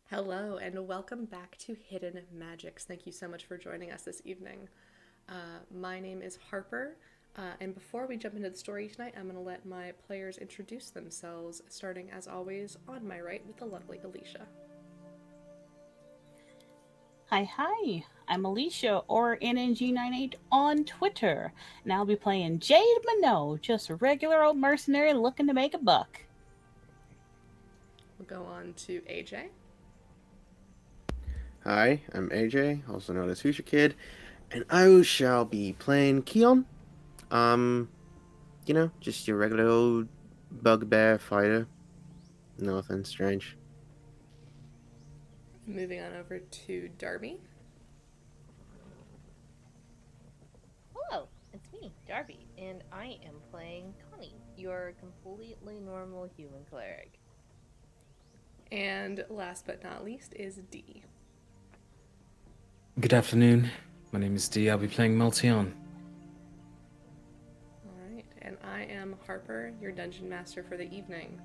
Hello, and welcome back to Hidden Magicks. Thank you so much for joining us this evening. My name is Harper, and before we jump into the story tonight, I'm going to let my players introduce themselves, starting as always on my right with the lovely Alicia. Hi, I'm Alicia, or NNG98 on Twitter, and I'll be playing Jade Minot, just a regular old mercenary looking to make a buck. We'll go on to AJ. Hi, I'm AJ, also known as Future Kid, and I shall be playing Keon. Just your regular old bugbear fighter. Nothing strange. Moving on over to Darby. Hello, it's me, Darby, and I am playing Connie, your completely normal human cleric. And last but not least is Dee. Good afternoon. My name is Dee. I'll be playing Maltion. Alright, and I am Harper, your dungeon master for the evening.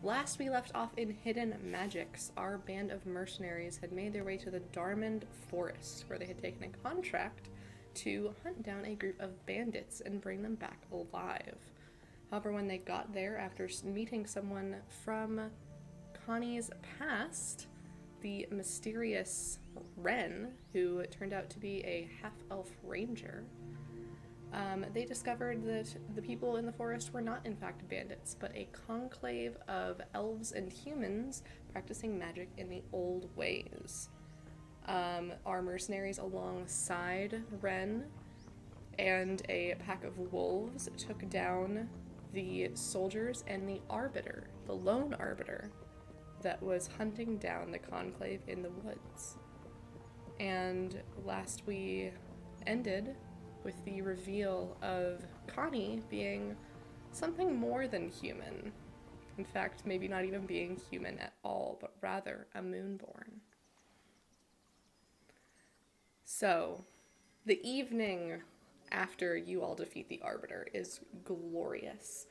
Last we left off in Hidden Magicks, our band of mercenaries had made their way to the Darmond Forest, where they had taken a contract to hunt down a group of bandits and bring them back alive. However, when they got there, after meeting someone from Connie's past, the mysterious Wren, who turned out to be a half-elf ranger, they discovered that the people in the forest were not in fact bandits, but a conclave of elves and humans practicing magic in the old ways. Our mercenaries alongside Wren and a pack of wolves took down the soldiers and the Arbiter, the lone Arbiter, that was hunting down the conclave in the woods. And last we ended with the reveal of Connie being something more than human. In fact, maybe not even being human at all, but rather a moonborn. So, the evening after you all defeat the Arbiter is glorious.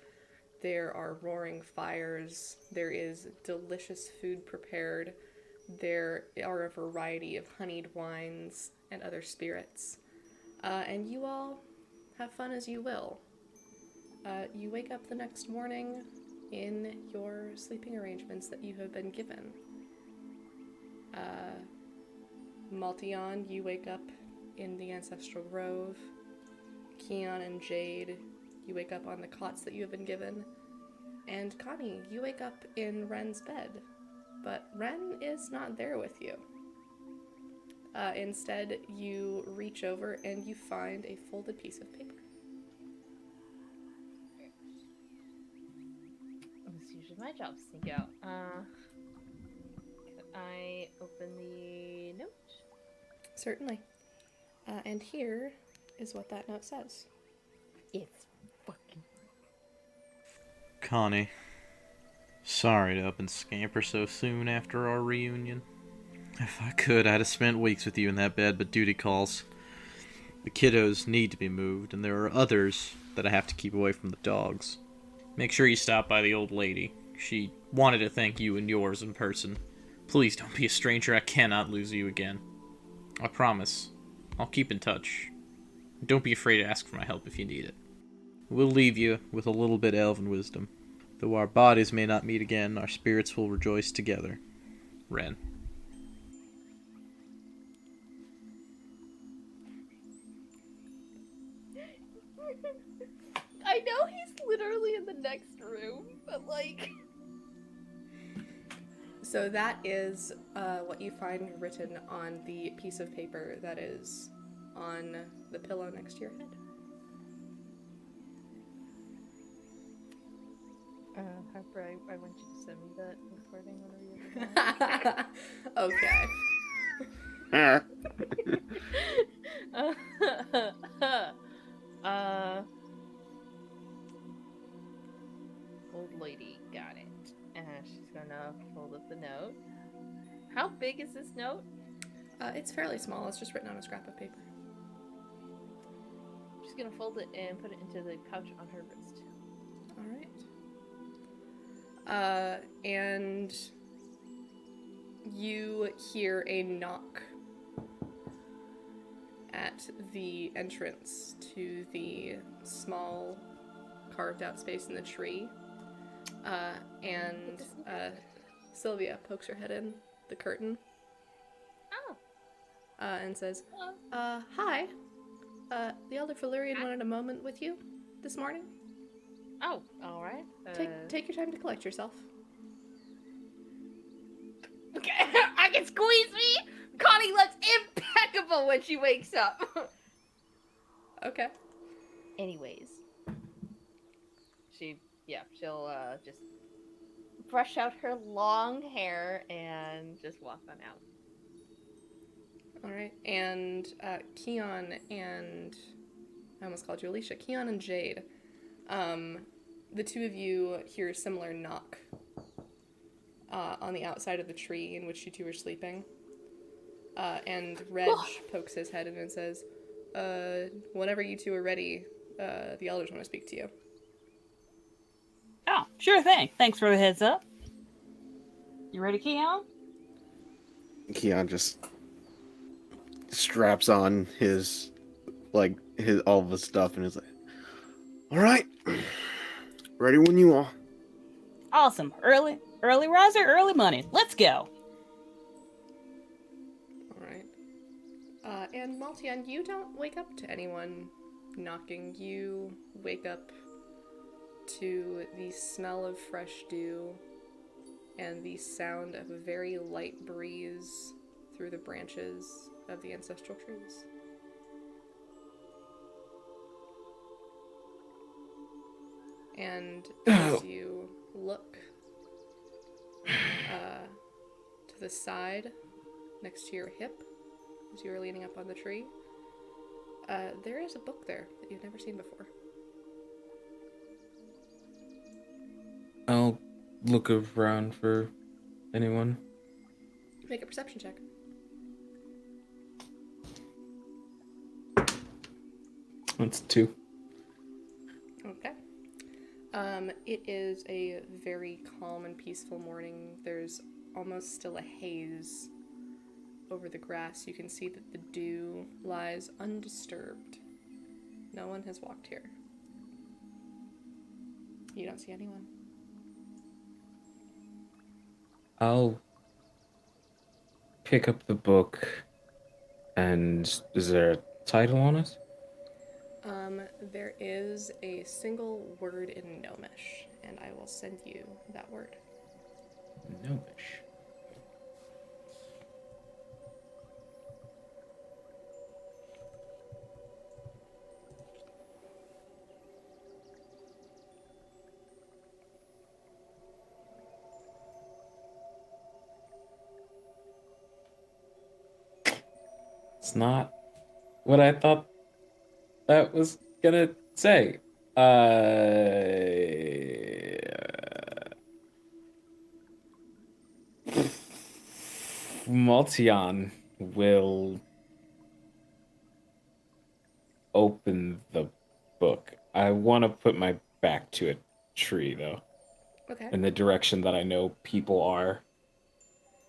There are roaring fires, there is delicious food prepared, there are a variety of honeyed wines and other spirits, and you all have fun as you will. You wake up the next morning in your sleeping arrangements that you have been given. Maltion, you wake up in the Ancestral Grove. Keon and Jade, you wake up on the cots that you have been given. And Connie, you wake up in Wren's bed. But Wren is not there with you. Instead, you reach over and you find a folded piece of paper. This is usually my job to sneak out. Can I open the note? Certainly. And here is what that note says. It's fucking... Connie, sorry to up and scamper so soon after our reunion. If I could, I'd have spent weeks with you in that bed, but duty calls. The kiddos need to be moved, and there are others that I have to keep away from the dogs. Make sure you stop by the old lady. She wanted to thank you and yours in person. Please don't be a stranger. I cannot lose you again. I promise. I'll keep in touch. Don't be afraid to ask for my help if you need it. We'll leave you with a little bit of elven wisdom. Though our bodies may not meet again, our spirits will rejoice together. Wren. I know he's literally in the next room, but like... So that is what you find written on the piece of paper that is on the pillow next to your head. Harper, I want you to send me that recording whenever you Okay. Old lady got it. She's gonna fold up the note. How big is this note? It's fairly small. It's just written on a scrap of paper. She's gonna fold it and put it into the pouch on her wrist. All right. And you hear a knock at the entrance to the small carved out space in the tree. And Sylvia pokes her head in the curtain. Oh. And says, hi. The Elder Valyrian wanted a moment with you this morning. Oh, alright. Take your time to collect yourself. Okay, I can squeeze me! Connie looks impeccable when she wakes up! Okay. Anyways. She'll just brush out her long hair and just walk on out. Alright, and Keon and... I almost called you Alicia. Keon and Jade. The two of you hear a similar knock on the outside of the tree in which you two are sleeping. And Reg pokes his head in and says, whenever you two are ready, the elders want to speak to you. Oh, sure thing. Thanks for the heads up. You ready, Keon? Keon just straps on his all of his stuff and is like, all right, ready when you are. Awesome. Early riser, early money. Let's go. Alright. And Maltion, you don't wake up to anyone knocking. You wake up to the smell of fresh dew and the sound of a very light breeze through the branches of the ancestral trees. And as you look to the side next to your hip, as you are leaning up on the tree, there is a book there that you've never seen before. I'll look around for anyone. Make a perception check. That's 2. Okay. It is a very calm and peaceful morning. There's almost still a haze over the grass. You can see that the dew lies undisturbed. No one has walked here. You don't see anyone. I'll pick up the book, and is there a title on it? There is a single word in Gnomish, and I will send you that word. Gnomish. It's not what I thought that was gonna say. Maltion will open the book. I want to put my back to a tree, though. Okay. In the direction that I know people are.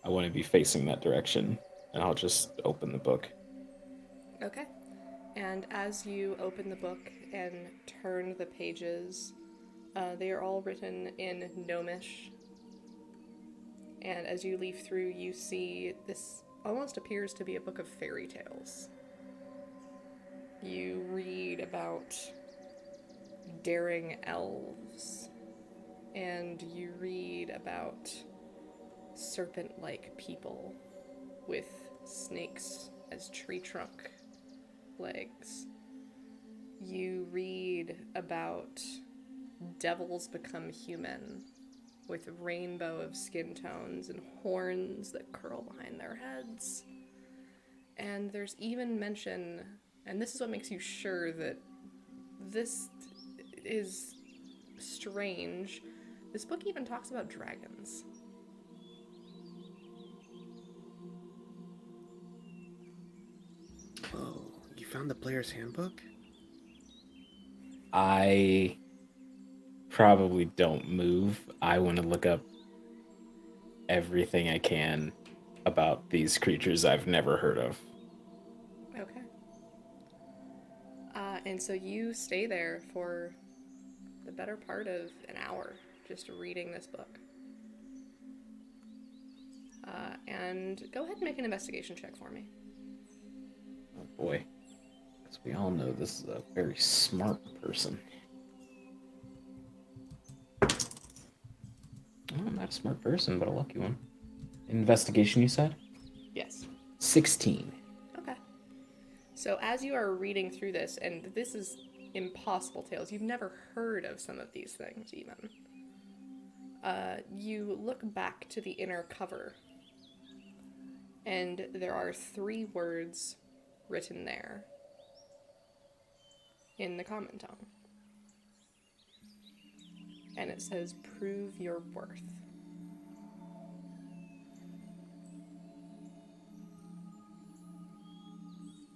I want to be facing that direction, and I'll just open the book. Okay. And as you open the book and turn the pages, they are all written in Gnomish. And as you leaf through, you see this almost appears to be a book of fairy tales. You read about daring elves, and you read about serpent-like people with snakes as tree trunk legs. You read about devils become human with a rainbow of skin tones and horns that curl behind their heads. And there's even mention, and this is what makes you sure that this is strange, this book even talks about dragons. Oh, you found the player's handbook? I probably don't move. I want to look up everything I can about these creatures I've never heard of. Okay. And so you stay there for the better part of an hour just reading this book. And go ahead and make an investigation check for me. Oh boy. As we all know, this is a very smart person. I'm not a smart person, but a lucky one. Investigation, you said? Yes. 16. Okay. So as you are reading through this, and this is impossible tales, you've never heard of some of these things even. You look back to the inner cover, and there are 3 words written there in the common tongue. And it says, "Prove your worth."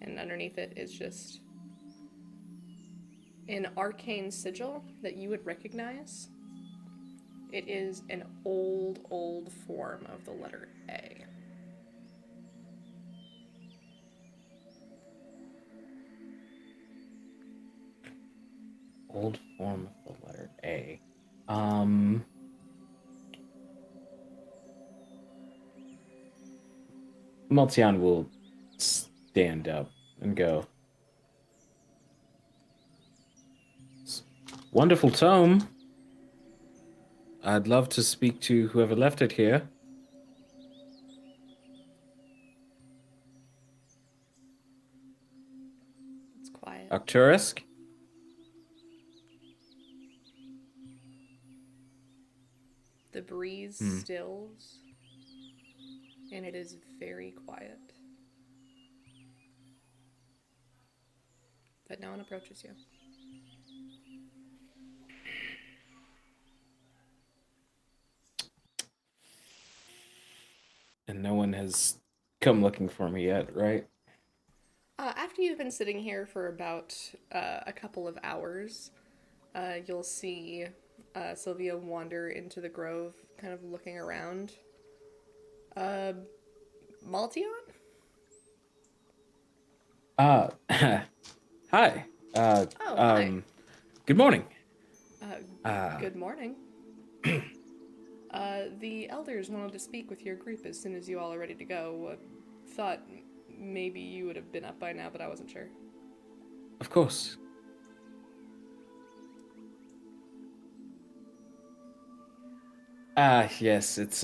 And underneath it is just an arcane sigil that you would recognize. It is an old form of the letter A. Old form of the letter A. Maltion will stand up and go, "Wonderful tome. I'd love to speak to whoever left it here." It's quiet. Arcturus? The breeze stills, and it is very quiet. But no one approaches you. And no one has come looking for me yet, right? After you've been sitting here for about a couple of hours, you'll see Sylvia wander into the grove, kind of looking around. Maltion? Hi. Hi. Good morning. Good morning. The elders wanted to speak with your group as soon as you all are ready to go. Thought maybe you would have been up by now, but I wasn't sure. Of course. Yes, it's,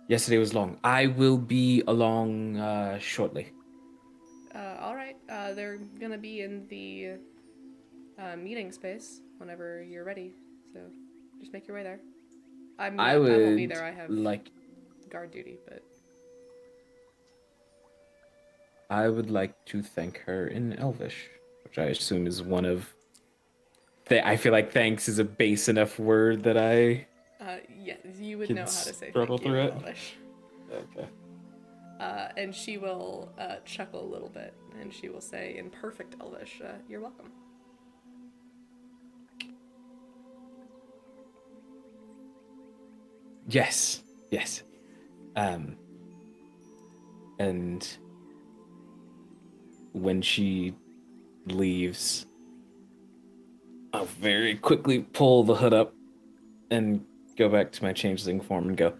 yesterday was long. I will be along, shortly. Alright. They're gonna be in the meeting space whenever you're ready, so just make your way there. I won't be there, I have guard duty, but... I would like to thank her in Elvish, which I assume is one of... I feel like thanks is a base enough word that I... yeah, you would can know how to say struggle thank you through in it. Elvish. Okay. And she will chuckle a little bit, and she will say in perfect Elvish, "You're welcome." Yes. And when she leaves, I'll very quickly pull the hood up and go back to my changeling form and go,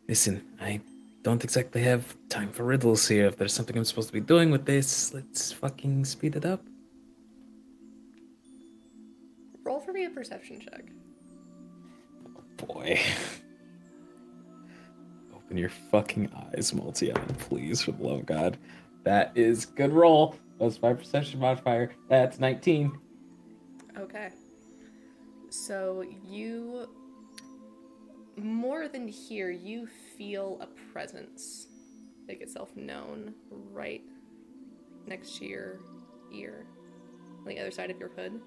"Listen, I don't exactly have time for riddles here. If there's something I'm supposed to be doing with this, let's fucking speed it up." Roll for me a perception check. Boy. Open your fucking eyes, Multion, please, for the love of God. That is good roll. Plus 5 perception modifier. That's 19. Okay. So you, more than hear, you feel a presence make itself known right next to your ear, on the other side of your hood.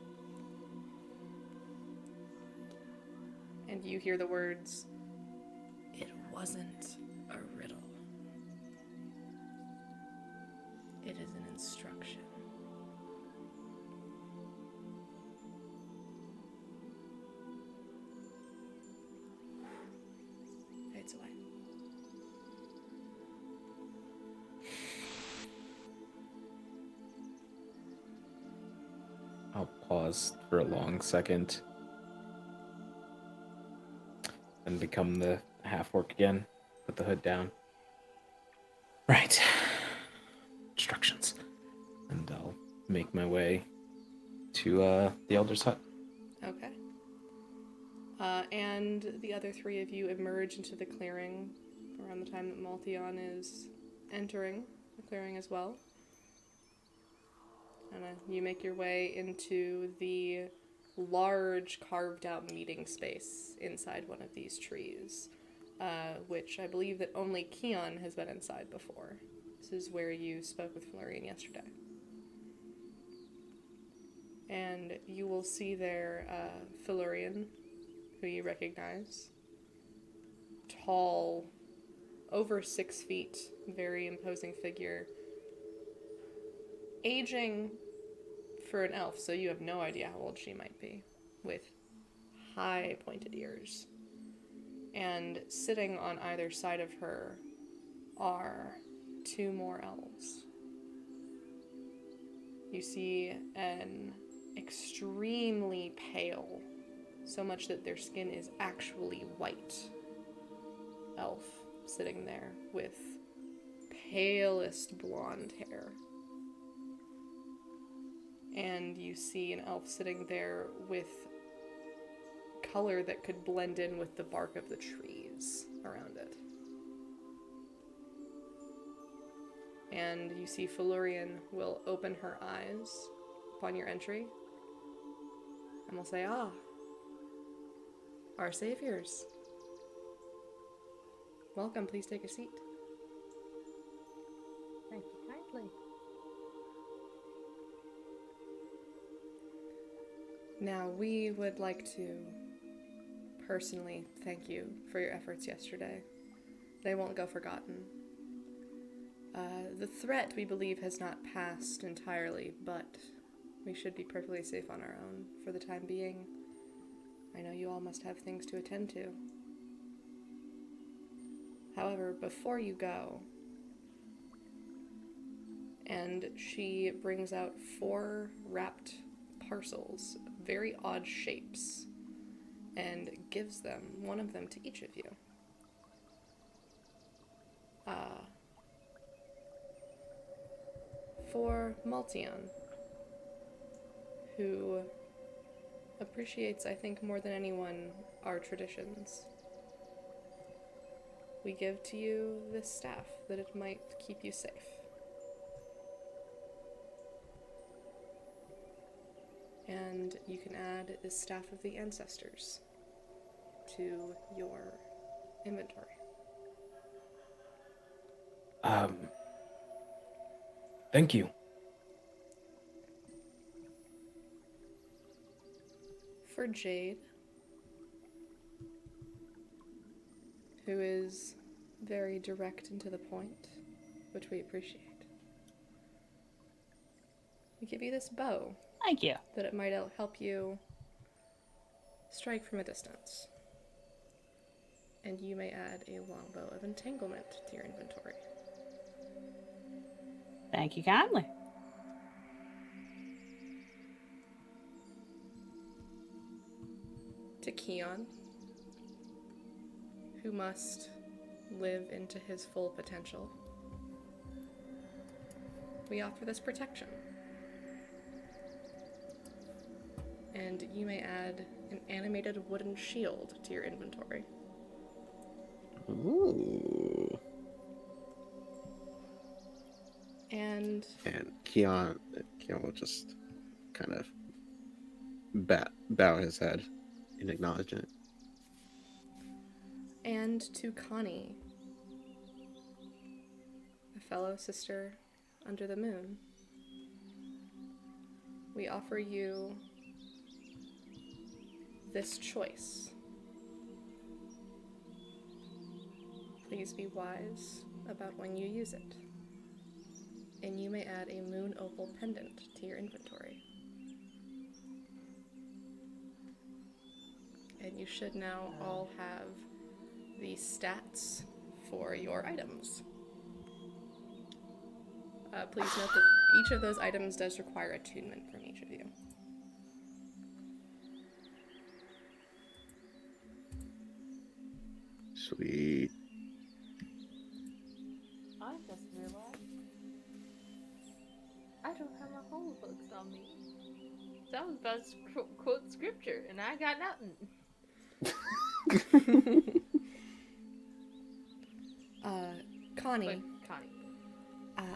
And you hear the words, "It wasn't a riddle. It is an instruction." Fades away. I'll pause for a long second. And become the half-orc again. Put the hood down. Right. Instructions. And I'll make my way to the Elder's hut. Okay. And the other three of you emerge into the clearing around the time that Maltion is entering the clearing as well. And you make your way into the large carved out meeting space inside one of these trees, which I believe that only Keon has been inside before. This is where you spoke with Florian yesterday. And you will see there Florian, who you recognize. Tall, over 6 feet, very imposing figure. Aging for an elf, so you have no idea how old she might be, with high pointed ears. And sitting on either side of her are 2 more elves. You see an extremely pale, so much that their skin is actually white, elf sitting there with palest blonde hair. And you see an elf sitting there with color that could blend in with the bark of the trees around it. And you see Florian will open her eyes upon your entry and will say, "Ah, our saviors. Welcome, please take a seat." Thank you kindly. Now, we would like to personally thank you for your efforts yesterday. They won't go forgotten. The threat, we believe, has not passed entirely, but we should be perfectly safe on our own for the time being. I know you all must have things to attend to. However, before you go, and she brings out 4 wrapped parcels, very odd shapes, and gives them, one of them to each of you. For Maltion, who appreciates, I think, more than anyone, our traditions, we give to you this staff, that it might keep you safe. And you can add the Staff of the Ancestors to your inventory. Thank you. For Jade, who is very direct and to the point, which we appreciate, we give you this bow. Thank you. That it might help you strike from a distance. And you may add a longbow of entanglement to your inventory. Thank you kindly. To Keon, who must live into his full potential, we offer this protection. And and you may add an animated wooden shield to your inventory. Ooh. And Keon will just kind of bow his head in acknowledgement. And to Connie, a fellow sister under the moon, we offer you this choice. Please be wise about when you use it. And you may add a moon opal pendant to your inventory. And you should now all have the stats for your items. Please note that each of those items does require attunement from each of you. Sweet. I just realized I don't have my whole books on me. So I was about to quote scripture, and I got nothing. Connie, But Connie.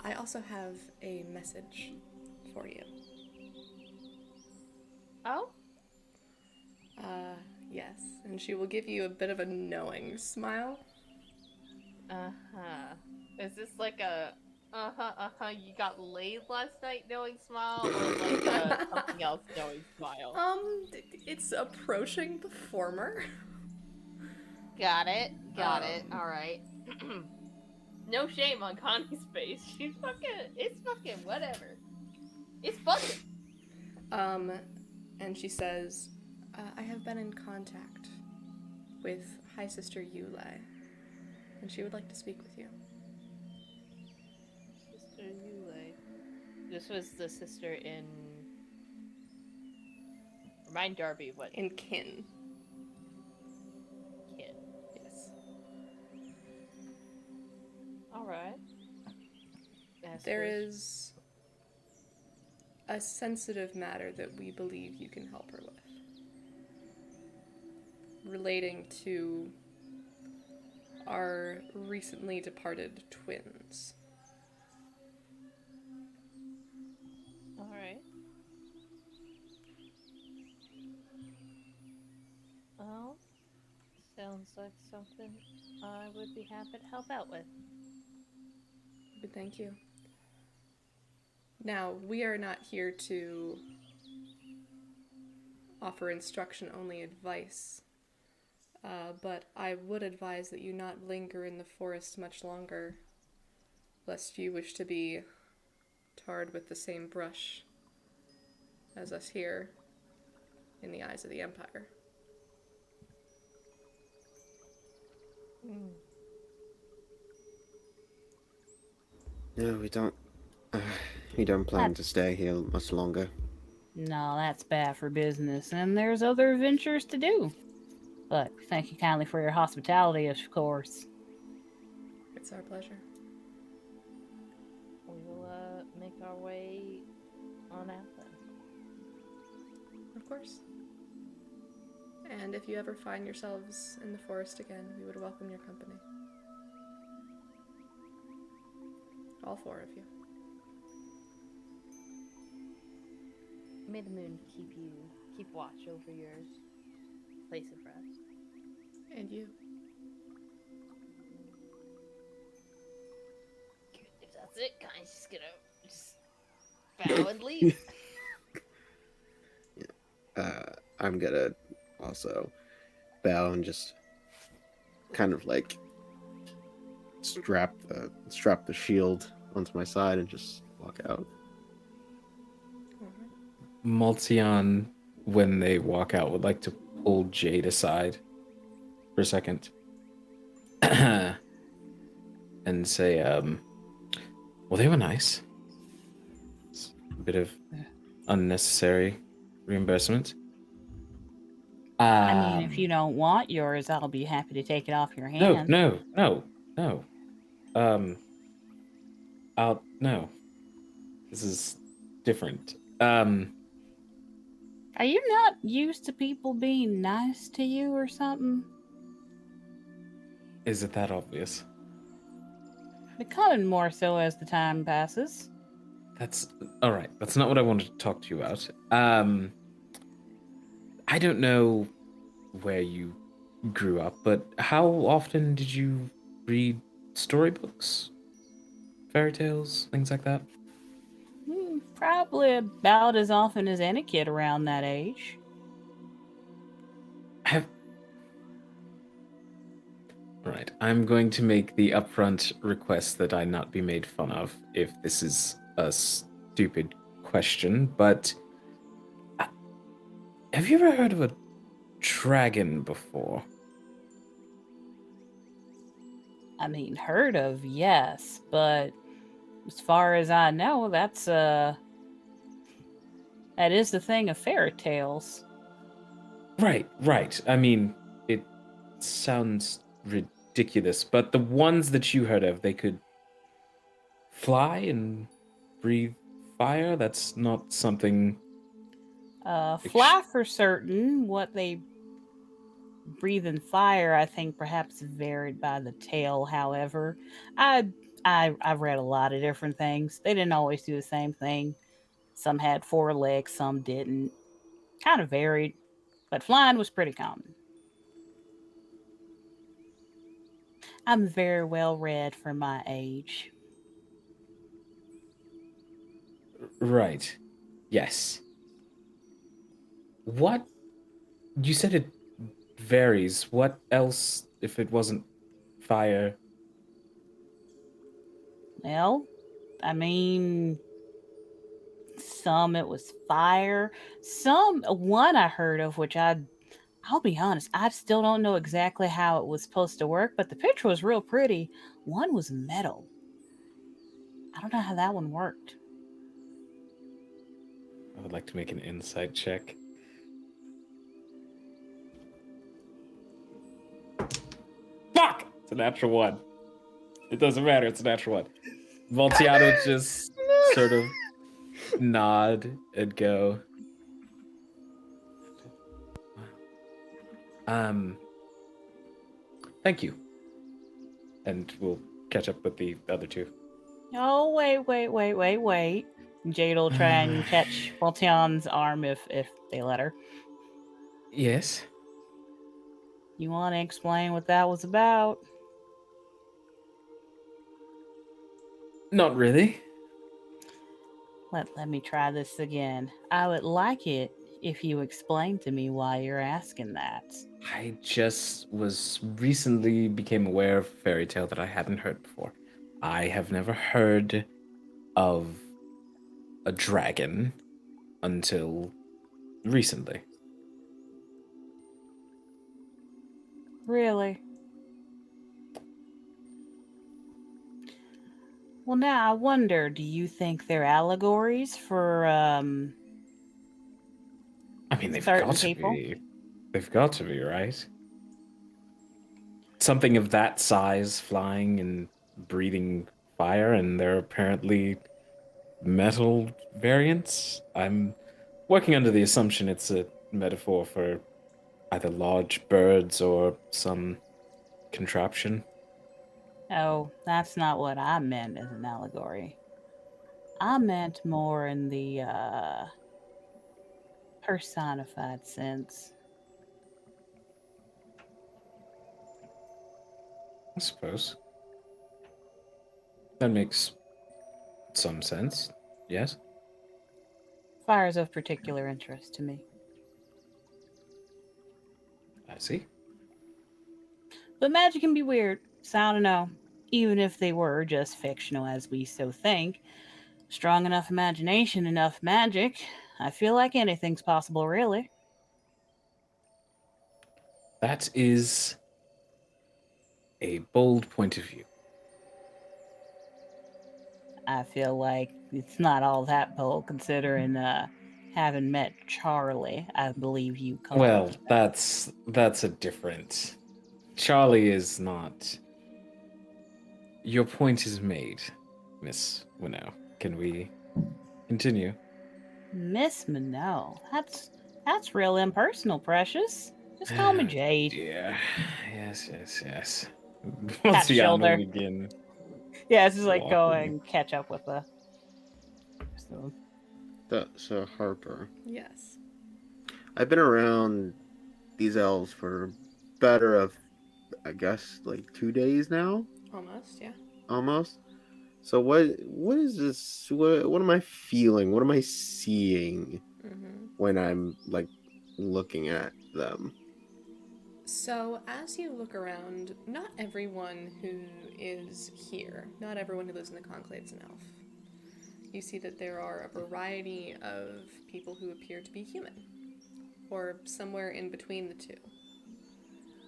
I also have a message for you. Oh? Yes, and she will give you a bit of a knowing smile. Uh-huh. Is this like a you got laid last night knowing smile, or like a something else knowing smile? It's approaching the former. Got it. Alright. No shame on Connie's face. It's fucking whatever. It's fucking. And she says, I have been in contact with High Sister Yulai, and she would like to speak with you. Sister Yule. This was the sister in. Remind Darby what In kin. kid. Yes. Alright. There is a sensitive matter that we believe you can help her with, relating to our recently departed twins. Alright. Well, sounds like something I would be happy to help out with. Good, thank you. Now, we are not here to offer instruction, only advice. But I would advise that you not linger in the forest much longer, lest you wish to be tarred with the same brush as us here in the eyes of the Empire. No, we don't. We don't plan to stay here much longer. No, that's bad for business, and there's other adventures to do. But thank you kindly for your hospitality, of course. It's our pleasure. We'll make our way on out then. Of course. And if you ever find yourselves in the forest again, we would welcome your company. All four of you. May the moon keep watch over your place of rest. And you. If that's it, guys, just gonna bow and leave. I'm gonna also bow and just kind of like strap the shield onto my side and just walk out. Maltzion, when they walk out, would like to pull Jade aside for a second and say, well, they were nice. It's a bit of unnecessary reimbursement. I mean, if you don't want yours, I'll be happy to take it off your hands. No. No. This is different. I Are you not used to people being nice to you or something? Is it that obvious? Becoming more so as the time passes. That's all right. That's not what I wanted to talk to you about. I don't know where you grew up, but how often did you read storybooks, fairy tales, things like that? Probably about as often as any kid around that age. Have Right. I'm going to make the upfront request that I not be made fun of if this is a stupid question, but have you ever heard of a dragon before? I mean, heard of, yes, but as far as I know, that is the thing of fairy tales. Right. I mean, it sounds ridiculous, but the ones that you heard of, they could fly and breathe fire. That's not something. Fly for certain. What they breathe in fire, I think, perhaps varied by the tale. However, I've read a lot of different things. They didn't always do the same thing. Some had 4 legs, some didn't. Kind of varied, but flying was pretty common. I'm very well read for my age. Right. Yes. What? You said it varies. What else if it wasn't fire? Well, I mean, some it was fire. One I heard of, which I'll be honest, I still don't know exactly how it was supposed to work, but the picture was real pretty. One was metal. I don't know how that one worked. I would like to make an insight check. Fuck! It's a natural 1. It doesn't matter, it's a natural 1. Voltiano just sort of nod and go. Thank you. And we'll catch up with the other 2. Oh, wait. Jade will try and catch Voltion's arm if they let her. Yes. You want to explain what that was about? Not really. Let me try this again. I would like it if you explain to me why you're asking that. I just was recently became aware of a fairy tale that I hadn't heard before. I have never heard of a dragon until recently. Really? Well, now I wonder, do you think they're allegories for I mean, they've certain got to people? be. They've got to be, right? Something of that size flying and breathing fire, and they're apparently metal variants. I'm working under the assumption it's a metaphor for either large birds or some contraption. Oh, that's not what I meant as an allegory. I meant more in the personified sense. I suppose. That makes some sense. Yes? Fire is of particular interest to me. I see. But magic can be weird, so I don't know. Even if they were just fictional as we so think, strong enough imagination, enough magic, I feel like anything's possible, really. That is a bold point of view. I feel like it's not all that bold considering having met Charlie, I believe you called Well, him. that's a different. Charlie is not. Your point is made, Miss Winnow. Can we continue? Miss Minot. That's real impersonal, Precious. Just call me Jade. Yeah. Yes. Pat Once you got shoulder. me begin. Yeah, it's just like go Walking. and catch up with the rest of them. So Harper, Yes. I've been around these elves for better of, I guess, like 2 days now, Almost, yeah. almost. So what is this? What am I feeling? What am I seeing Mm-hmm. when I'm like looking at them? So, as you look around, not everyone who is here, not everyone who lives in the Conclave is an elf. You see that there are a variety of people who appear to be human, or somewhere in between the two.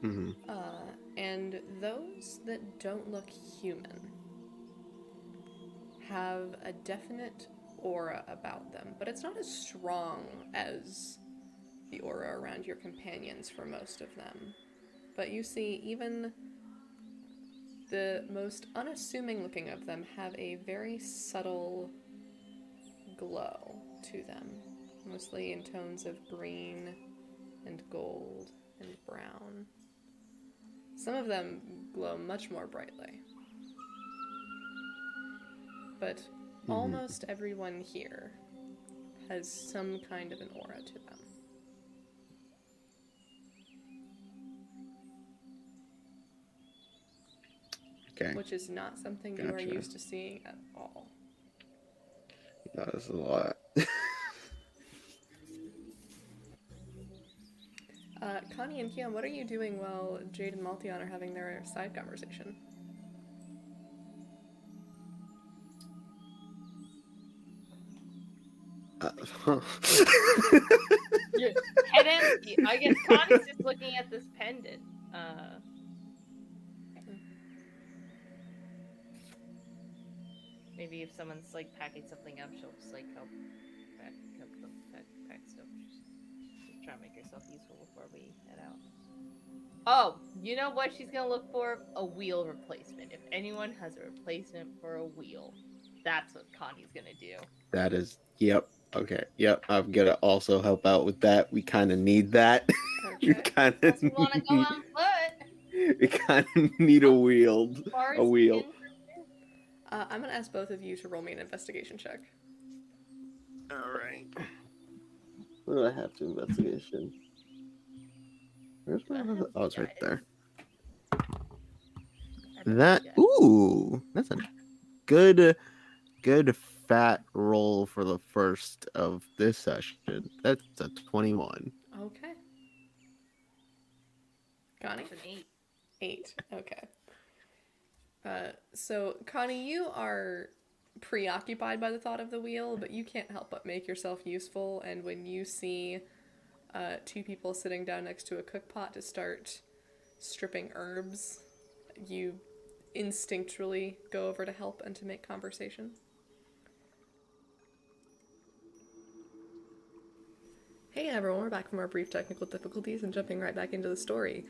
Hmm. And those that don't look human have a definite aura about them, but it's not as strong as the aura around your companions for most of them. But you see, even the most unassuming looking of them have a very subtle glow to them, mostly in tones of green and gold and brown. Some of them glow much more brightly. But almost everyone here has some kind of an aura to them. Okay, Which is not something you are Gotcha. used to seeing at all. that is a lot. Connie and Keon, what are you doing while Jade and Maltion are having their side conversation? Huh. Head empty. I guess Connie's just looking at this pendant. Maybe if someone's like packing something up, she'll just like help pack stuff. Just try to make herself useful before we head out. Oh, you know what she's gonna look for? A wheel replacement. If anyone has a replacement for a wheel, that's what Connie's gonna do. That is, yep. Okay, yep. I'm gonna also help out with that. We kind of need that. We Okay. kind of Unless we want to go on foot. we kind of need a wheel. Far A as we wheel. can. I'm gonna ask both of you to roll me an investigation check. All right. What do I have to investigation? Where's my other? Oh, it's right there. That that's a good fat roll for the first of this session. That's a 21. Okay. Connie? That's an 8. 8. Okay. So, Connie, you are preoccupied by the thought of the wheel, but you can't help but make yourself useful, and when you see two people sitting down next to a cook pot to start stripping herbs, you instinctually go over to help and to make conversation. Hey everyone, we're back from our brief technical difficulties and jumping right back into the story.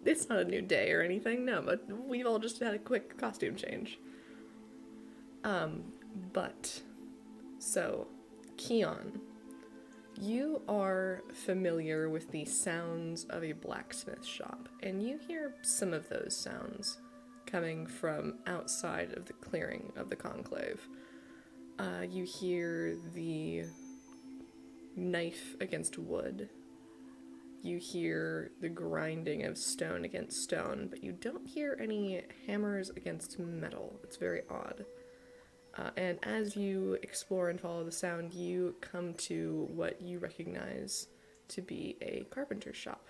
It's not a new day or anything, no, but we've all just had a quick costume change. So, Keon, you are familiar with the sounds of a blacksmith shop, and you hear some of those sounds coming from outside of the clearing of the Conclave. You hear the knife against wood. You hear the grinding of stone against stone, but you don't hear any hammers against metal. It's very odd. And as you explore and follow the sound, you come to what you recognize to be a carpenter's shop.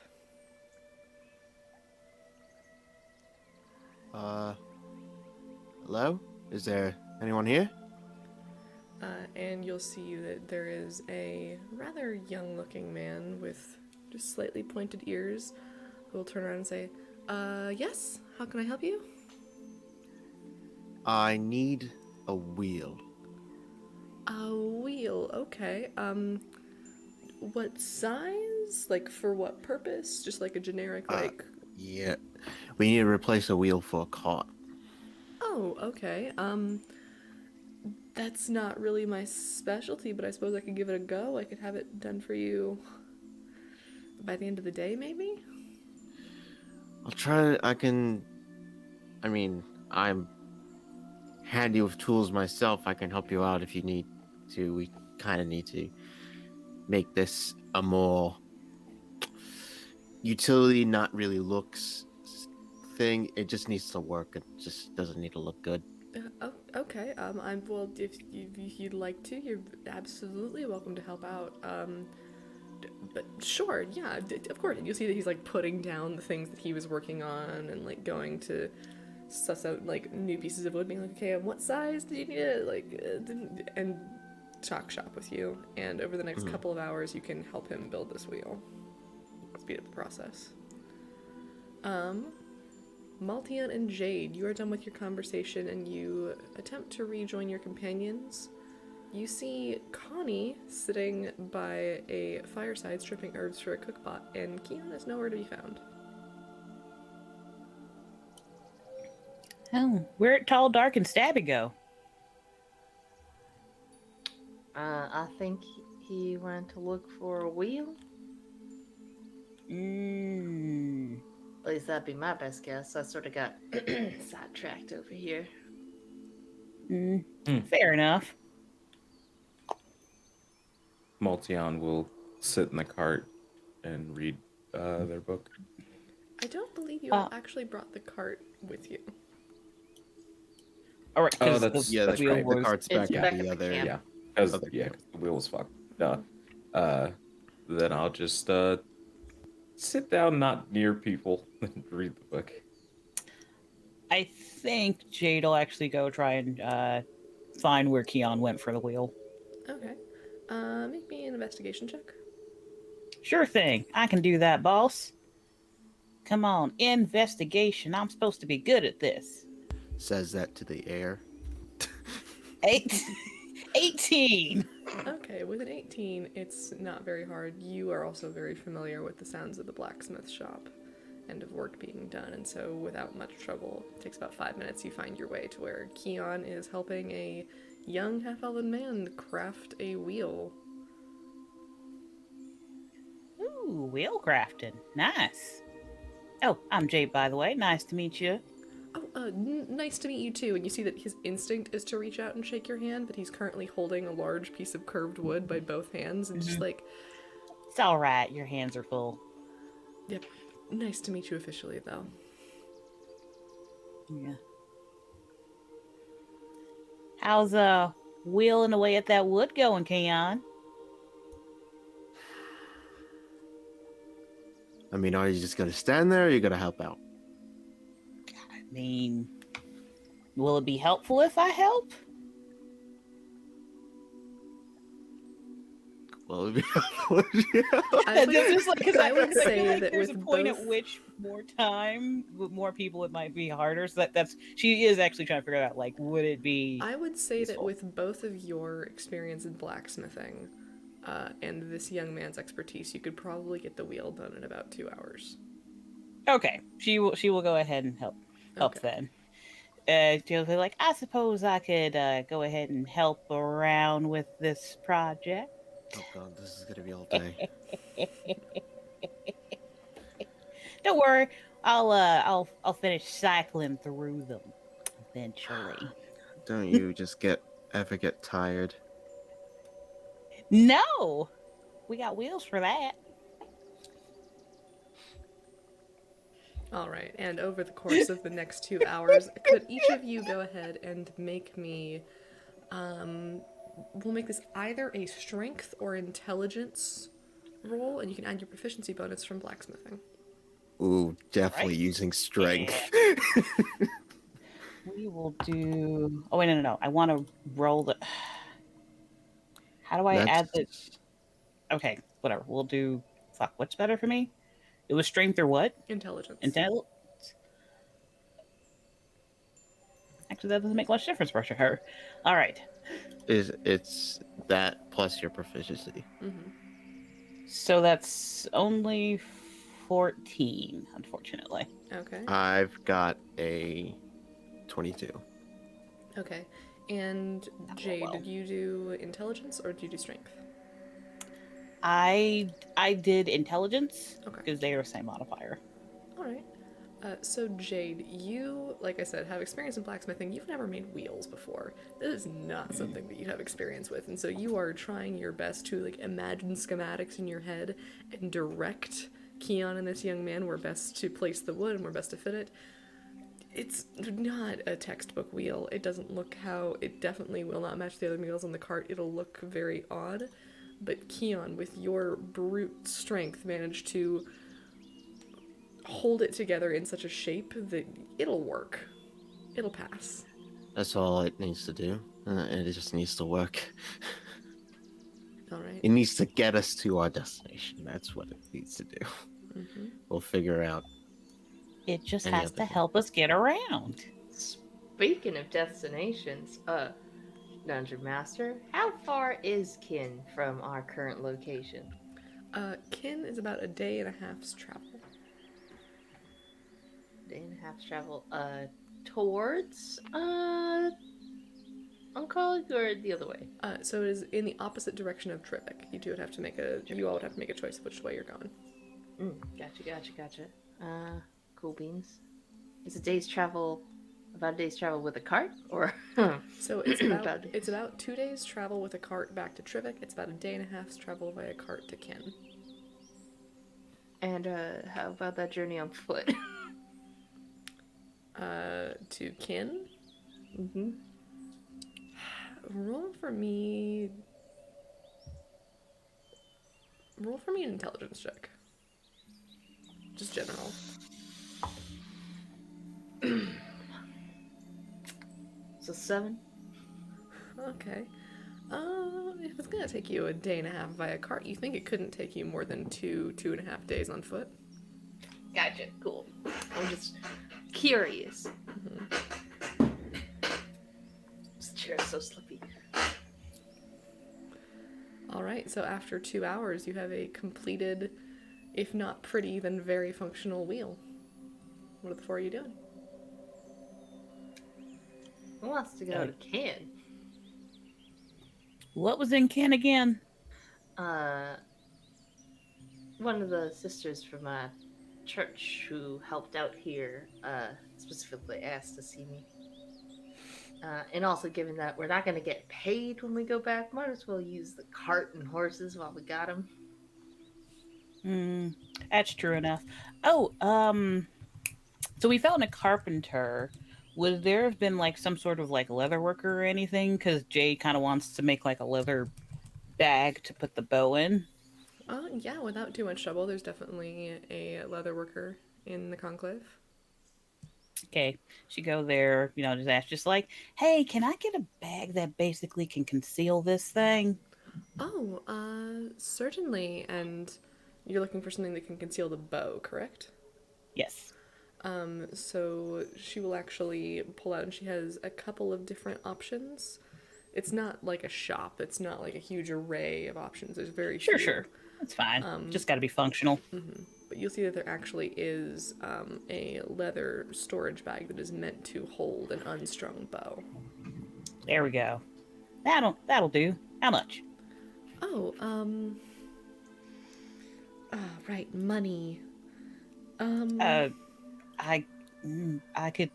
Hello? Is there anyone here? And you'll see that there is a rather young-looking man with just slightly pointed ears who will turn around and say, yes, how can I help you? I need a wheel. A wheel, okay. What size? Like, for what purpose? Just like a generic, like... Yeah. We need to replace a wheel for a cart. Oh, okay. That's not really my specialty, but I suppose I could give it a go. I could have it done for you by the end of the day, maybe? I'll try. I mean, I'm handy with tools myself. I can help you out if you need to. We kind of need to make this a more utility, not really looks thing. It just needs to work. It just doesn't need to look good. Oh, okay. Well, if you'd like to, you're absolutely welcome to help out. But sure, yeah, of course. And you'll see that he's like putting down the things that he was working on and like going to suss out like new pieces of wood, being like, okay, and what size do you need it? Like, and talk shop with you. And over the next couple of hours, you can help him build this wheel. Speed up the process. Maltian and Jade, you are done with your conversation and you attempt to rejoin your companions. You see Connie sitting by a fireside stripping herbs for a cookpot, and Keon is nowhere to be found. Oh, where'd Tall, Dark, and Stabby go? I think he went to look for a wheel. At least that'd be my best guess. I sort of got sidetracked over here. Fair enough. Maltion will sit in the cart and read their book. I don't believe you all actually brought the cart with you. All right, Oh, because Yeah, that's wheel right. The was- cart's It's back back at the at the other. camp. Yeah, because Other the camp. wheel was fucked. Then I'll just sit down, not near people, and read the book. I think Jade will actually go try and find where Keon went for the wheel. Okay. Make me an investigation check. Sure thing. I can do that, boss. Come on, investigation. I'm supposed to be good at this. Says that to the air. 18. Okay, with an 18, it's not very hard. You are also very familiar with the sounds of the blacksmith shop and of work being done, and so without much trouble, it takes about 5 minutes, you find your way to where Keon is helping a young half-elven man craft a wheel. Ooh, wheel crafting. Nice. Oh, I'm Jade, by the way. Nice to meet you. Oh, nice to meet you too. And you see that his instinct is to reach out and shake your hand, but he's currently holding a large piece of curved wood by both hands and just like, It's all right. Your hands are full. yep, nice to meet you officially though. Yeah. How's wheeling away at that wood going, Keon? I mean, are you just gonna stand there or are you gonna help out? I mean, will it be helpful if I help? Well, it'd be helpful if you help. I would, Just like, 'cause I would feel say like that there's with a point both, at which more time, with more people, it might be harder. So that's she is actually trying to figure out, like, would it be? I would say that useful? with both of your experience in blacksmithing and this young man's expertise, you could probably get the wheel done in about 2 hours. Okay, she will go ahead and help Okay. then. She'll be like, I suppose I could go ahead and help around with this project. Oh god, this is gonna be all day. Don't worry, I'll finish cycling through them eventually. Don't you just ever get tired? No, we got wheels for that. All right, and over the course of the next 2 hours, could each of you go ahead and make me, we'll make this either a strength or intelligence roll, and you can add your proficiency bonus from blacksmithing. Ooh, definitely Right. using strength. We will do. Oh wait, no. I want to roll the. How do I add the? Okay, whatever. We'll do. Fuck. What's better for me? It was strength or what? Intelligence. Actually, that doesn't make much difference for her. All right. It's that plus your proficiency. Mm-hmm. So that's only 14, unfortunately. Okay. I've got a 22. Okay. And Jade, well. did you do intelligence or did you do strength? I did intelligence Okay. because they are the same modifier. All right. So Jade, you, like I said, have experience in blacksmithing. You've never made wheels before. This is not something that you have experience with, and so you are trying your best to like imagine schematics in your head and direct Keon and this young man where best to place the wood and where best to fit it. It's not a textbook wheel. It doesn't look how. It definitely will not match the other wheels on the cart. It'll look very odd. But Keon, with your brute strength, managed to hold it together in such a shape that it'll work. It'll pass. That's all it needs to do. It just needs to work. All right. It needs to get us to our destination. That's what it needs to do. Mm-hmm. We'll figure out. It just Any has other to thing. help us get around. Speaking of destinations, Dungeon Master, how far is Kin from our current location? Kin is about a day and a half's travel. Day and a half's travel, towards, Uncog or the other way? So it is in the opposite direction of Trivik. You all would have to make a choice of which way you're going. Gotcha. Cool beans. Is a day's travel about a day's travel with a cart, or? So it's about 2 days travel with a cart back to Trivik. It's about a day and a half's travel via cart to Kin. And how about that journey on foot? To Kin, Mm-hmm. roll for me an intelligence check. Just general. So 7. Okay. If it's gonna take you a day and a half via cart, you think it couldn't take you more than 2.5 days on foot? Gotcha. Cool. I'm just curious. This chair is so slippy. All right. So after 2 hours, you have a completed, if not pretty, then very functional wheel. What are the four of you doing? Who wants to go to Kin? What was in Ken again? One of the sisters from my church who helped out here specifically asked to see me. And also, given that we're not going to get paid when we go back, might as well use the cart and horses while we got them. That's true enough. Oh, so we found a carpenter. Would there have been like some sort of like leather worker or anything? Because Jay kind of wants to make like a leather bag to put the bow in. Yeah, without too much trouble. There's definitely a leather worker in the conclave. Okay, she go there, just ask, just like, hey, can I get a bag that basically can conceal this thing? Oh, certainly. And you're looking for something that can conceal the bow, correct? Yes. So she will actually pull out, and she has a couple of different options. It's not like a shop. It's not like a huge array of options. There's very few. Sure. That's fine. Just got to be functional. But you'll see that there actually is a leather storage bag that is meant to hold an unstrung bow. There we go. That'll do. How much? Oh, right, money. I could,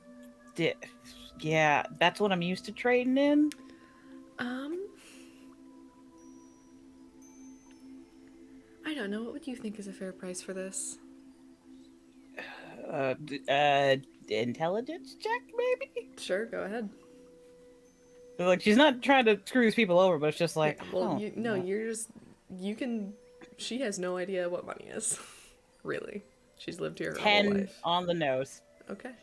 yeah, that's what I'm used to trading in. I don't know. What would you think is a fair price for this? Intelligence check, maybe? Sure, go ahead. Like, she's not trying to screw these people over, but it's just like, she has no idea what money is. Really. She's lived here her 10 whole life. on the nose. Okay.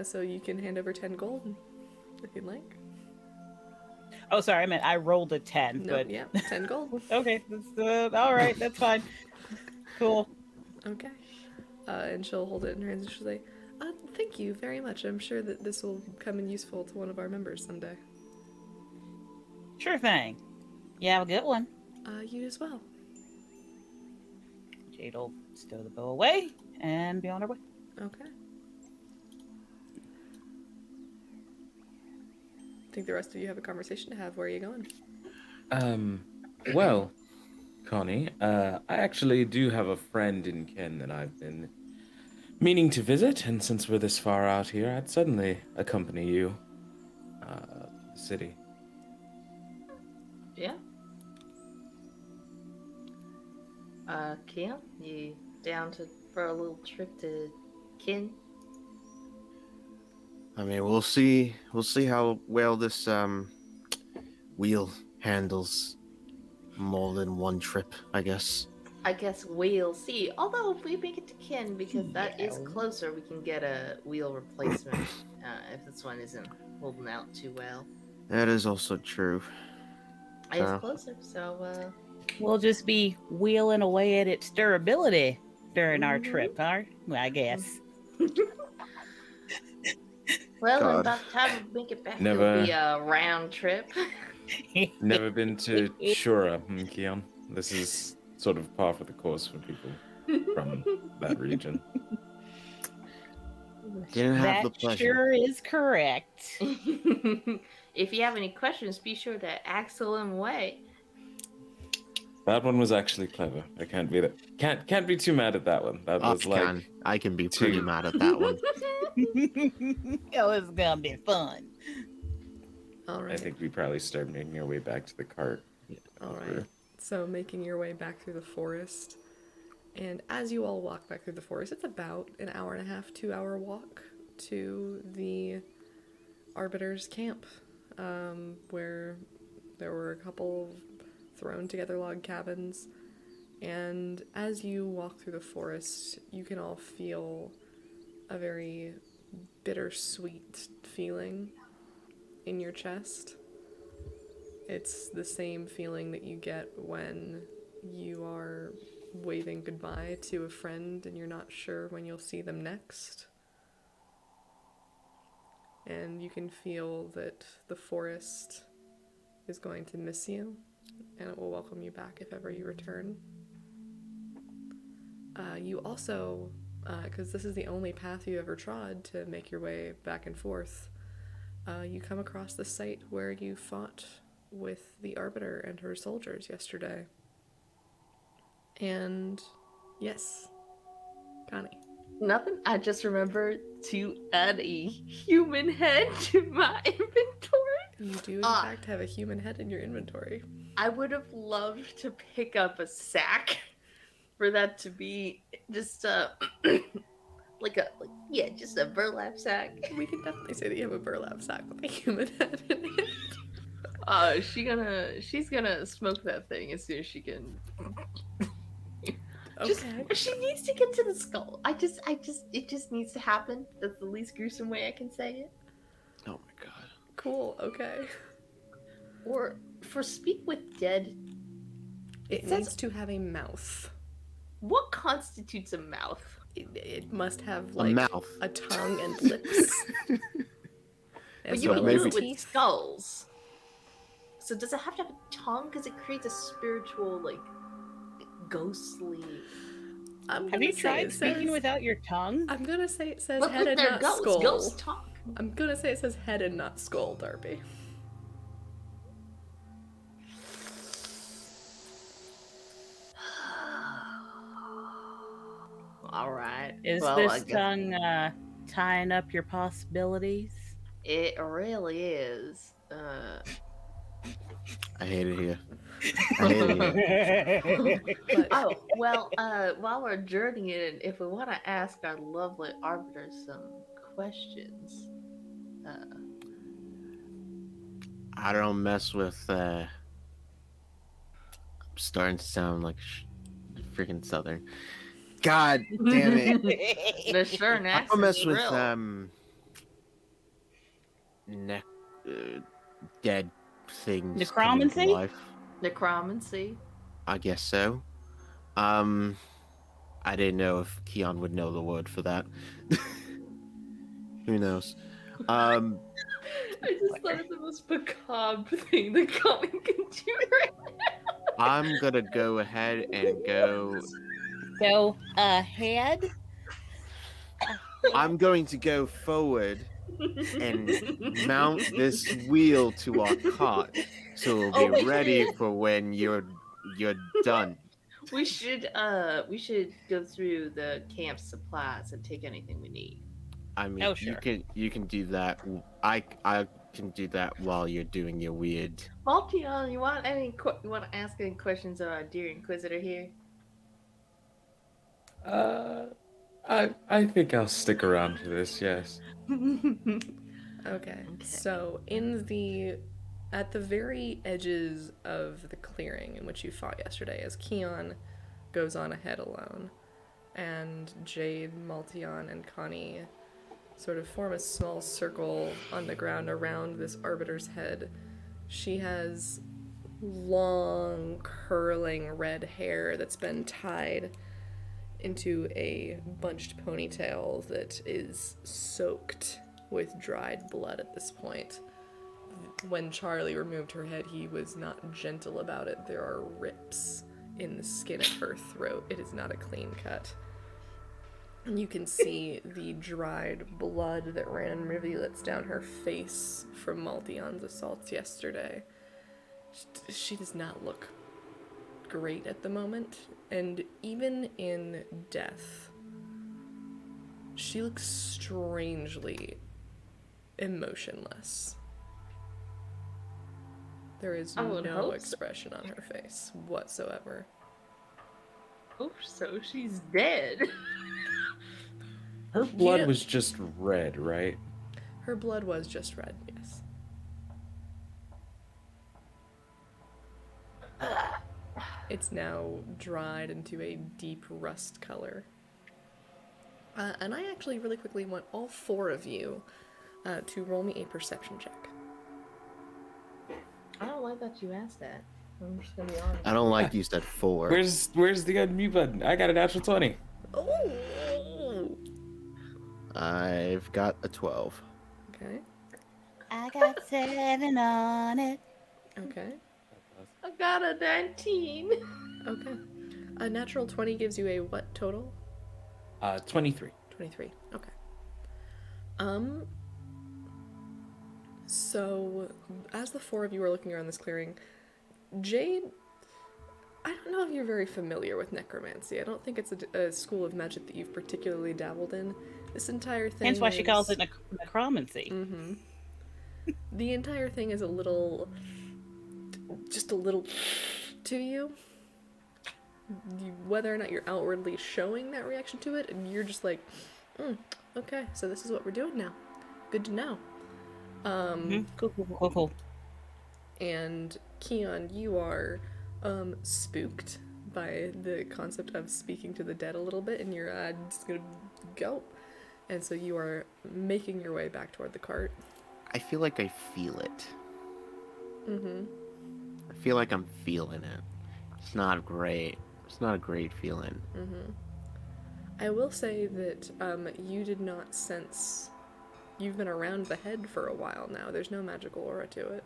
So you can hand over 10 gold if you'd like. Oh, sorry, I meant I rolled a 10, No, but... yeah, 10 gold. Okay, that's, all right, that's fine. Cool. Okay. And she'll hold it in her hands and she'll say, thank you very much. I'm sure that this will come in useful to one of our members someday. Sure thing. You have a good one. You as well. Jade will stow the bow away and be on her way. Okay. I think the rest of you have a conversation to have. Where are you going? Well, Connie. I actually do have a friend in Ken that I've been meaning to visit, and since we're this far out here, I'd certainly accompany you to the city. Yeah. Kim, you down for a little trip to Kin? I mean, we'll see. We'll see how well this wheel handles more than one trip, I guess. I guess we'll see. Although if we make it to Kin, because that is closer, we can get a wheel replacement if this one isn't holding out too well. That is also true. It's closer, so We'll just be wheeling away at its durability during our trip, huh? Well, I guess. well, God. and by the time we make it back, Never- it'll be a round trip. Never been to Shura, Keon. This is sort of par for the course for people from that region. Didn't have That the pleasure. sure is correct. If you have any questions, be sure to Axel him away. That one was actually clever. I can't be can't be too mad at that one. That was I can be pretty two. mad at that one. Oh, it's gonna be fun. All right. I think we probably start making our way back to the cart. All right. So making your way back through the forest, and as you all walk back through the forest, it's about an hour and a half, 2-hour walk to the Arbiter's camp, where there were a couple thrown together log cabins. And as you walk through the forest, you can all feel a very bittersweet feeling in your chest. It's the same feeling that you get when you are waving goodbye to a friend and you're not sure when you'll see them next. And you can feel that the forest is going to miss you, and it will welcome you back if ever you return. You also, because this is the only path you ever trod to make your way back and forth, you come across the site where you fought with the Arbiter and her soldiers yesterday. And yes, Connie. Nothing. I just remembered to add a human head to my inventory. You do in fact have a human head in your inventory. I would have loved to pick up a sack for that to be just just a burlap sack. We can definitely say that you have a burlap sack with a human head in it. She's gonna smoke that thing as soon as she can. Okay. She needs to get to the skull. It just needs to happen. That's the least gruesome way I can say it. Oh my god. Cool, okay. Or for speak with dead, It says- needs to have a mouth. what constitutes a mouth? It must have, A like, mouth. a tongue and lips. But As you well can as do it with teeth. skulls. So does it have to have a tongue? Because it creates a spiritual, like, ghostly. I'm Have gonna you say tried it speaking says- without your tongue? I'm gonna say it says Look, head and there not goes. skull. Ghost talk. I'm gonna say it says head and not skull, Darby. All right. Is Well, I this guess tongue tying up your possibilities? it really is. I hate it here. I hate it here. But Oh well. While we're journeying, if we want to ask our lovely arbiter some questions, I don't mess with. I'm starting to sound like freaking Southern. God damn it! the Stern I accent's don't mess with real. dead things. Necromancy? coming to life. Necromancy. I guess so. I didn't know if Keon would know the word for that. Who knows? I just thought of the most macabre thing the comic can do right now. I'm gonna go ahead and go. Go ahead. I'm going to go forward and mount this wheel to our cart, so we'll be Oh, wait, ready wait. for when you're You're done. We should go through the camp supplies and take anything we need. I mean, Oh, sure. you can do that. I can do that while you're doing your weird. Maltion, you want to ask any questions of our dear Inquisitor here? I think I'll stick around for this. Yes. Okay. So at the very edges of the clearing in which you fought yesterday, as Keon goes on ahead alone, and Jade, Maltion, and Connie sort of form a small circle on the ground around this Arbiter's head. She has long, curling red hair that's been tied into a bunched ponytail that is soaked with dried blood at this point. When Charlie removed her head, he was not gentle about it. There are rips in the skin of her throat. It is not a clean cut. And you can see the dried blood that ran in rivulets down her face from Maltion's assaults yesterday. She does not look great at the moment, and even in death, she looks strangely emotionless. There is no expression on her face whatsoever. Oh, so she's dead. Her blood was just red, right? Her blood was just red, yes. It's now dried into a deep rust color. And I actually really quickly want all four of you to roll me a perception check. I don't like that you asked that. I'm just gonna be honest. I don't like you said 4. Where's the unmute button? I got a natural 20. Oh! I've got a 12. Okay. I got 7 on it. Okay. I got a 19. Okay. A natural 20 gives you a what total? 23. 23. Okay. So, as the four of you are looking around this clearing, Jade, I don't know if you're very familiar with necromancy. I don't think it's a school of magic that you've particularly dabbled in. This entire thing Hence why she calls it necromancy. Mm-hmm. The entire thing is just a little to you. Whether or not you're outwardly showing that reaction to it, and you're just like, okay, so this is what we're doing now. Good to know. Cool. And Keon, you are spooked by the concept of speaking to the dead a little bit, and you're just gonna go. And so you are making your way back toward the cart. I feel like I feel it. Mm-hmm. I feel like I'm feeling it. It's not great. It's not a great feeling. Mm-hmm. I will say that you did not sense... You've been around the head for a while now. There's no magical aura to it.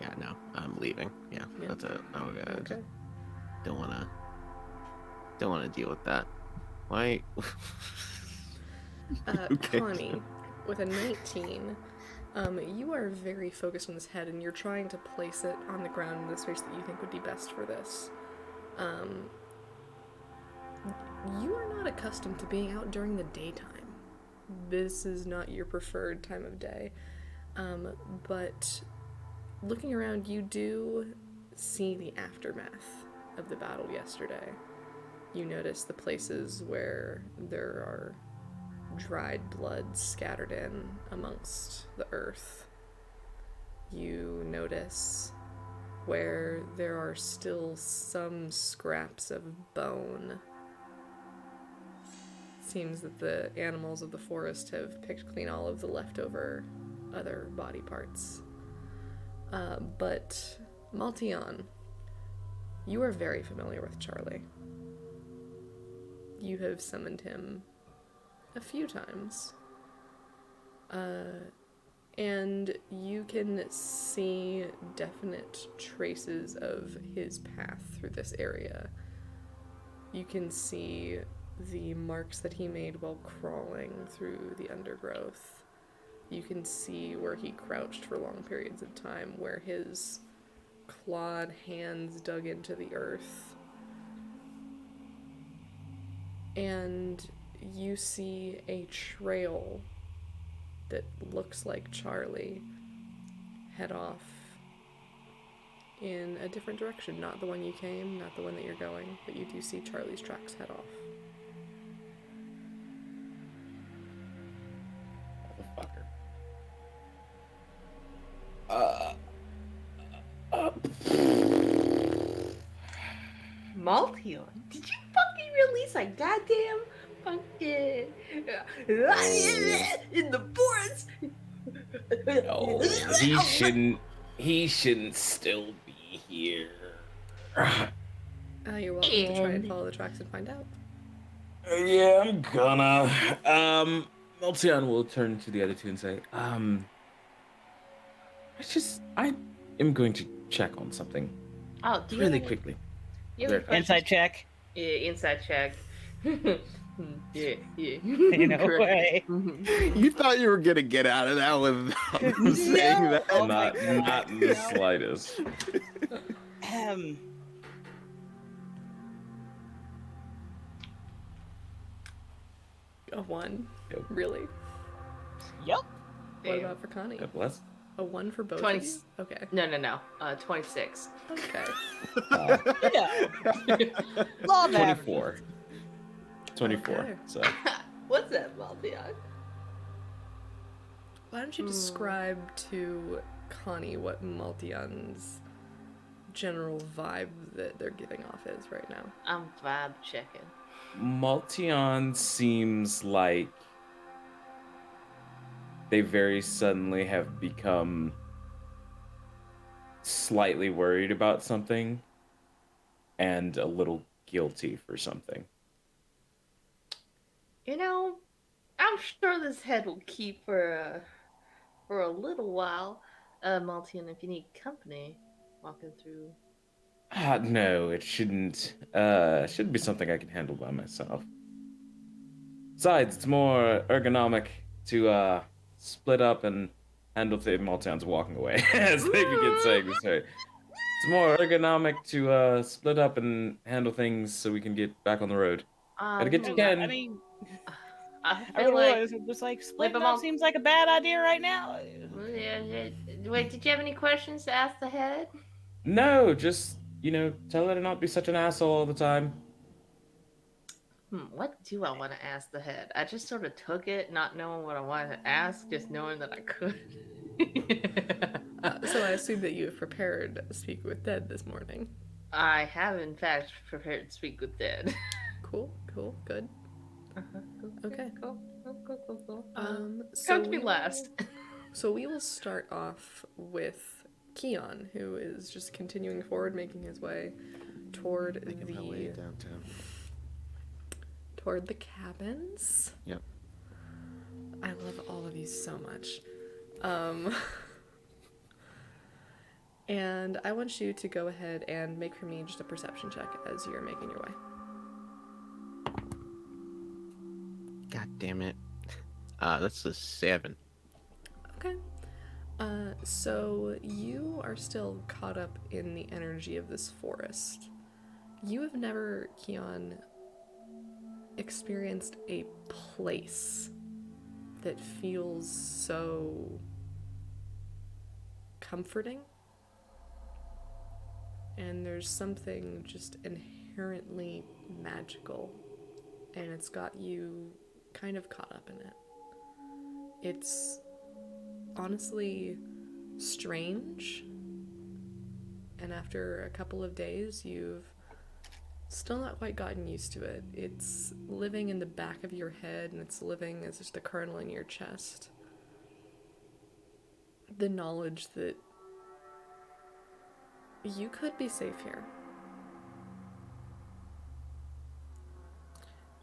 Yeah, no, I'm leaving. Yeah. That's it. Okay. Don't wanna deal with that. Why? Okay. Connie, with a 19, you are very focused on this head, and you're trying to place it on the ground in the space that you think would be best for this. You are not accustomed to being out during the daytime. This is not your preferred time of day. But looking around, you do see the aftermath of the battle yesterday. You notice the places where there are dried blood scattered in amongst the earth. You notice where there are still some scraps of bone. Seems that the animals of the forest have picked clean all of the leftover other body parts. But Maltion, you are very familiar with Charlie. You have summoned him a few times. And you can see definite traces of his path through this area. You can see the marks that he made while crawling through the undergrowth. You can see where he crouched for long periods of time, where his clawed hands dug into the earth. And you see a trail that looks like Charlie head off in a different direction. Not the one you came, not the one that you're going, but you do see Charlie's tracks head off. Motherfucker. Maltion, did you fucking release a goddamn fucking in the forest? No, he shouldn't still be here. You're welcome to try and follow the tracks and find out. Yeah, I'm gonna. Meltion will turn to the other two and say, I am going to check on something Oh, do you really have any- quickly. you have any questions? Inside check. Yeah, inside check. yeah. In a Correct. way. You thought you were gonna get out of that without them saying that? Oh my Not in the No. slightest. A 1? Yep. Really? Yep. What Damn. about for Connie? God bless. A 1 for both 20. of you? Okay. No. 26. Okay. Yeah. Love averages. 24. 24. Okay. So What's that, Maltion? Why don't you describe to Connie what Maltion's general vibe that they're giving off is right now? I'm vibe checking. Maltion seems like they very suddenly have become slightly worried about something and a little guilty for something. You know, I'm sure this head will keep for a little while. Maltion, if you need company walking through. No, it shouldn't. Should be something I can handle by myself. Besides, it's more ergonomic to split up and handle things. Maltion's walking away as they begin saying this. Right. It's more ergonomic to split up and handle things so we can get back on the road. Gotta get to Ken. I mean, I I feel like. realize it was like splitting but up Mom- seems like a bad idea right now. Wait, did you have any questions to ask the head? No, just tell her to not be such an asshole all the time. What do I want to ask the head? I just sort of took it, not knowing what I wanted to ask, just knowing that I could. So I assume that you have prepared Speak with Dead this morning. I have, in fact, prepared to speak with Dead. Cool, good. Okay. Cool. So Come to me we last. So we will start off with Keon, who is just continuing forward, making his way toward Making my way downtown. toward the cabins. Yep. I love all of these so much. And I want you to go ahead and make for me just a perception check as you're making your way. God damn it. That's a 7. Okay. So you are still caught up in the energy of this forest. You have never, Keon, experienced a place that feels so comforting. And there's something just inherently magical. And it's got you kind of caught up in it. It's honestly strange. And after a couple of days, you've still not quite gotten used to it. It's living in the back of your head, and it's living as just a kernel in your chest. The knowledge that you could be safe here.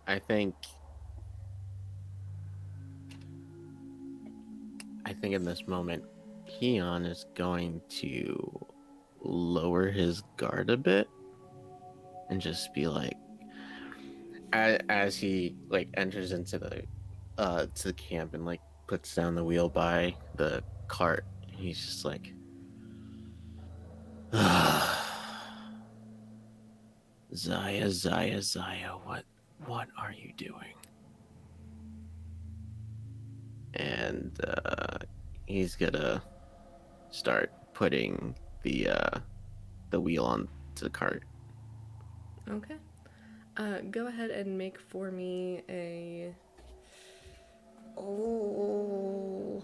I think in this moment, Keon is going to lower his guard a bit and just be like, as he like enters into the to the camp and like puts down the wheel by the cart, he's just like, Zaya, what are you doing? And he's gonna start putting the wheel on the cart. Okay. Go ahead and make for me a... Oh...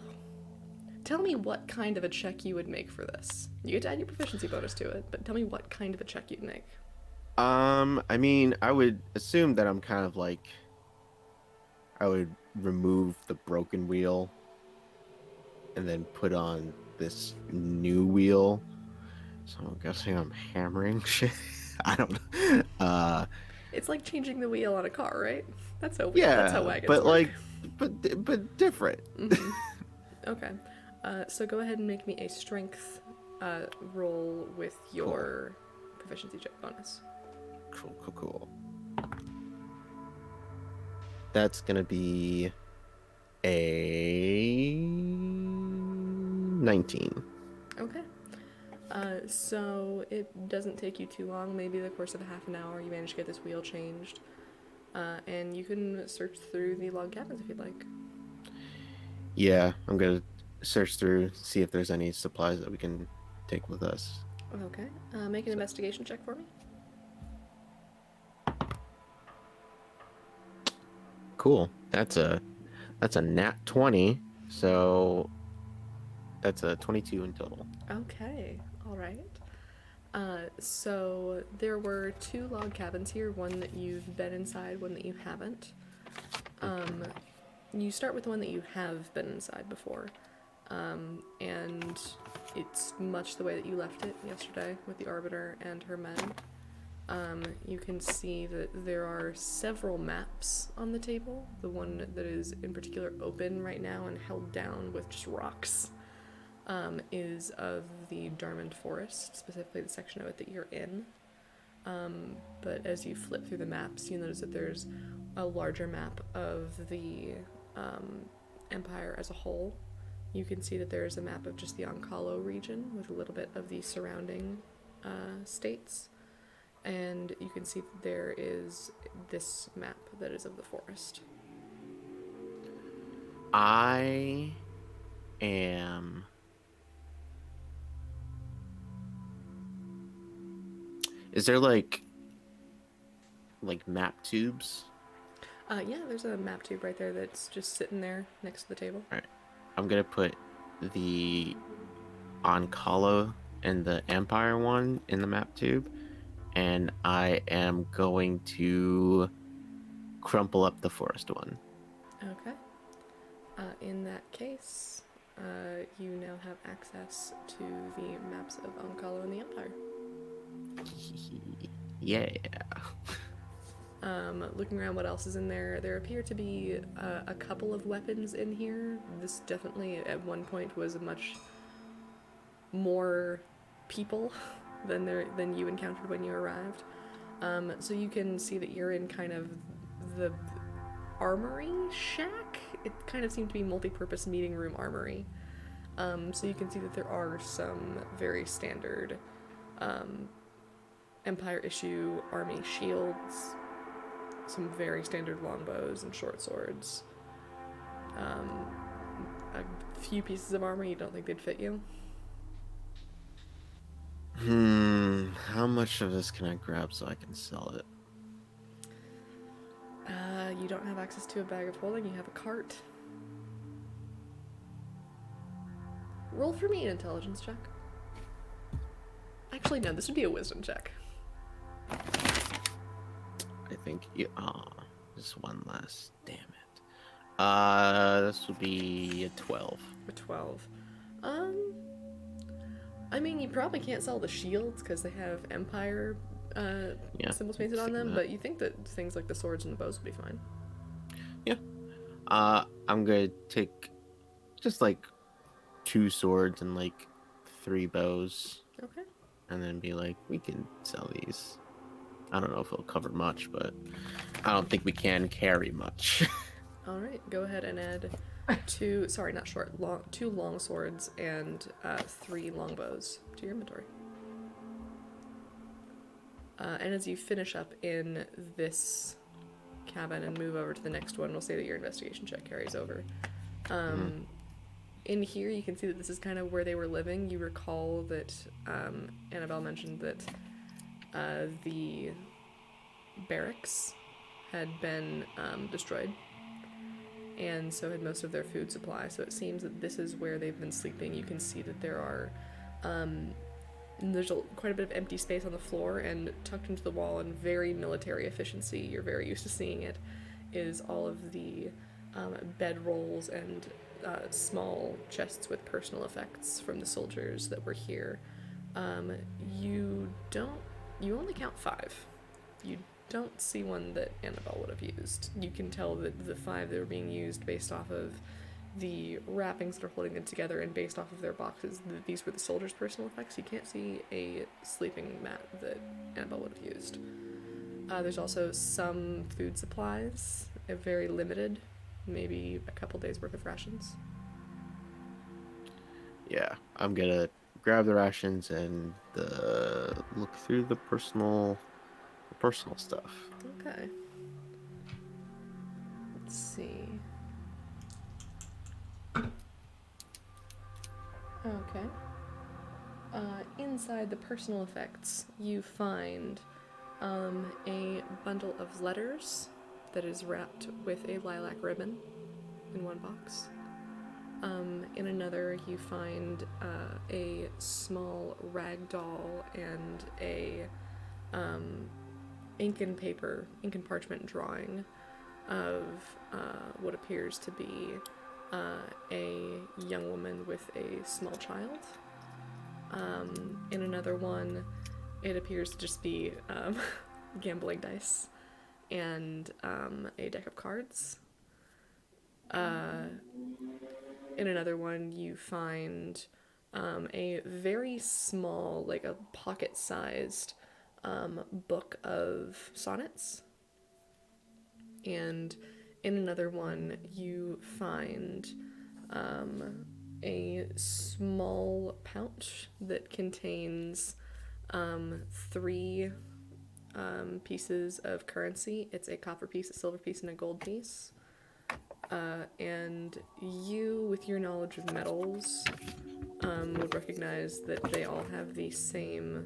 Tell me what kind of a check you would make for this. You get to add your proficiency bonus to it, but tell me what kind of a check you'd make. I mean, I would assume that I'm kind of like, I would remove the broken wheel and then put on this new wheel. So I'm guessing I'm hammering shit. I don't know. It's like changing the wheel on a car, right? That's how Yeah, wagons but work. like, but different. Mhm. Okay. So go ahead and make me a strength roll with your proficiency check bonus. Cool. That's gonna be a 19. Okay. So it doesn't take you too long, maybe the course of a half an hour, you manage to get this wheel changed. And you can search through the log cabins if you'd like. Yeah, I'm gonna search through, see if there's any supplies that we can take with us. Okay. Make an investigation check for me. Cool. That's a nat 20, so that's a 22 in total. Okay. All right. So there were 2 log cabins here, one that you've been inside, one that you haven't. You start with the one that you have been inside before, and it's much the way that you left it yesterday with the Arbiter and her men. You can see that there are several maps on the table. The one that is in particular open right now and held down with just rocks is of the Darmond Forest, specifically the section of it that you're in. But as you flip through the maps, you notice that there's a larger map of the Empire as a whole. You can see that there's a map of just the Oncalo region with a little bit of the surrounding states. And you can see that there is this map that is of the forest. I am... Is there like map tubes? Yeah, there's a map tube right there that's just sitting there next to the table. Alright. I'm gonna put the Oncalo and the Empire one in the map tube, and I am going to crumple up the forest one. Okay. In that case, you now have access to the maps of Oncalo and the Empire. Yeah. Looking around what else is in there, there appear to be a couple of weapons in here. This definitely at one point was much more people than you encountered when you arrived. So you can see that you're in kind of the armory shack. It kind of seemed to be multi-purpose meeting room armory. So you can see that there are some very standard Empire issue army shields, some very standard longbows and short swords. A few pieces of armor you don't think they'd fit you. How much of this can I grab so I can sell it? You don't have access to a bag of holding, you have a cart. Roll for me an intelligence check. Actually, no, this would be a wisdom check. I think you. Just one less. Damn it. This would be a 12. A 12. I mean, you probably can't sell the shields because they have Empire symbols painted on them, but you think that things like the swords and the bows would be fine. Yeah. I'm gonna take just like 2 swords and like 3 bows. Okay. And then be like, we can sell these. I don't know if it'll cover much, but I don't think we can carry much. All right, go ahead and add 2 long swords and 3 longbows to your inventory. And as you finish up in this cabin and move over to the next one, we'll say that your investigation check carries over. In here, you can see that this is kind of where they were living. You recall that Annabelle mentioned that the barracks had been destroyed, and so had most of their food supply. So it seems that this is where they've been sleeping. You can see that there are there's quite a bit of empty space on the floor, and tucked into the wall in very military efficiency, you're very used to seeing it, is all of the bed rolls and small chests with personal effects from the soldiers that were here. You only count 5. You don't see one that Annabelle would have used. You can tell that the 5 that were being used based off of the wrappings that are holding them together and based off of their boxes, these were the soldiers' personal effects. You can't see a sleeping mat that Annabelle would have used. There's also some food supplies, very limited, maybe a couple days worth of rations. Yeah, I'm gonna grab the rations and look through the personal stuff. Okay. Let's see. Okay. Inside the personal effects, you find a bundle of letters that is wrapped with a lilac ribbon in one box. In another, you find a small rag doll and a ink and parchment drawing of what appears to be a young woman with a small child. In another one, it appears to just be gambling dice and a deck of cards. In another one, you find a very small, like a pocket-sized book of sonnets. And in another one, you find a small pouch that contains 3 pieces of currency. It's a copper piece, a silver piece, and a gold piece. And you, with your knowledge of metals, would recognize that they all have the same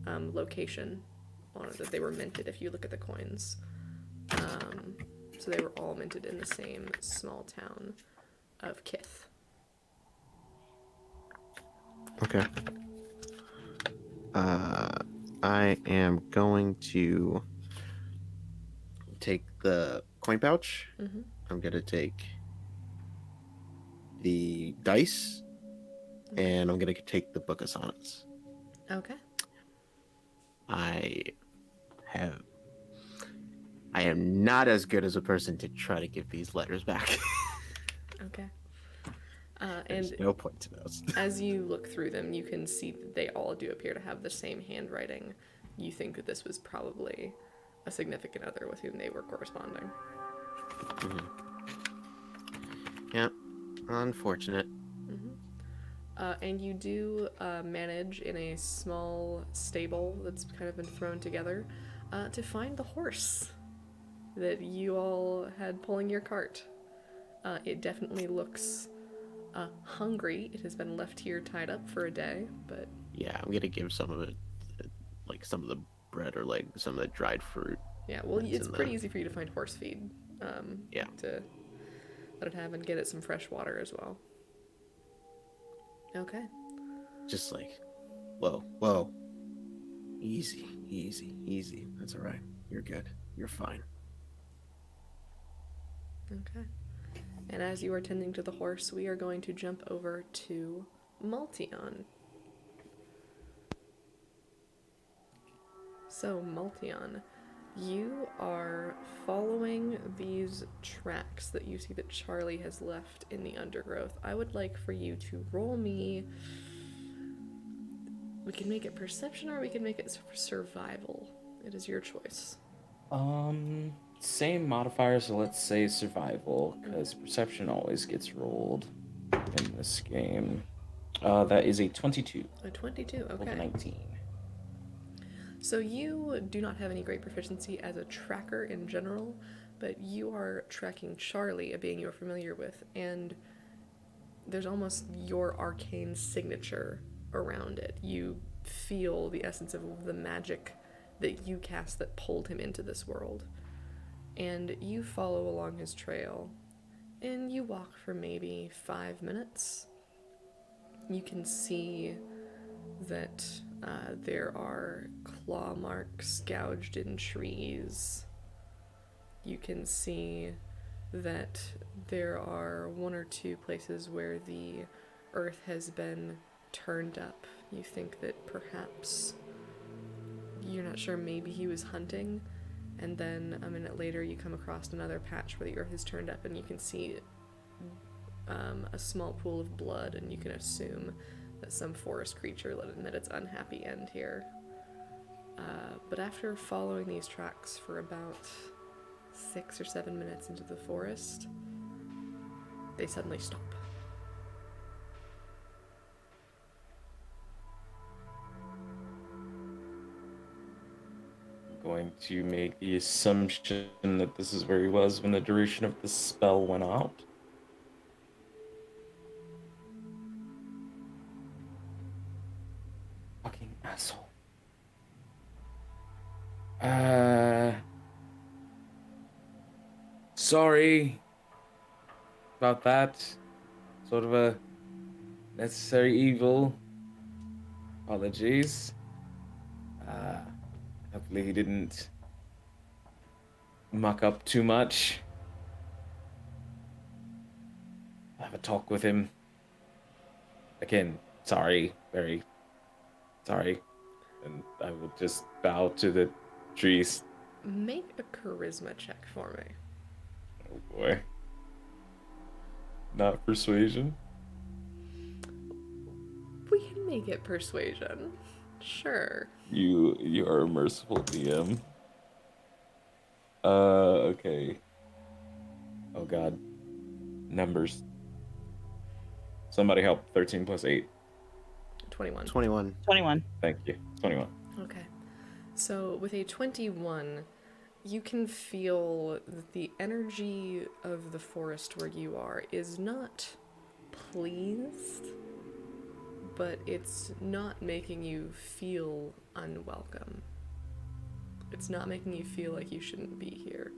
location on it, that they were minted if you look at the coins. So they were all minted in the same small town of Kith. Okay. I am going to take the coin pouch. Mm-hmm. I'm going to take the dice, and I'm going to take the book of sonnets. Okay. I am not as good as a person to try to give these letters back. Okay. There's And no point to those. as you look through them, you can see that they all do appear to have the same handwriting. You think that this was probably a significant other with whom they were corresponding. Mm-hmm. Yeah, unfortunate. Mm-hmm. And you do manage in a small stable that's kind of been thrown together to find the horse that you all had pulling your cart. It definitely looks hungry. It has been left here tied up for a day, but... Yeah, I'm gonna give some of it, like some of the bread or like some of the dried fruit. Yeah, well, it's pretty easy for you to find horse feed. Yeah. To let it have and get it some fresh water as well. Okay. Just like, whoa. Easy. That's all right. You're good. You're fine. Okay. And as you are tending to the horse, we are going to jump over to Maltion. So, Maltion, you are following these tracks that you see that Charlie has left in the undergrowth. I would like for you to roll me... We can make it perception or we can make it survival. It is your choice. Same modifier, so let's say survival, because perception always gets rolled in this game. That is a 22. A 22, Rolled a okay. 19. So you do not have any great proficiency as a tracker in general, but you are tracking Charlie, a being you're familiar with, and there's almost your arcane signature around it. You feel the essence of the magic that you cast that pulled him into this world. And you follow along his trail, and you walk for maybe 5 minutes. You can see that there are claw marks gouged in trees. You can see that there are 1 or 2 places where the earth has been turned up. You think that perhaps, you're not sure, maybe he was hunting, and then a minute later you come across another patch where the earth is turned up and you can see a small pool of blood, and you can assume that some forest creature let in that its unhappy end here. But after following these tracks for about 6 or 7 minutes into the forest, they suddenly stop. I'm going to make the assumption that this is where he was when the duration of the spell went out. Fucking asshole. Sorry about that. Sort of a necessary evil. Apologies. Hopefully he didn't muck up too much. I'll have a talk with him. Again, sorry. Very sorry. And I will just bow to the trees. Make a charisma check for me. Oh boy. Not persuasion. We can make it persuasion. Sure. You are a merciful DM. Okay. Oh god. Numbers. Somebody help. 13 plus 8. 21. 21. 21. Thank you. 21. Okay. So with a 21, you can feel that the energy of the forest where you are is not pleased, but it's not making you feel unwelcome. It's not making you feel like you shouldn't be here.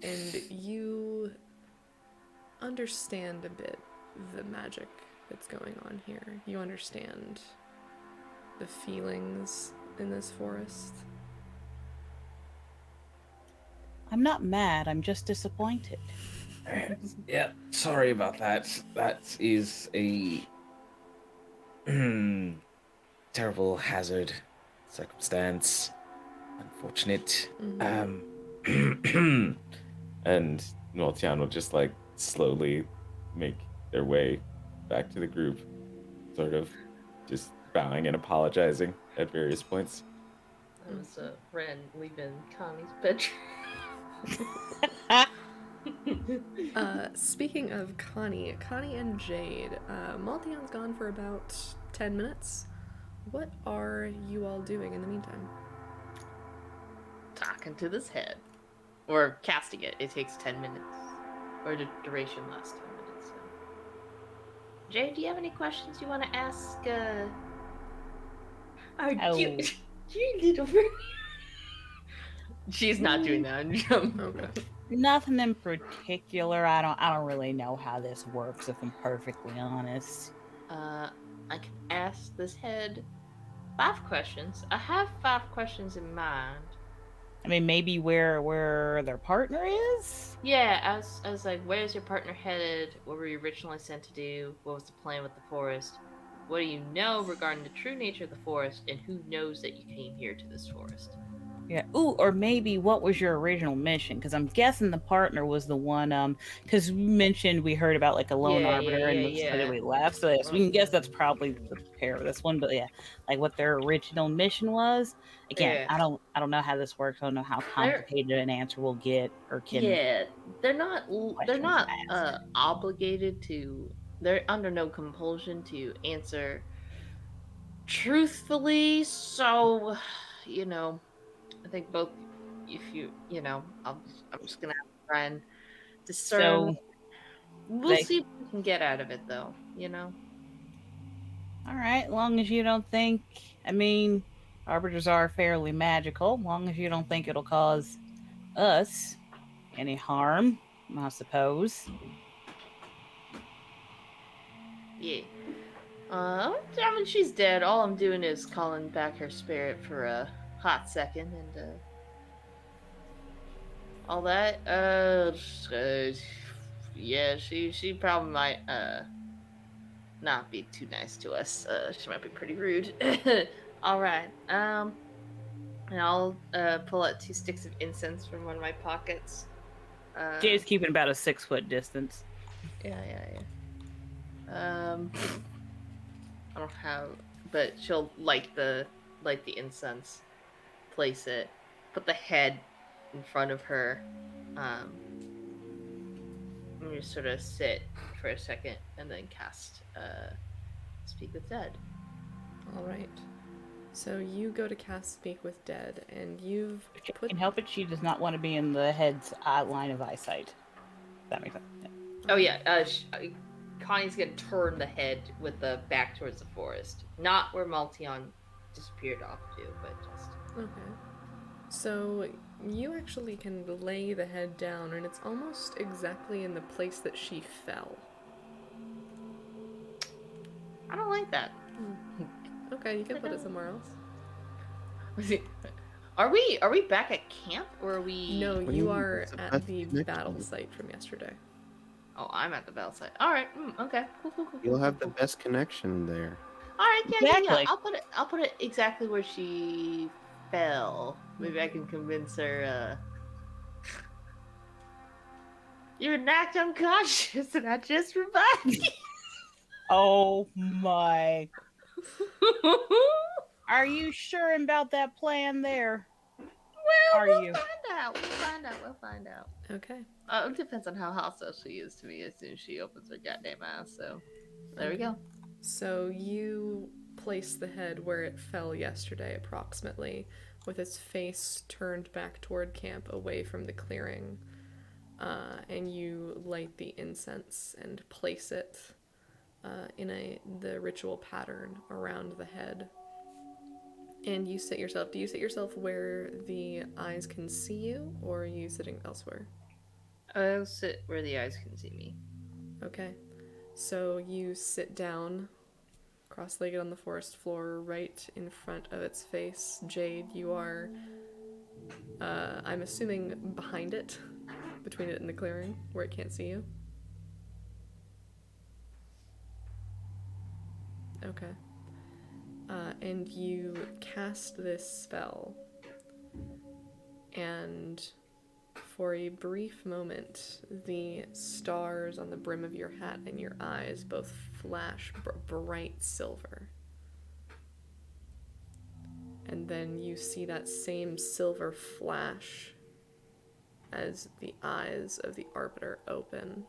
And you understand a bit the magic that's going on here. You understand the feelings in this forest. I'm not mad, I'm just disappointed. Yeah, sorry about that. That is a terrible hazard circumstance. Unfortunate. Mm-hmm. And Noltian will just like slowly make their way back to the group, sort of just bowing and apologizing at various points. That was Ren leaving Connie's bedroom. Speaking of Connie and Jade, Maltion's gone for about 10 minutes. What are you all doing in the meantime? Talking to this head. Or casting it. It takes 10 minutes. Or the duration lasts 10 minutes. So. Jade, do you have any questions you want to ask, our cute little friend? She's not doing that. Okay. Nothing in particular. I don't really know how this works, if I'm perfectly honest. I can ask this head 5 questions. I have 5 questions in mind. I mean, maybe where their partner is? Yeah, as like, where's your partner headed? What were you originally sent to do? What was the plan with the forest? What do you know regarding the true nature of the forest? And who knows that you came here to this forest? Yeah. Ooh, or maybe what was your original mission? Because I'm guessing the partner was the one. Because we mentioned we heard about like a lone arbiter and that's why we left. So yes, we can guess that's probably the pair of this one. But yeah, like what their original mission was. Again, Yeah. I don't know how this works. I don't know how complicated an answer we'll get or can. Yeah, they're not asked. obligated to. They're under no compulsion to answer truthfully. So you know, I think both, if I'm just gonna have to try and discern. So We'll they, see what we can get out of it, though. You know. all right, long as you don't think, I mean, arbiters are fairly magical, long as you don't think it'll cause us any harm, I suppose. Yeah. I mean, she's dead. All I'm doing is calling back her spirit for a hot second, and all that. Yeah, she probably might not be too nice to us. She might be pretty rude. All right. And I'll pull out 2 sticks of incense from one of my pockets. Jay's keeping about a 6-foot distance. Yeah. I don't have, but she'll light the incense, place it, put the head in front of her, and just sort of sit for a second, and then cast Speak with Dead. All right. So you go to cast Speak with Dead, and you've If she put. can help it, she does not want to be in the head's line of eyesight. That makes sense. Yeah. Oh yeah, Connie's gonna turn the head with the back towards the forest, not where Maltion disappeared off to, but just. Okay. So you actually can lay the head down, and it's almost exactly in the place that she fell. I don't like that. Okay, you can put it somewhere else. Are we back at camp, or are we? No, What do you you mean? are It's a at bad the connection. battle site from yesterday. Oh, I'm at the battle site. All right. Okay. Cool. You'll have the best connection there. All right. Yeah. Exactly. I'll put it exactly where she fell. Maybe I can convince her. You're knocked unconscious, and I just revived you. Oh my. Are you sure about that plan there? Well, Are we'll you? We'll find out. Okay. It depends on how hostile she is to me as soon as she opens her goddamn ass. So, there we go. So you place the head where it fell yesterday, approximately, with its face turned back toward camp, away from the clearing. And you light the incense and place it in the ritual pattern around the head. And you sit yourself. Do you sit yourself where the eyes can see you, or are you sitting elsewhere? I'll sit where the eyes can see me. Okay. So you sit down, cross-legged on the forest floor, right in front of its face. Jade, you are, I'm assuming, behind it, between it and the clearing, where it can't see you. Okay. And you cast this spell, and for a brief moment, the stars on the brim of your hat and your eyes both flash bright silver. And then you see that same silver flash as the eyes of the Arbiter open.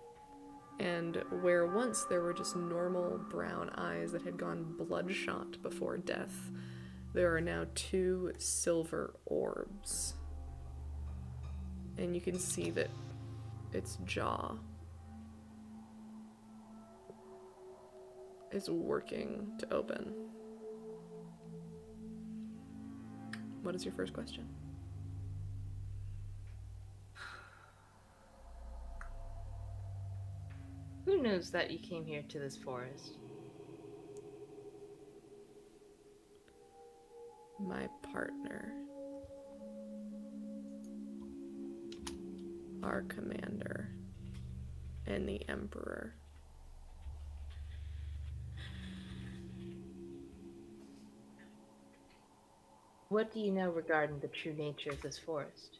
And where once there were just normal brown eyes that had gone bloodshot before death, there are now 2 silver orbs. And you can see that its jaw is working to open. What is your first question? Who knows that you came here to this forest? My partner. Our commander. And the Emperor. What do you know regarding the true nature of this forest?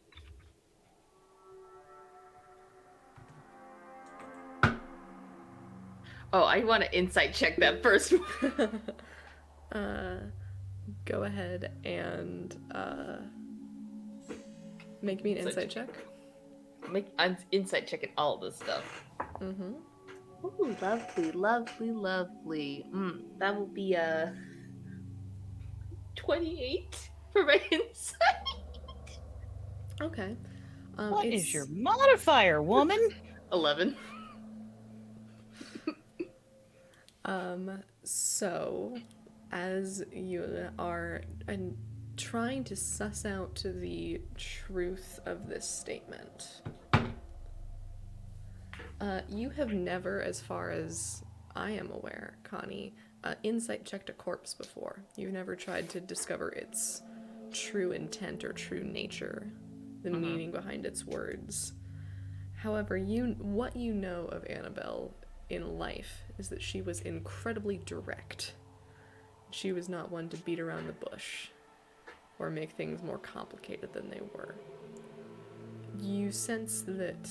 Oh, I want to insight check that first. Go ahead and make me an insight check. I'm insight checking all this stuff. Mm-hmm. Ooh, lovely. That will be 28 for my insight. Okay. What is your modifier, woman? 11. So, as you are trying to suss out the truth of this statement, you have never, as far as I am aware, Connie, insight checked a corpse before. You've never tried to discover its true intent or true nature, the meaning behind its words. However, what you know of Annabelle in life is that she was incredibly direct. She was not one to beat around the bush or make things more complicated than they were. You sense that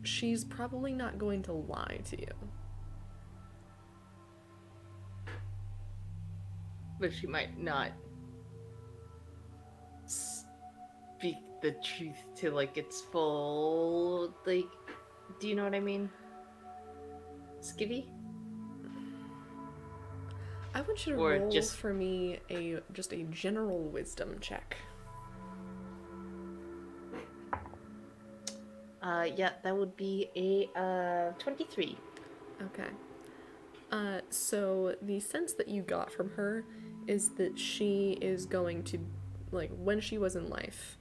she's probably not going to lie to you. But she might not speak the truth to, like, its full, like, do you know what I mean? Skivvy? I want you to Or roll just- for me just a general wisdom check. Yeah, that would be a 23. Okay. So the sense that you got from her is that she is going to, like, when she was in life,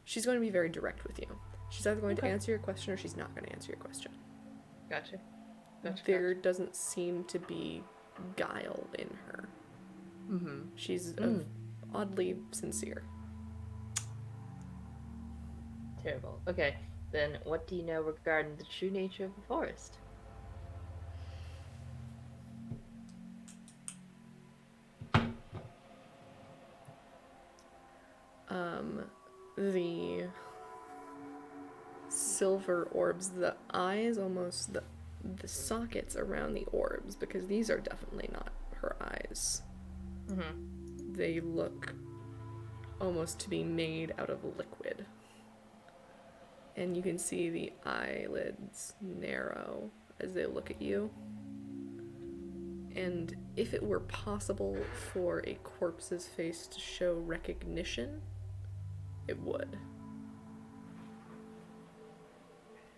she's going to be very direct with you. She's either going to answer your question or she's not going to answer your question. Gotcha. There doesn't seem to be guile in her. Mm-hmm. She's oddly sincere. Terrible. Okay, then what do you know regarding the true nature of the forest? The silver orbs, the eyes, almost the sockets around the orbs, because these are definitely not her eyes. Mm-hmm. They look almost to be made out of liquid. And you can see the eyelids narrow as they look at you. And if it were possible for a corpse's face to show recognition, it would.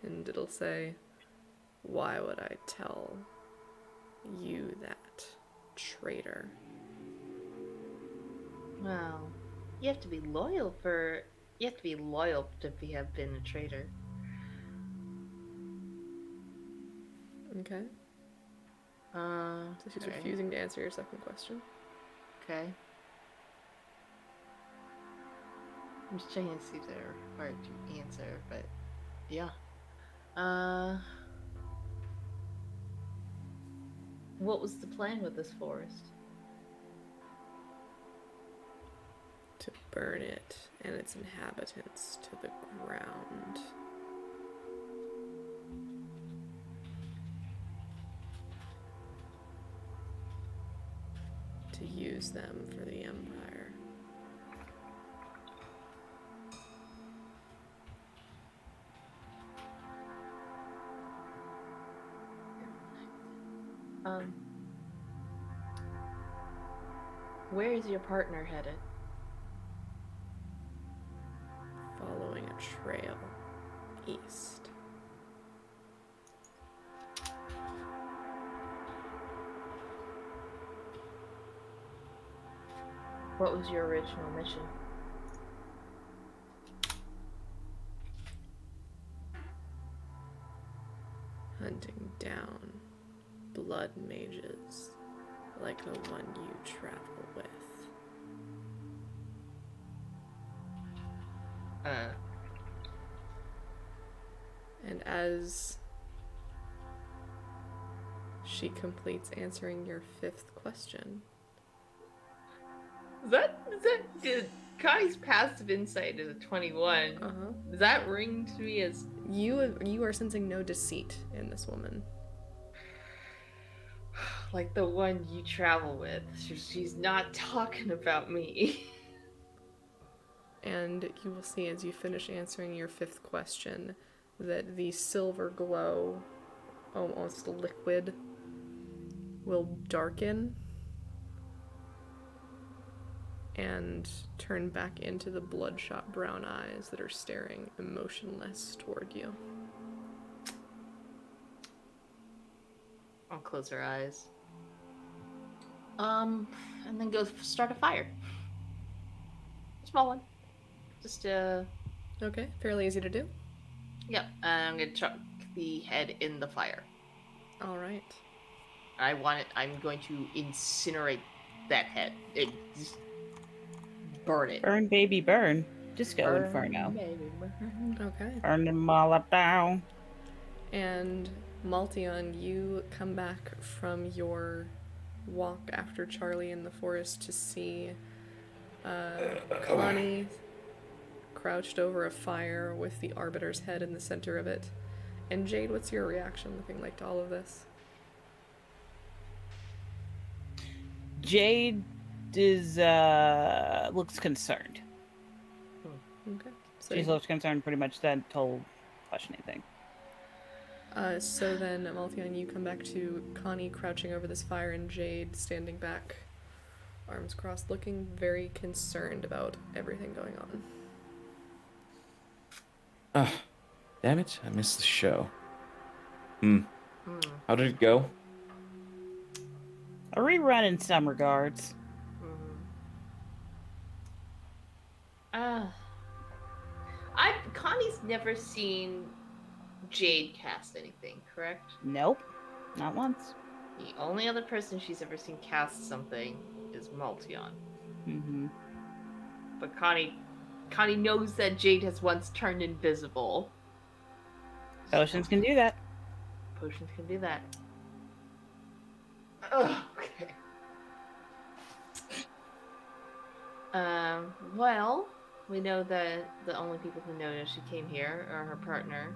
And it'll say, "Why would I tell you that, traitor?" Well, you have to be loyal to have been a traitor. Okay? So So she's refusing to answer your second question. Okay. I'm just checking to see if they're hard to answer, but yeah. What was the plan with this forest? To burn it and its inhabitants to the ground. To use them for the Empire. Where is your partner headed? Following a trail east. What was your original mission? Hunting down blood mages like the one you travel with. And as she completes answering your fifth question, Did Connie's passive insight is a 21. Does that ring to me as you are sensing no deceit in this woman. like the one you travel with? She's not talking about me. And you will see as you finish answering your fifth question that the silver glow, almost liquid, will darken and turn back into the bloodshot brown eyes that are staring emotionless toward you. I'll close her eyes. And then go start a fire. Small one. Just, Okay, fairly easy to do. Yep. And I'm gonna chuck the head in the fire. All right. I'm going to incinerate that head. Just burn it. Burn, baby, burn. Disco Burn, Inferno. baby, burn. Okay. Burn them all down. And Maltion, you come back from your walk after Charlie in the forest to see Connie crouched over a fire with the Arbiter's head in the center of it. And Jade, what's your reaction looking like to all of this? Jade is looks concerned. Okay. So, She looks concerned pretty much then told question anything. so then, Maltion, you come back to Connie crouching over this fire and Jade standing back, arms crossed, looking very concerned about everything going on. Ah, damn it! I missed the show. How did it go? A rerun in some regards. Connie's never seen Jade cast anything, correct? Nope, not once. The only other person she's ever seen cast something is Maltion. Mm-hmm. But Connie knows that Jade has once turned invisible. Potions can do that. Potions can do that. Ugh, okay. Well, we know that the only people who know she came here are her partner,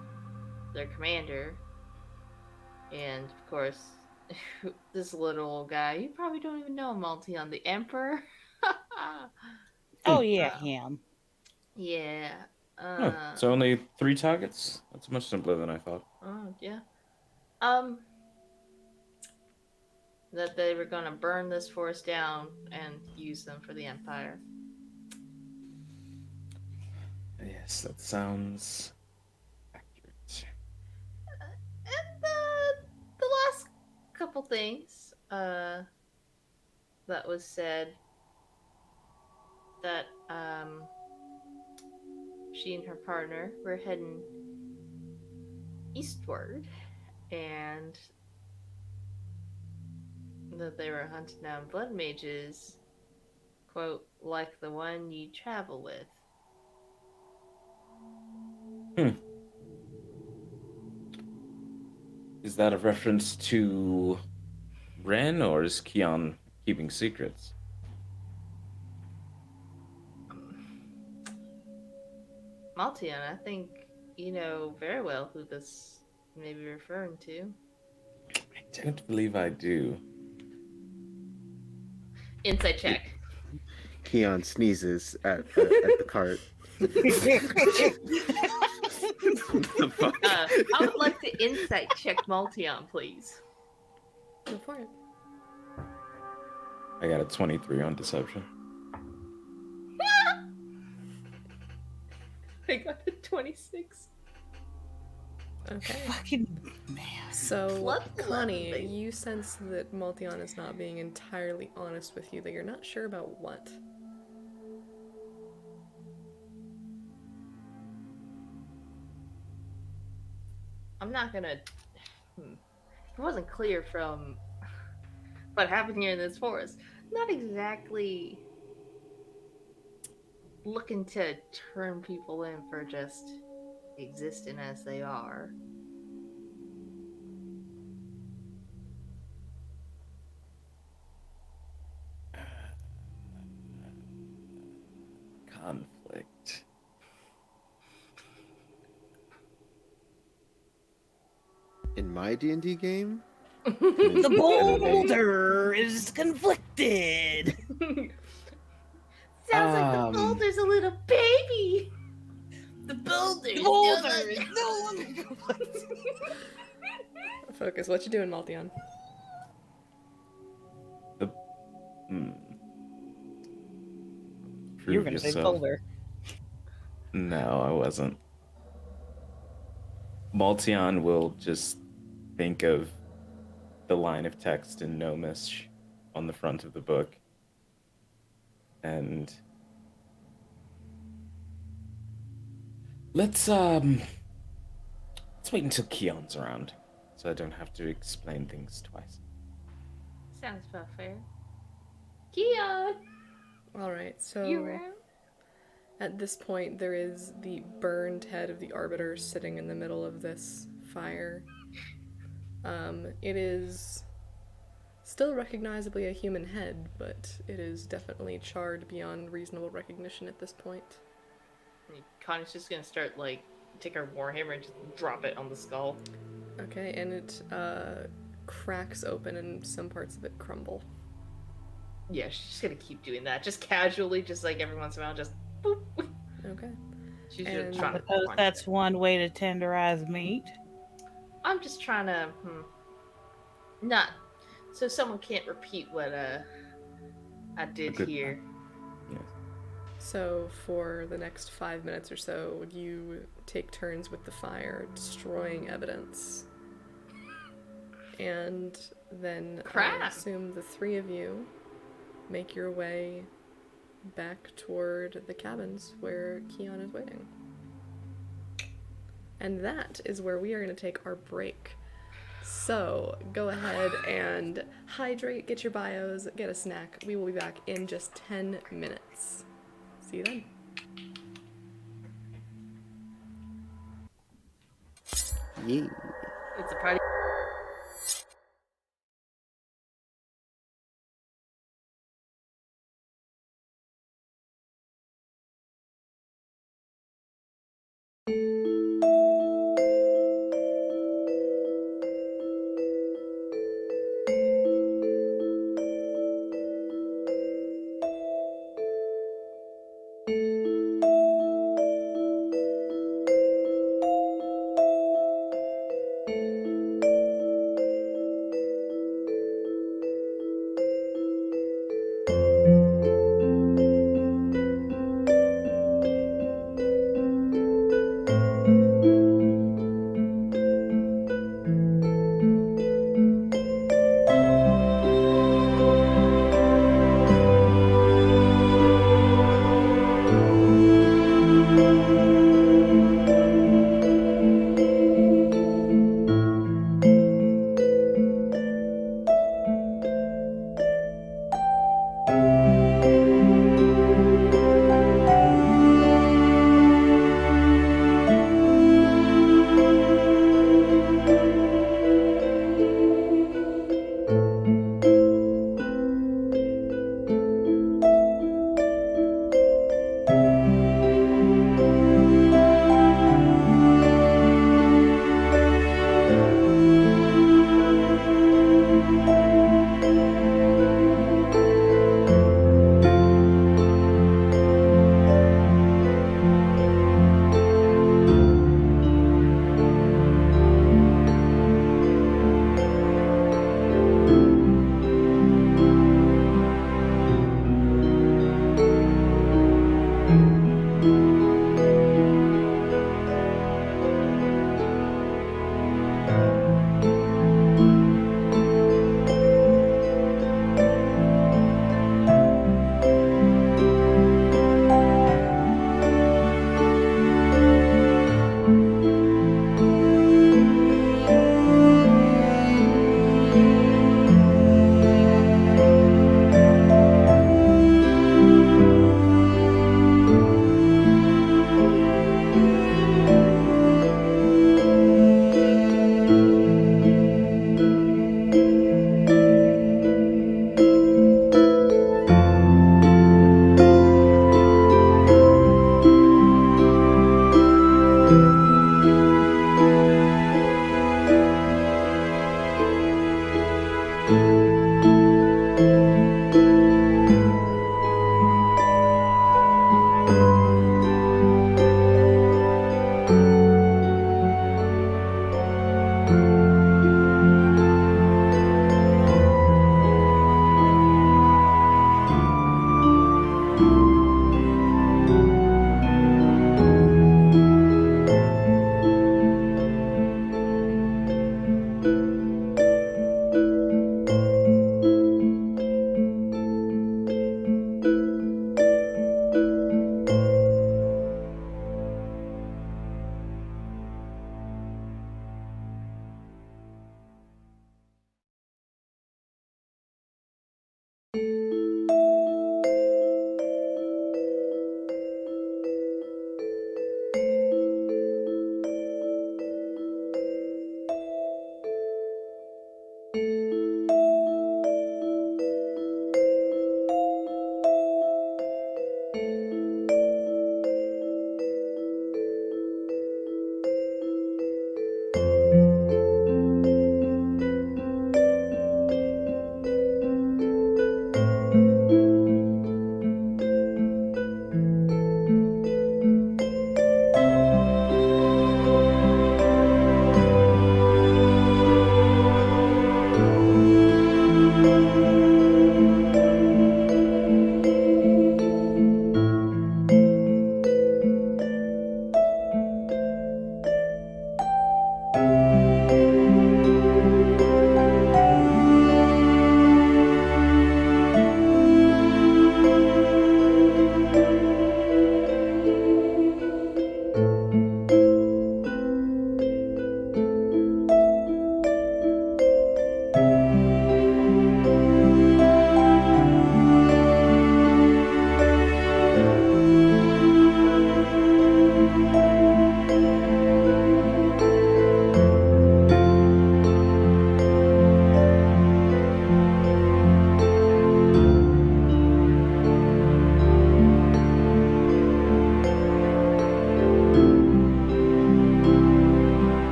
their commander, and of course, this little old guy. You probably don't even know Maltion, the Emperor. Oh yeah, him. Yeah. So only 3 targets? That's much simpler than I thought. Oh, yeah. That they were gonna burn this forest down and use them for the Empire. Yes, that sounds accurate. And the last couple things that was said that she and her partner were heading eastward and that they were hunting down blood mages, quote, like the one you travel with. Is that a reference to Ren, or is Kion keeping secrets? Maltion, I think you know very well who this may be referring to. I don't believe I do. Insight check. Keon sneezes at the cart. What the fuck? I would like to insight check Maltion, please. Go for it. I got a 23 on deception. I got a 26. Okay. Fucking man. So, What? Connie, you sense that Maltion is not being entirely honest with you, that you're not sure about what. I'm not gonna. It wasn't clear from what happened here in this forest. Not exactly looking to turn people in for just existing as they are. Conflict. In my D&D game, The boulder is conflicted. Sounds like the boulder's a little baby. The boulder's Focus. What you doing, Maltion? You were going to say yourself. polar. No, I wasn't. Maltion will just think of the line of text in Gnomish on the front of the book. And let's wait until Keon's around, so I don't have to explain things twice. Sounds about fair. Keon, All right, you so around? at this point, there is the burned head of the Arbiter sitting in the middle of this fire. It is still recognizably a human head, but it is definitely charred beyond reasonable recognition at this point. Connie's just gonna start, like, take her warhammer and just drop it on the skull. Okay, and it cracks open and some parts of it crumble. Yeah, she's just gonna keep doing that. Just casually, just like every once in a while, just boop. Okay. She's And- just trying to Suppose punch that's it. one way to tenderize meat. I'm just trying to, not, so someone can't repeat what, I did Good. here. Yes. So for the next 5 minutes or so, you take turns with the fire, destroying evidence. And then I Crap. assume the three of you make your way back toward the cabins where Keon is waiting. And that is where we are going to take our break. So go ahead and hydrate, get your bios, get a snack. We will be back in just 10 minutes. See you then. Yeah. It's a party.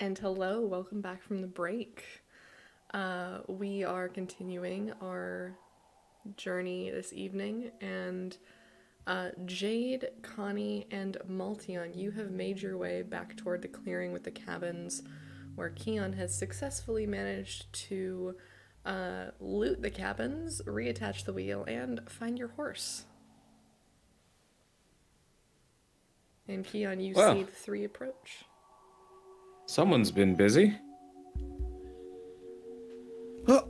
And hello, welcome back from the break. We are continuing our journey this evening, and Jade, Connie, and Maltion, you have made your way back toward the clearing with the cabins, where Keon has successfully managed to loot the cabins, reattach the wheel, and find your horse. And Keon, you Well. see the three approach. Someone's been busy. Oh,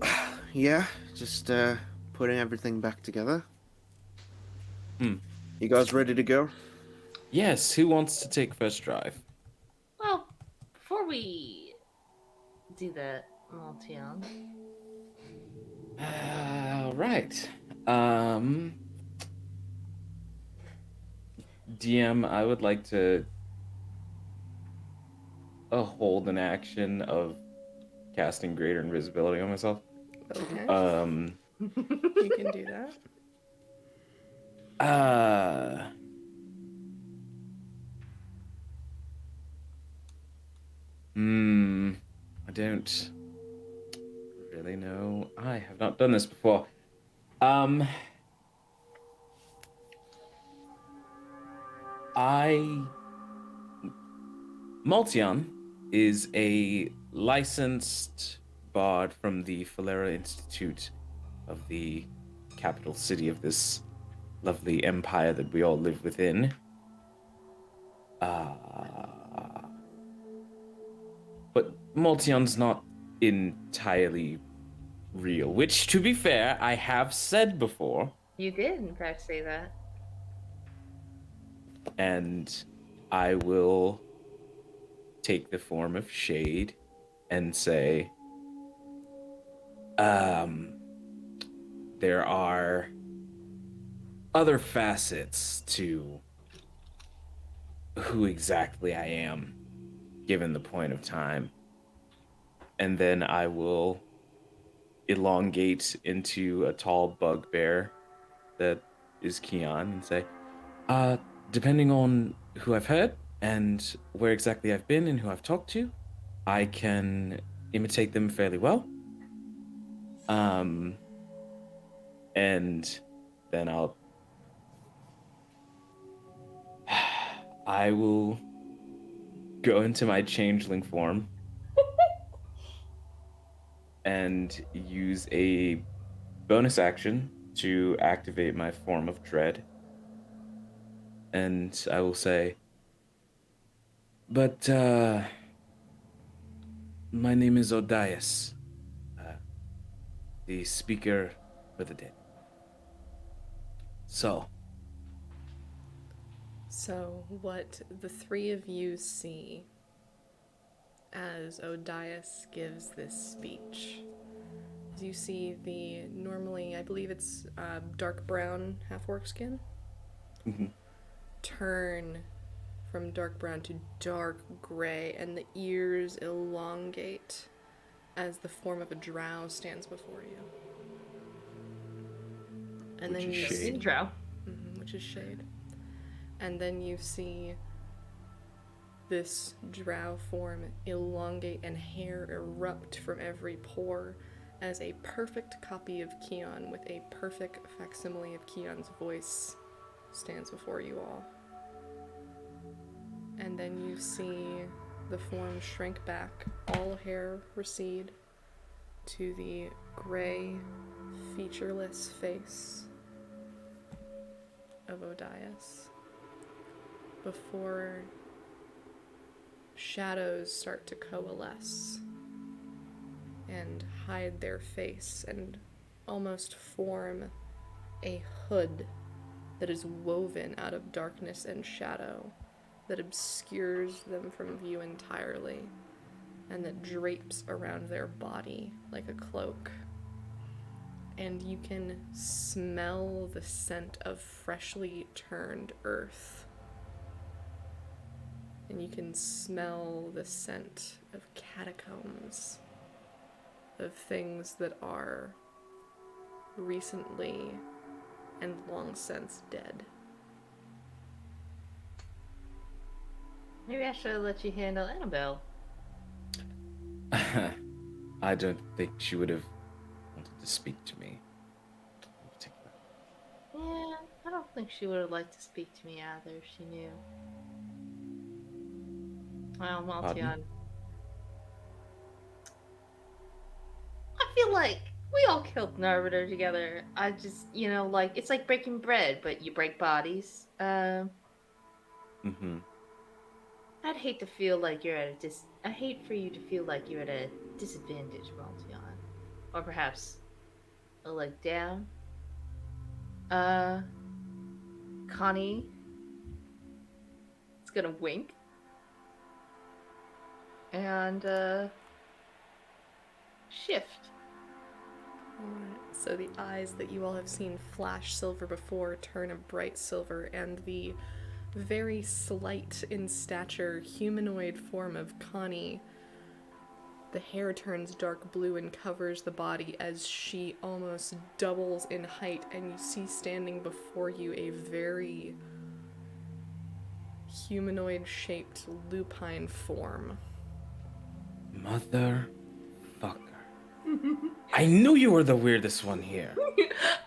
yeah, just putting everything back together. You guys ready to go? Yes, who wants to take first drive? Well, before we do that, Maltion, Right. DM, I would like to hold an action of casting greater invisibility on myself. Okay, Um, you can do that. I don't really know. I have not done this before. Maltion is a licensed bard from the Falera Institute of the capital city of this lovely empire that we all live within. But Maltion's not entirely real, which, to be fair, I have said before. you did in fact say that. And I will take the form of Shade and say, there are other facets to who exactly I am, given the point of time. And then I will elongate into a tall bugbear that is Keon and say, depending on who I've heard and where exactly I've been and who I've talked to, I can imitate them fairly well. And then I will go into my changeling form and use a bonus action to activate my form of dread. And I will say, but my name is Odias, the speaker for the dead. So what the three of you see as Odias gives this speech, is you see the normally, I believe it's dark brown half-orc skin, turn from dark brown to dark gray, and the ears elongate as the form of a drow stands before you. And Which then is you Shade. see, Intro. which is Shade. And then you see this drow form elongate and hair erupt from every pore as a perfect copy of Keon with a perfect facsimile of Keon's voice stands before you all. And then you see the form shrink back, all hair recede to the gray, featureless face of Odias, before shadows start to coalesce and hide their face and almost form a hood that is woven out of darkness and shadow that obscures them from view entirely and that drapes around their body like a cloak. And you can smell the scent of freshly turned earth. And you can smell the scent of catacombs, of things that are recently and long since dead. Maybe I should let you handle Annabelle. I don't think she would have wanted to speak to me. In particular. Yeah, I don't think she would have liked to speak to me either if she knew. Well, Pardon? Maltion, I feel like we all killed an Arbiter together. I just, like, it's like breaking bread, but you break bodies. Mm-hmm. I'd hate to feel like you're at a I hate for you to feel like you're at a disadvantage, Maltion. Or perhaps a leg down. Connie is gonna wink. And, shift. Alright, so the eyes that you all have seen flash silver before turn a bright silver, and the very slight in stature humanoid form of Connie, the hair turns dark blue and covers the body as she almost doubles in height, and you see standing before you a very humanoid-shaped lupine form. Motherfucker. I knew you were the weirdest one here.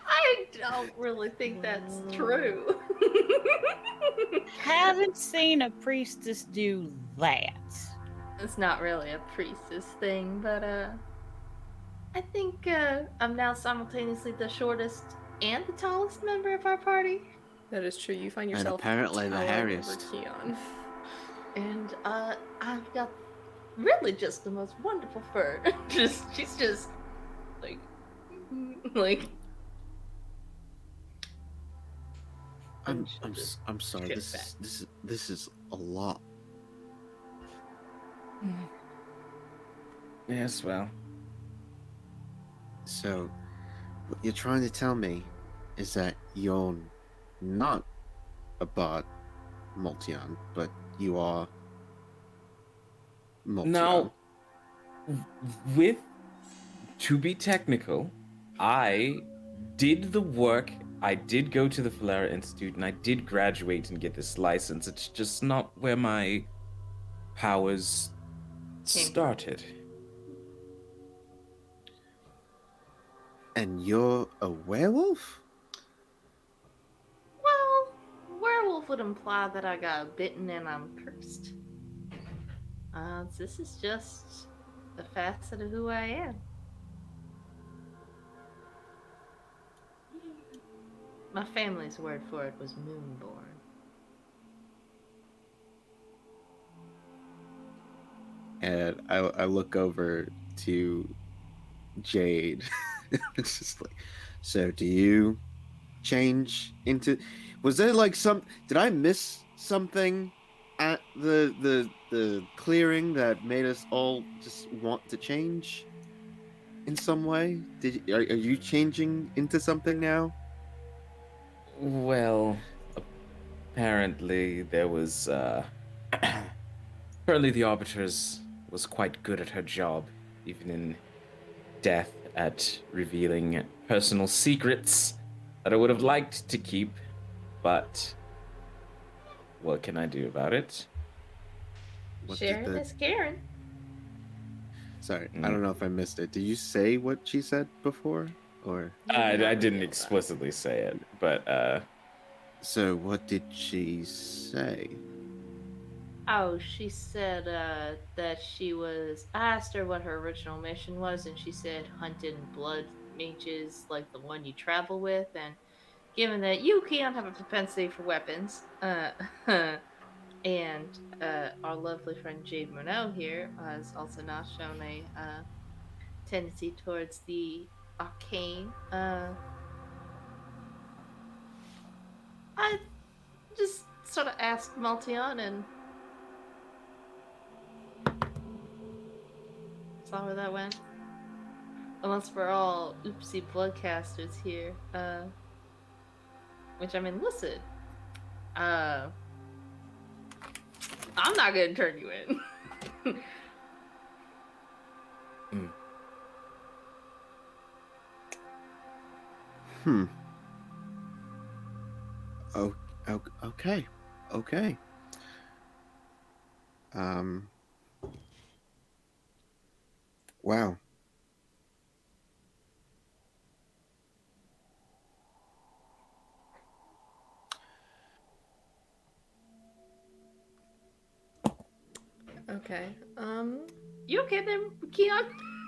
I don't really think that's true. Haven't seen a priestess do that. It's not really a priestess thing, but I think I'm now simultaneously the shortest and the tallest member of our party. That is true. You find And yourself apparently the towering hairiest. over Keon. And I've got really just the most wonderful fur. She's just like I'm sorry. Get This is a lot. Yes, well. So, what you're trying to tell me is that you're not a bot, Multion, but you are Multion. Now, to be technical, I did the work. I did go to the Falera Institute, and I did graduate and get this license. It's just not where my powers started. And you're a werewolf? Well, werewolf would imply that I got bitten and I'm cursed. This is just a facet of who I am. My family's word for it was moonborn. And I look over to Jade. It's just like, so do you change into? Was there like did I miss something at the clearing that made us all just want to change in some way? Are you changing into something now? Well, apparently there was, apparently the Arbiters was quite good at her job, even in death, at revealing personal secrets that I would have liked to keep, but what can I do about it? Sharon is Karen. Sorry, I don't know if I missed it. Did you say what she said before, or? I didn't explicitly say it, but So what did she say? Oh, she said that she was. I asked her what her original mission was, and she said hunting blood mages like the one you travel with. And given that you can't have a propensity for weapons, and our lovely friend Jade Monod here has also not shown a tendency towards the arcane. I just sort of asked Maltion and saw where that went. Unless we're all oopsie bloodcasters here. Which, I mean, listen. I'm not gonna turn you in. Oh, okay. Wow. Okay. You okay there, Keon?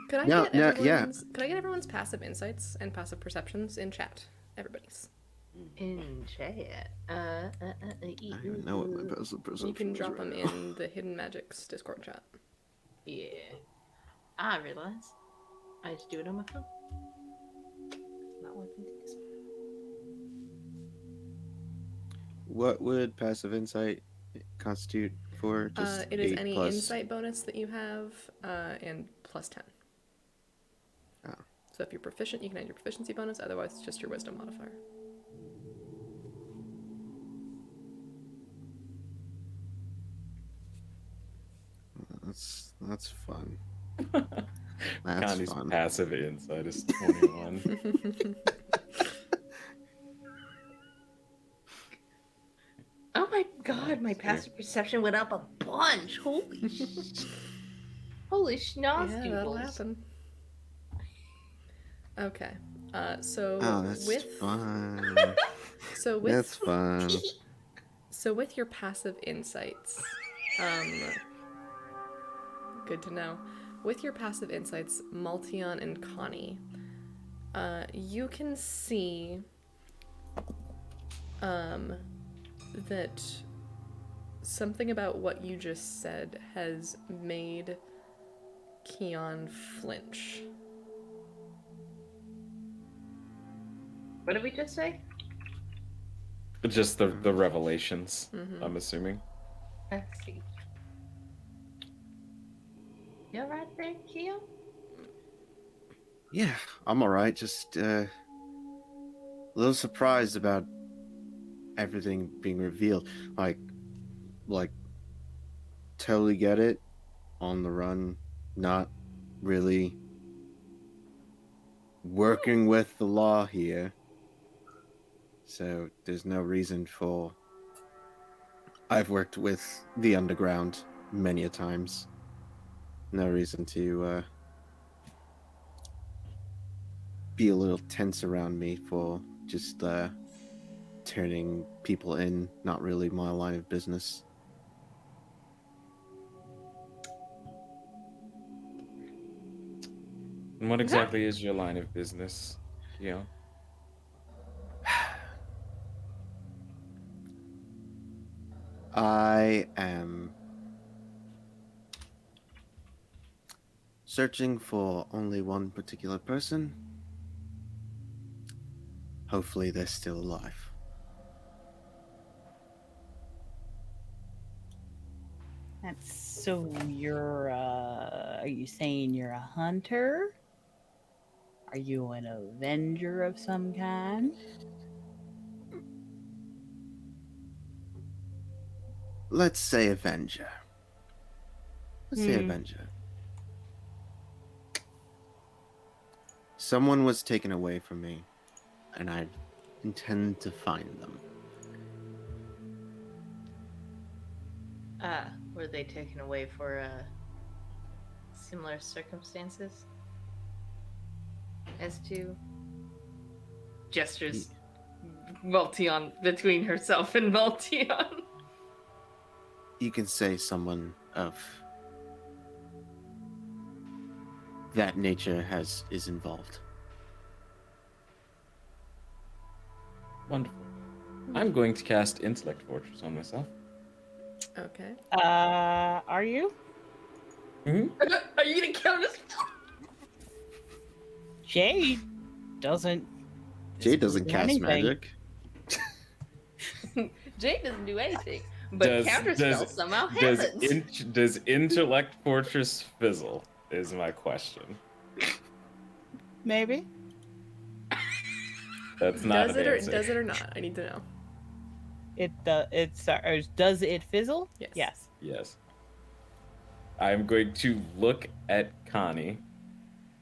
Could I No, get no, yeah. everyone's could I get everyone's passive insights and passive perceptions in chat? Everybody's. In chat. I don't even know what my passive perception You can is drop right them now. in the Hidden Magicks Discord chat. Yeah. I realize. I just do it on my phone. Not wanting to do so. What would passive insight constitute for? Just It is 8 any plus. insight bonus that you have, and plus 10. Oh. So if you're proficient, you can add your proficiency bonus. Otherwise, it's just your wisdom modifier. That's fun. That's Connie's fun. passive insight is 21. Oh my god, my passive perception went up a bunch. Holy Holy schnoz Yeah, that'll doodles. happen. Okay. So Oh, that's with fun. so with That's fun. so with your passive insights, good to know. With your passive insights, Maltion and Connie, you can see that something about what you just said has made Keon flinch. What did we just say? Just the revelations, Mhm. I'm assuming. Let's see. You alright there, Keon? Yeah, I'm alright. Just a little surprised about everything being revealed. Like, totally get it. On the run, not really working with the law here. So there's no reason for. I've worked with the underground many a times. No reason to be a little tense around me for just turning people in. Not really my line of business. And what exactly is your line of business, Keon? I am searching for only one particular person. Hopefully they're still alive. That's so you're are you saying you're a hunter? Are you an avenger of some kind? Let's say Avenger. Let's say Hmm. Avenger. Someone was taken away from me, and I intend to find them. Were they taken away for similar circumstances? As to gestures Maltion between herself and Maltion. You can say someone of that nature is involved. Wonderful. I'm going to cast Intellect Fortress on myself. Okay. Are you? Hmm? Are you gonna count us? Jade doesn't. Jade doesn't do cast anything. magic. Jade doesn't do anything, but counterspell somehow happens. Does Intellect Fortress fizzle? Is my question. Maybe. That's not Does an it or answer. does it or not? I need to know. Does it fizzle? Yes. Yes. Yes. I'm going to look at Connie,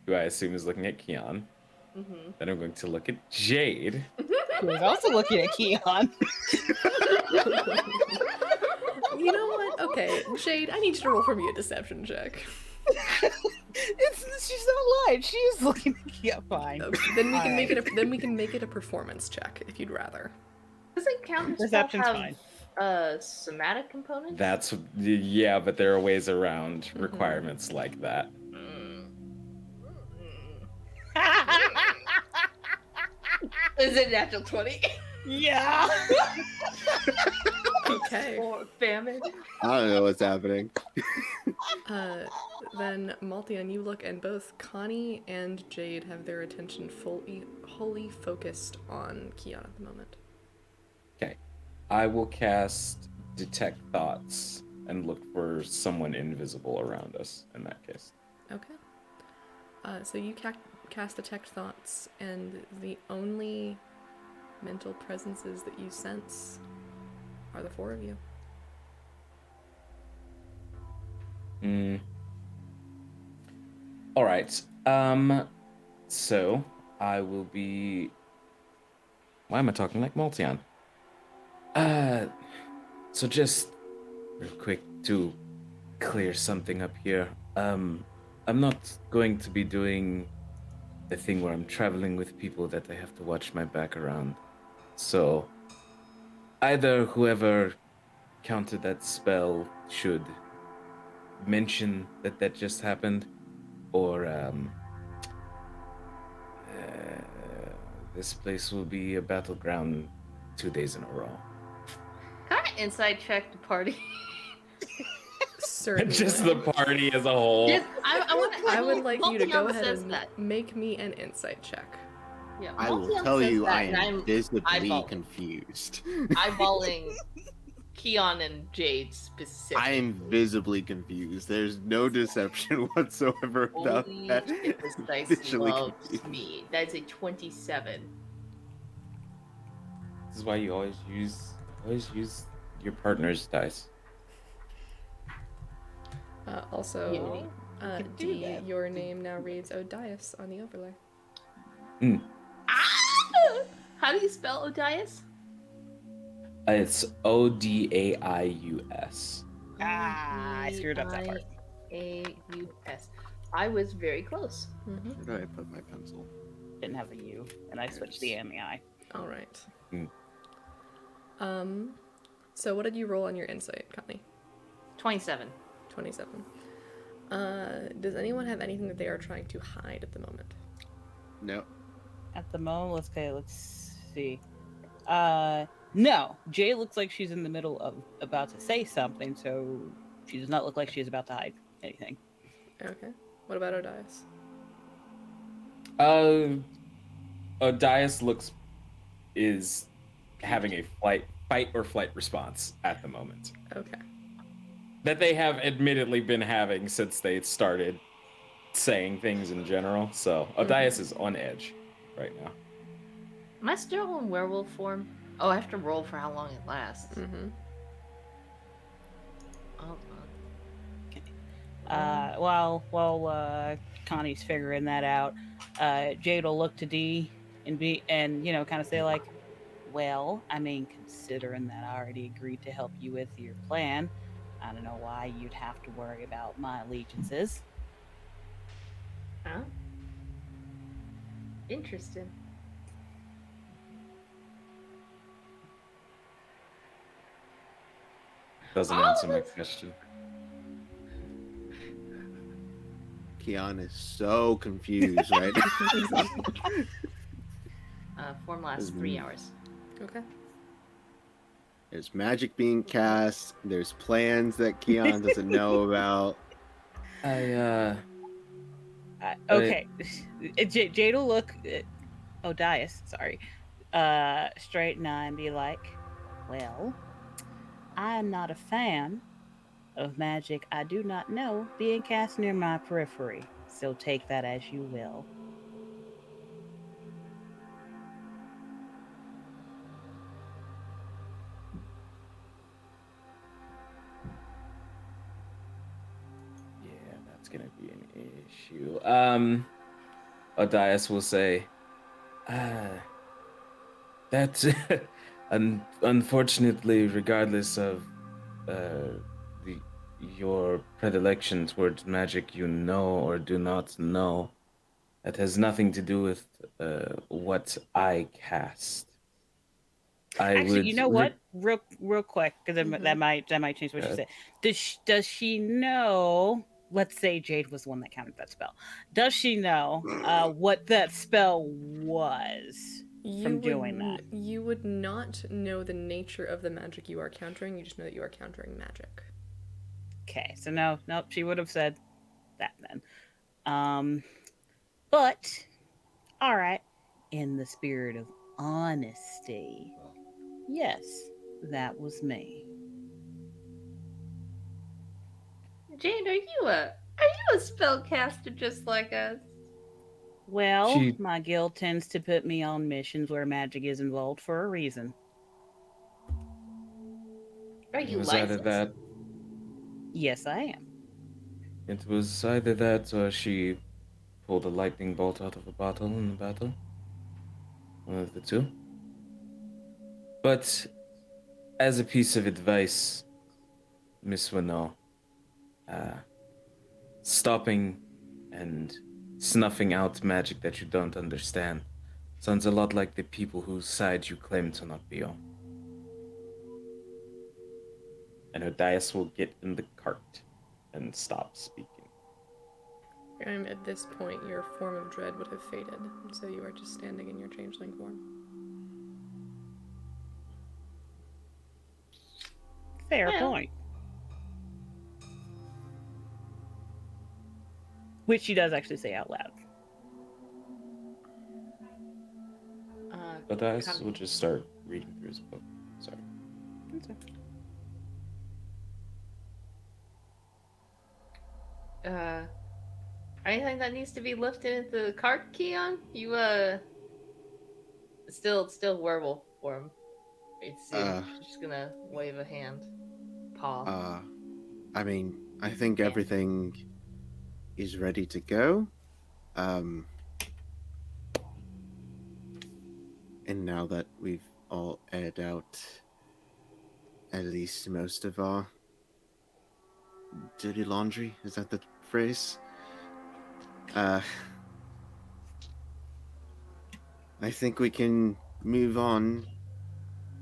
who I assume is looking at Keon. Mm-hmm. Then I'm going to look at Jade. He was also looking at Keon. You know what? Okay, Jade, I need you to roll for me a deception check. She fine. She's looking. Yeah, fine. Then we can All make right. it. Then we can make it a performance check if you'd rather. Doesn't counter spell Perception's have fine. somatic components? That's yeah, but there are ways around Mhm. requirements like that. Is it natural 20? Yeah. Okay. Or famine? I don't know what's happening. Then Maltion, you look, and both Connie and Jade have their attention wholly focused on Keon at the moment. Okay. I will cast Detect Thoughts and look for someone invisible around us in that case. Okay. So you cast Detect Thoughts, and the only mental presences that you sense are the four of you. All right. So I will be. Why am I talking like Maltion? So just real quick to clear something up here. I'm not going to be doing the thing where I'm traveling with people that I have to watch my back around. So either whoever counted that spell should mention that just happened, or this place will be a battleground 2 days in a row. Can I inside check the party? Certainly. Just the party as a whole. Yes, I would like you to go Maltion ahead says and that. make me an insight check. Yeah, I will Maltion tell says you, that, I and am visibly eyeballing. confused. Eyeballing Keon and Jade specifically. I am visibly confused. There's no deception whatsoever about Holy that. shit, this dice Visually loves confused. me. That is a 27. This is why you always use your partner's dice. Also, Unity. could do D, that. your name now reads Odias on the overlay. Ah! How do you spell Odias? It's Odaius. I screwed up that part. A-U-S. I was very close. Mm-hmm. Where do I put my pencil? Didn't have a U, and I switched the MEI. All right. Mm. So what did you roll on your insight, Connie? 27. 27. Does anyone have anything that they are trying to hide at the moment? No. At the moment, let's see. No. Jay looks like she's in the middle of about to say something, so she does not look like she is about to hide anything. Okay. What about Odias? Odius is having a fight or flight response at the moment. Okay. That they have admittedly been having since they started saying things in general. So Odius is on edge right now. Am I still in werewolf form? Oh, I have to roll for how long it lasts. Mm-hmm. Oh, While Connie's figuring that out, Jade will look to D and kind of say like, well, I mean, considering that I already agreed to help you with your plan, I don't know why you'd have to worry about my allegiances. huh? Interesting. Doesn't answer my question. Keon is so confused right now. Form lasts 3 hours. Okay. There's magic being cast. There's plans that Keon doesn't know about. Okay. Jade will look Odias, sorry, straight in the eye and be like, well, I am not a fan of magic I do not know being cast near my periphery, so take that as you will. Yeah, that's gonna be an issue. Odius will say, that's unfortunately, regardless of your predilection towards magic you know or do not know, That has nothing to do with what I cast. I Actually, would you know what? Real quick, because that might change what you Okay. said. Does she know? Let's say Jade was the one that counted that spell. Does she know what that spell was from doing that? You would not know the nature of the magic you are countering. You just know that you are countering magic. Okay, so no, nope, she would have said that then. But all right, in the spirit of honesty, yes, that was me. Jane, are you a spellcaster just like us? Well, She my guild tends to put me on missions where magic is involved for a reason. Are it you was either licensed? that Yes, I am. it was either that or she pulled a lightning bolt out of a bottle in the battle. One of the two. But as a piece of advice, Miss Winnow, stopping and snuffing out magic that you don't understand sounds a lot like the people whose side you claim to not be on. And Odias will get in the cart and stop speaking. At this point, your form of dread would have faded, so you are just standing in your changeling form. Fair Well. point. Which she does actually say out loud. Odias will just start reading through his book. Sorry. Anything that needs to be lifted into the cart, Keon? You still werewolf form. It's just gonna wave a hand, paw. I mean, I think everything is ready to go. And now that we've all aired out at least most of our dirty laundry, is that the phrase? I think we can move on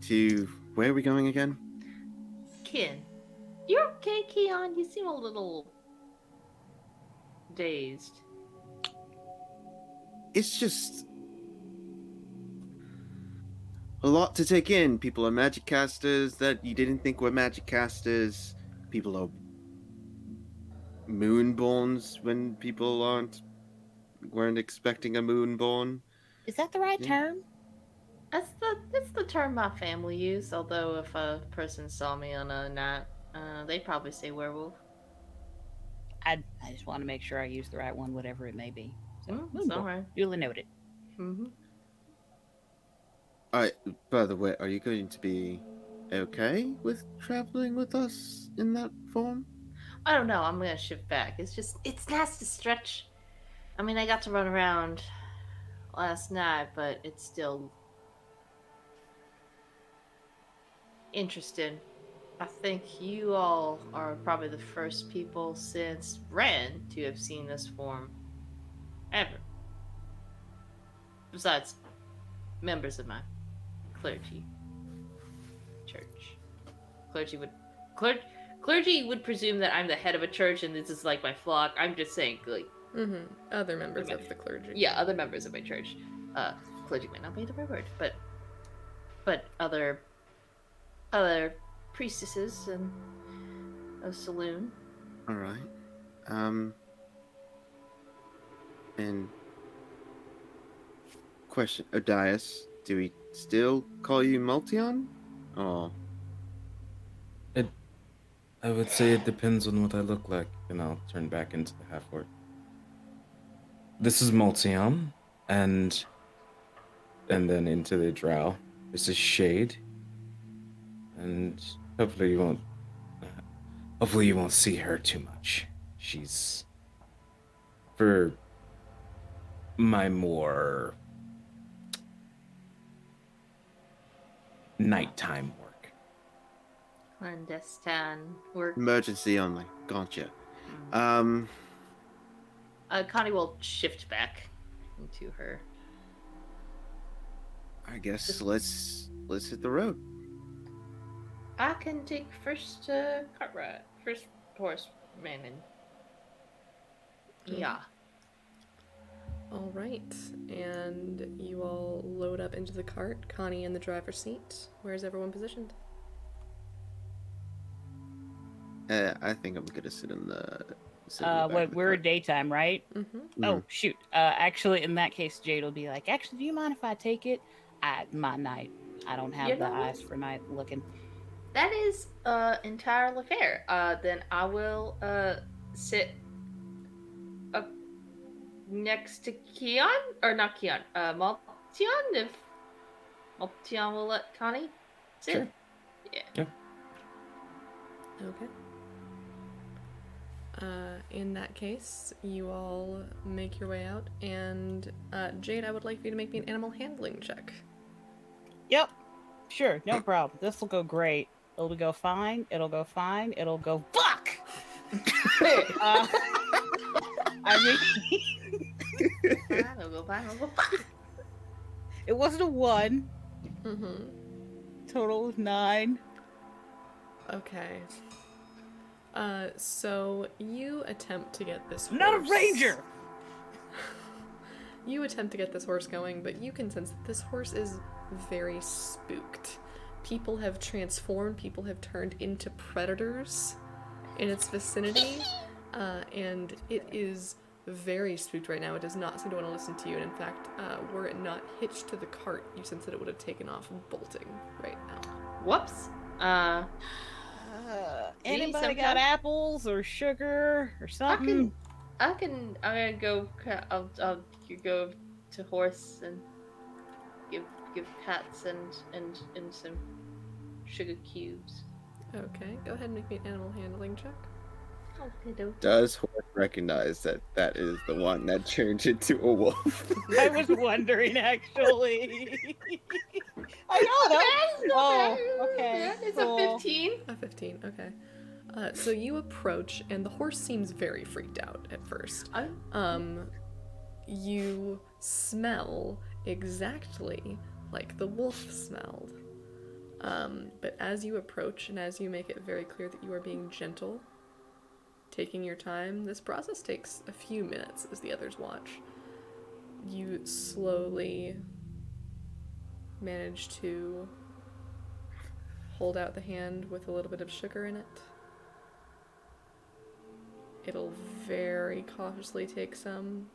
to where are we going again? Kin, you're okay, Keon? You seem a little dazed. It's just a lot to take in. People are magic casters that you didn't think were magic casters. People are moonborns when people weren't expecting a moonborn. Is that the right Yeah. term? That's the term my family use. Although if a person saw me on a night, they'd probably say werewolf. I just want to make sure I use the right one, whatever it may be. So, It's all right. Duly noted. Mm-hmm. By the way, are you going to be okay with traveling with us in that form? I don't know. I'm gonna shift back. It's nice to stretch. I mean, I got to run around last night, but it's still interesting. I think you all are probably the first people since Ren to have seen this form ever. Besides members of my clergy church. Clergy would presume that I'm the head of a church and this is like my flock. I'm just saying, like, Other members of the clergy. yeah, other members of my church. Clergy might not be the right word, but other priestesses and a saloon. All right. And question, Odias, do we still call you Multion? Or I would say it depends on what I look like, and I'll turn back into the half-orc. This is Multium, and then into the drow. This is Shade, and hopefully you won't see her too much. She's for my more nighttime work. Clandestine work. emergency only? Gotcha. Connie will shift back into her. I guess let's hit the road. I can take first cart ride, first horseman, and yeah. All right, and you all load up into the cart. Connie in the driver's seat. Where's everyone positioned? I think I'm gonna sit in the. Sit in the back of the We're cart. daytime, right? Mm-hmm. Oh shoot. Actually, in that case, Jade will be like, actually, do you mind if I take it? My night. I don't have You the know what? eyes for night looking. That is entirely fair. Then I will sit up next to Keon, or not Keon, Maltion, if Maltion will let Connie sit. Sure. Yeah. Okay. In that case, you all make your way out, and Jade, I would like for you to make me an animal handling check. Yep. Sure, no problem. This will go great. It'll go fine. It'll go fine. It'll go fuck. I mean, I'll go fine. it wasn't a 1. Mm-hmm. Total of 9. Okay. So you attempt to get this horse. Not a ranger. You attempt to get this horse going, but you can sense that this horse is very spooked. People have transformed, people have turned into predators in its vicinity, and it is very spooked right now. It does not seem to want to listen to you, and in fact, were it not hitched to the cart, you sense that it would have taken off bolting right now. Whoops. Anybody got apples or sugar or something? I'm gonna go. I'll go to horse and give pats and some sugar cubes. Okay, go ahead and make me an animal handling check. Does Horse recognize that is the one that turned into a wolf? I was wondering, actually. I know that. Oh, okay. It's cool. a 15. A 15, okay. So you approach, and the horse seems very freaked out at first. You smell exactly like the wolf smelled. But as you approach, and as you make it very clear that you are being gentle, taking your time, this process takes a few minutes as the others watch. You slowly manage to hold out the hand with a little bit of sugar in it. It'll very cautiously take some.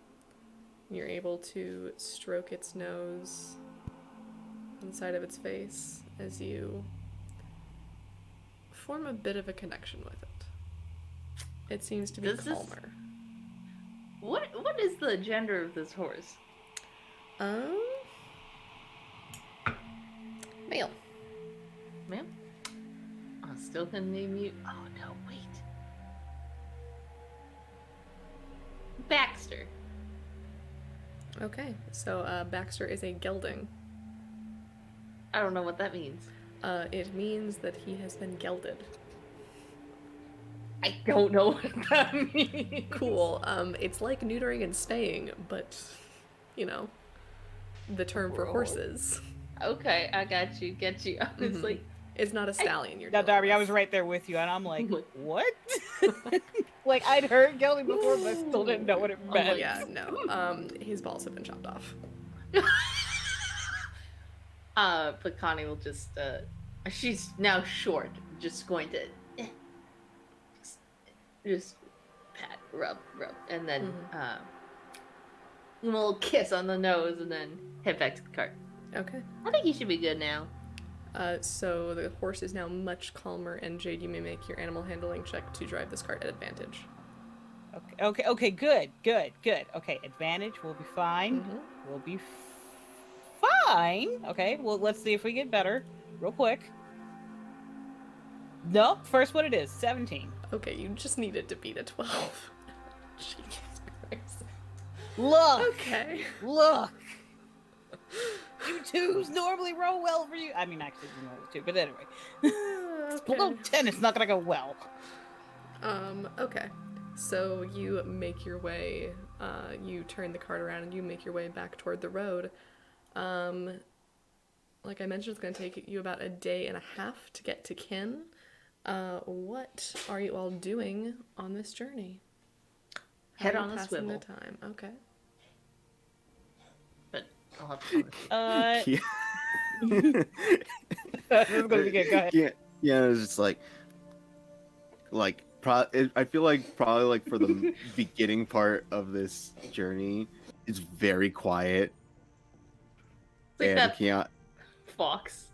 You're able to stroke its nose and the side of its face as you form a bit of a connection with it. It seems to be calmer. What is the gender of this horse? Male. Ma'am? I'm still gonna name you. Oh no, wait. Baxter. Okay, so Baxter is a gelding. I don't know what that means. It means that he has been gelded. I don't know what that means. Cool. It's like neutering and spaying, but, you know, the term for horses. Okay, I got you. Honestly. It's not a stallion you're Now, dealing Darby, I with. was right there with you, and I'm like, what? Like, I'd heard gelding before, but I still didn't know what it meant. Oh, yeah, no. His balls have been chopped off. But Connie will just, she's now short, just going to, just pat, rub, and then, a little kiss on the nose, and then head back to the cart. Okay. I think he should be good now. So the horse is now much calmer, and Jade, you may make your animal handling check to drive this cart at advantage. Okay, good. Okay, advantage, we'll be fine. We'll be fine. Okay, well, let's see if we get better real quick. Nope, first what it is, 17. Okay, you just needed to beat a 12. Jesus Christ. Look! Okay. Look! You twos normally roll well for you. I mean, actually, you know it too, but anyway. Okay. Below 10, it's not gonna go well. Okay. So you make your way You turn the cart around and you make your way back toward the road. Like I mentioned, it's going to take you about a day and a half to get to Kin. What are you all doing on this journey? How Head are you on a passing the swivel. time? Okay. But I'll have fun. Yeah. This is gonna be good. Go ahead. Yeah, it's just like I feel like probably like for the beginning part of this journey, it's very quiet. It's like And that Keanu, fox.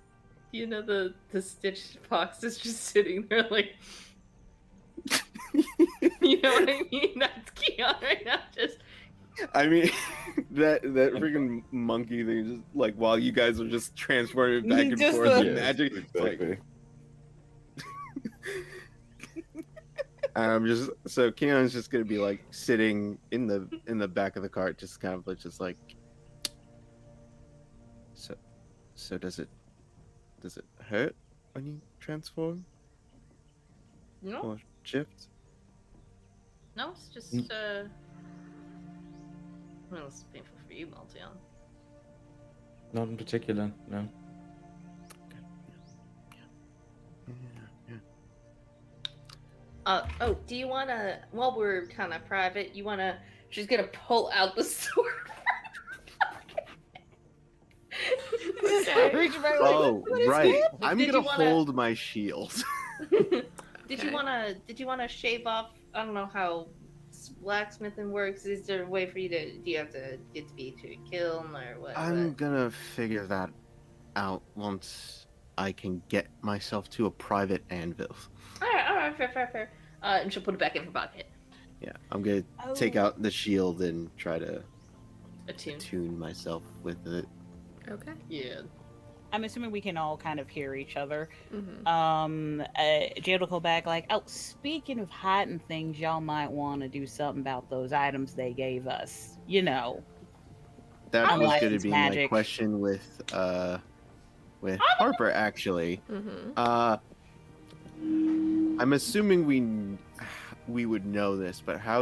You know the stitched fox is just sitting there like. You know what I mean? That's Keon right now. Just I mean, that freaking monkey thing, just like while you guys are just transforming back and Just forth the- with Yes, magic, it's like, exactly. just so Keon's just gonna be like sitting in the back of the cart, just kind of like just like, so does it hurt when you transform no, or shift? no. It's just well, it's painful for you, Maltion. Not in particular, no. Oh, do you wanna? While we're kind of private, you wanna? She's gonna pull out the sword. Reach back like, Oh, what is right. that? I'm Did gonna you wanna- hold my shield. Did you wanna shave off? I don't know how blacksmithing works. Is there a way for you to? Do you have to get to be to a kiln or what? I'm gonna figure that out once I can get myself to a private anvil. All right, fair. And she'll put it back in her pocket. Yeah, I'm gonna take Oh. out the shield and try to Attune. attune myself with it. Okay. Yeah. I'm assuming we can all kind of hear each other. Mm-hmm. Jade will go back like, oh, speaking of hiding things, y'all might want to do something about those items they gave us. You know. That was gonna Unlicensed be my magic. question with Harper actually. Mm-hmm. I'm assuming we would know this, but how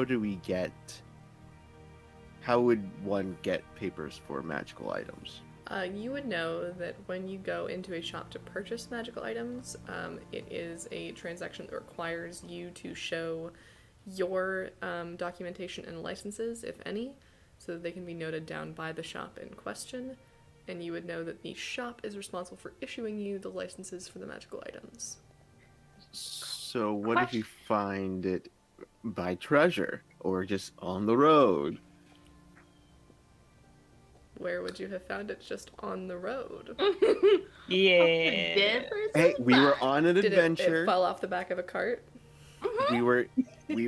would one get papers for magical items? You would know that when you go into a shop to purchase magical items, it is a transaction that requires you to show your documentation and licenses, if any, so that they can be noted down by the shop in question. And you would know that the shop is responsible for issuing you the licenses for the magical items. So what if you find it by treasure or just on the road? Where would you have found it just on the road? Yeah. Dead person? Hey, we were on an Did adventure. it fall off the back of a cart? we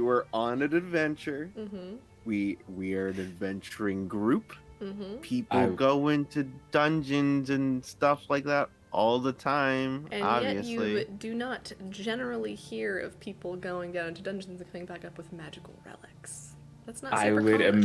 were on an adventure. Mm-hmm. We are an adventuring group. Mm-hmm. People go into dungeons and stuff like that all the time, And obviously. yet you do not generally hear of people going down into dungeons and coming back up with magical relics. That's not I super would common.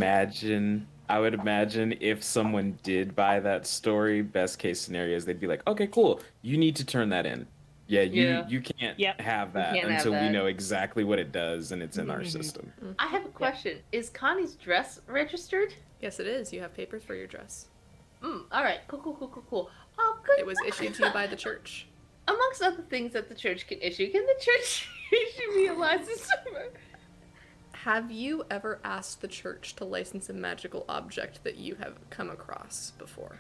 imagine if someone did buy that story, best case scenario is they'd be like, okay, cool, you need to turn that in. Yeah, you can't Yep. have that can't have until we that. know exactly what it does and it's in our Mhm. system. I have a question. Is Connie's dress registered? Yes, it is. You have papers for your dress. Alright, cool. Oh, good. It was issued to you by the church. Amongst other things that the church can issue, can the church issue me a license? Have you ever asked the church to license a magical object that you have come across before?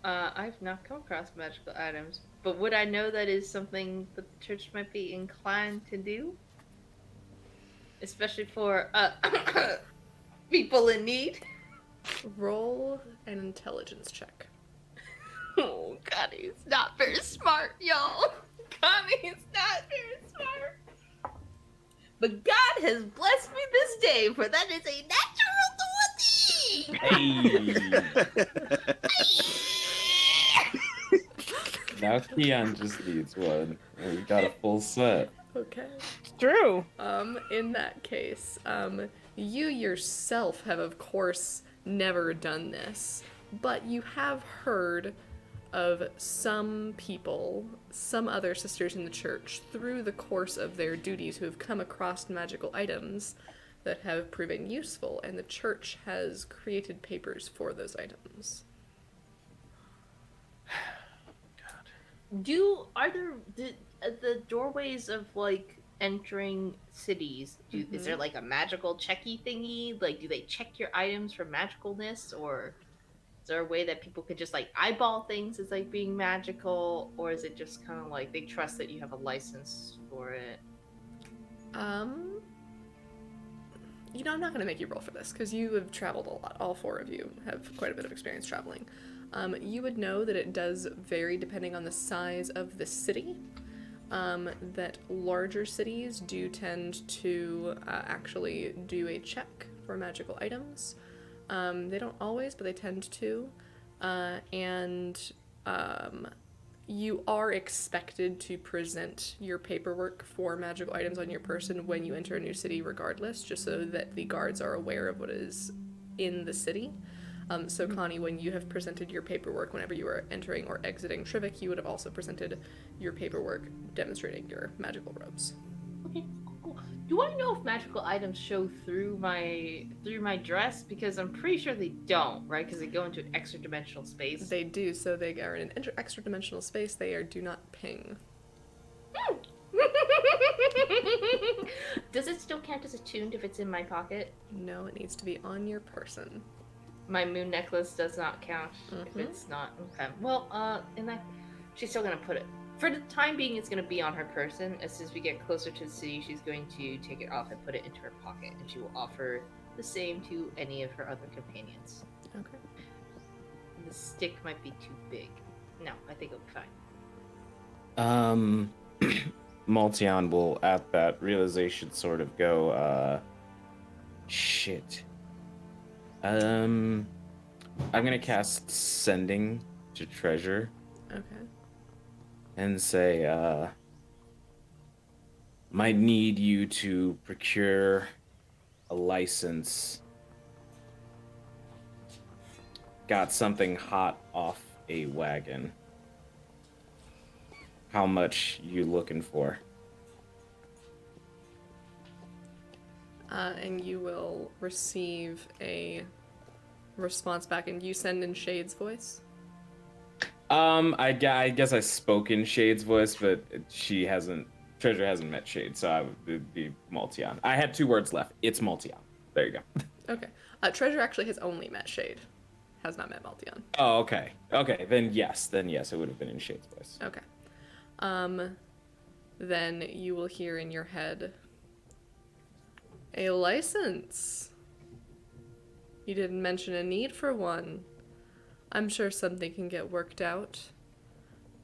I've not come across magical items, but would I know that is something that the church might be inclined to do? Especially for, people in need? Roll an intelligence check. Oh, Connie's not very smart, y'all. Connie's not very smart. But God has blessed me this day, for that is a natural 20. Hey! Now Keon just needs one. And we got a full set. Okay. It's true. In that case, you yourself have, of course, never done this, but you have heard of some people, some other sisters in the church, through the course of their duties who have come across magical items that have proven useful, and the church has created papers for those items. Are there the doorways of like entering cities? Is there like a magical checky thingy? Like, do they check your items for magicalness, or is there a way that people could just like eyeball things as like being magical, or is it just kind of like they trust that you have a license for it? You know, I'm not going to make you roll for this because you have traveled a lot. All four of you have quite a bit of experience traveling. You would know that it does vary depending on the size of the city. That larger cities do tend to actually do a check for magical items. They don't always, but they tend to. You are expected to present your paperwork for magical items on your person when you enter a new city regardless, just so that the guards are aware of what is in the city. So Connie, when you have presented your paperwork whenever you are entering or exiting Trivik, you would have also presented your paperwork demonstrating your magical robes. Okay, cool. Do I know if magical items show through my dress? Because I'm pretty sure they don't, right? Because they go into an extra dimensional space. They do, so they are in an extra dimensional space. They do not ping. Does it still count as attuned if it's in my pocket? No, it needs to be on your person. My moon necklace does not count if it's not. Okay. Well, she's still gonna put it. For the time being, it's gonna be on her person. As soon as we get closer to the city, she's going to take it off and put it into her pocket, and she will offer the same to any of her other companions. Okay. The stick might be too big. No, I think it'll be fine. Maltion will, at that realization, sort of go, shit. I'm gonna cast Sending to Treasure. Okay. And say, might need you to procure a license. Got something hot off a wagon. How much you looking for? And you will receive a response back, and you send in Shade's voice? I guess I spoke in Shade's voice, but Treasure hasn't met Shade, so it'd be Maltion. I had 2 words left. It's Maltion. There you go. Okay. Treasure actually has only met Shade. Has not met Maltion. Oh, okay. Okay, then yes, it would have been in Shade's voice. Okay. Then you will hear in your head, a license. You didn't mention a need for one. I'm sure something can get worked out.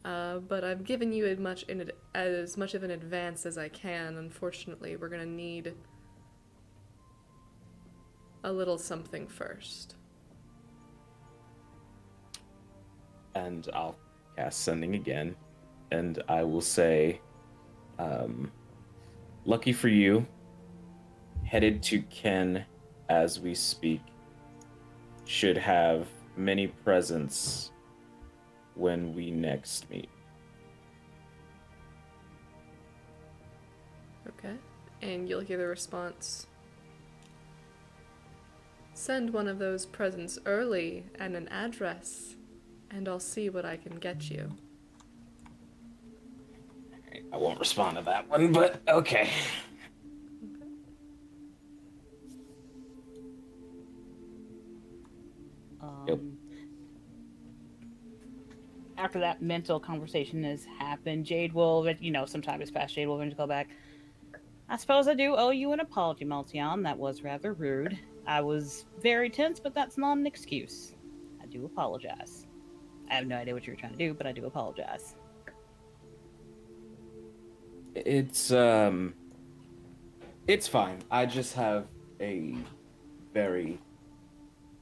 But I've given you as much of an advance as I can. Unfortunately, we're gonna need a little something first. And I'll cast Sending again, and I will say, lucky for you, headed to Ken as we speak, should have many presents when we next meet. Okay. And you'll hear the response. Send one of those presents early and an address, and I'll see what I can get you. I won't respond to that one, but okay. Yep. After that mental conversation has happened, Jade will, some time has passed, Jade will eventually go back. I suppose I do owe you an apology, Maltion. That was rather rude. I was very tense, but that's not an excuse. I do apologize. I have no idea what you were trying to do, but I do apologize. It's fine. I just have a very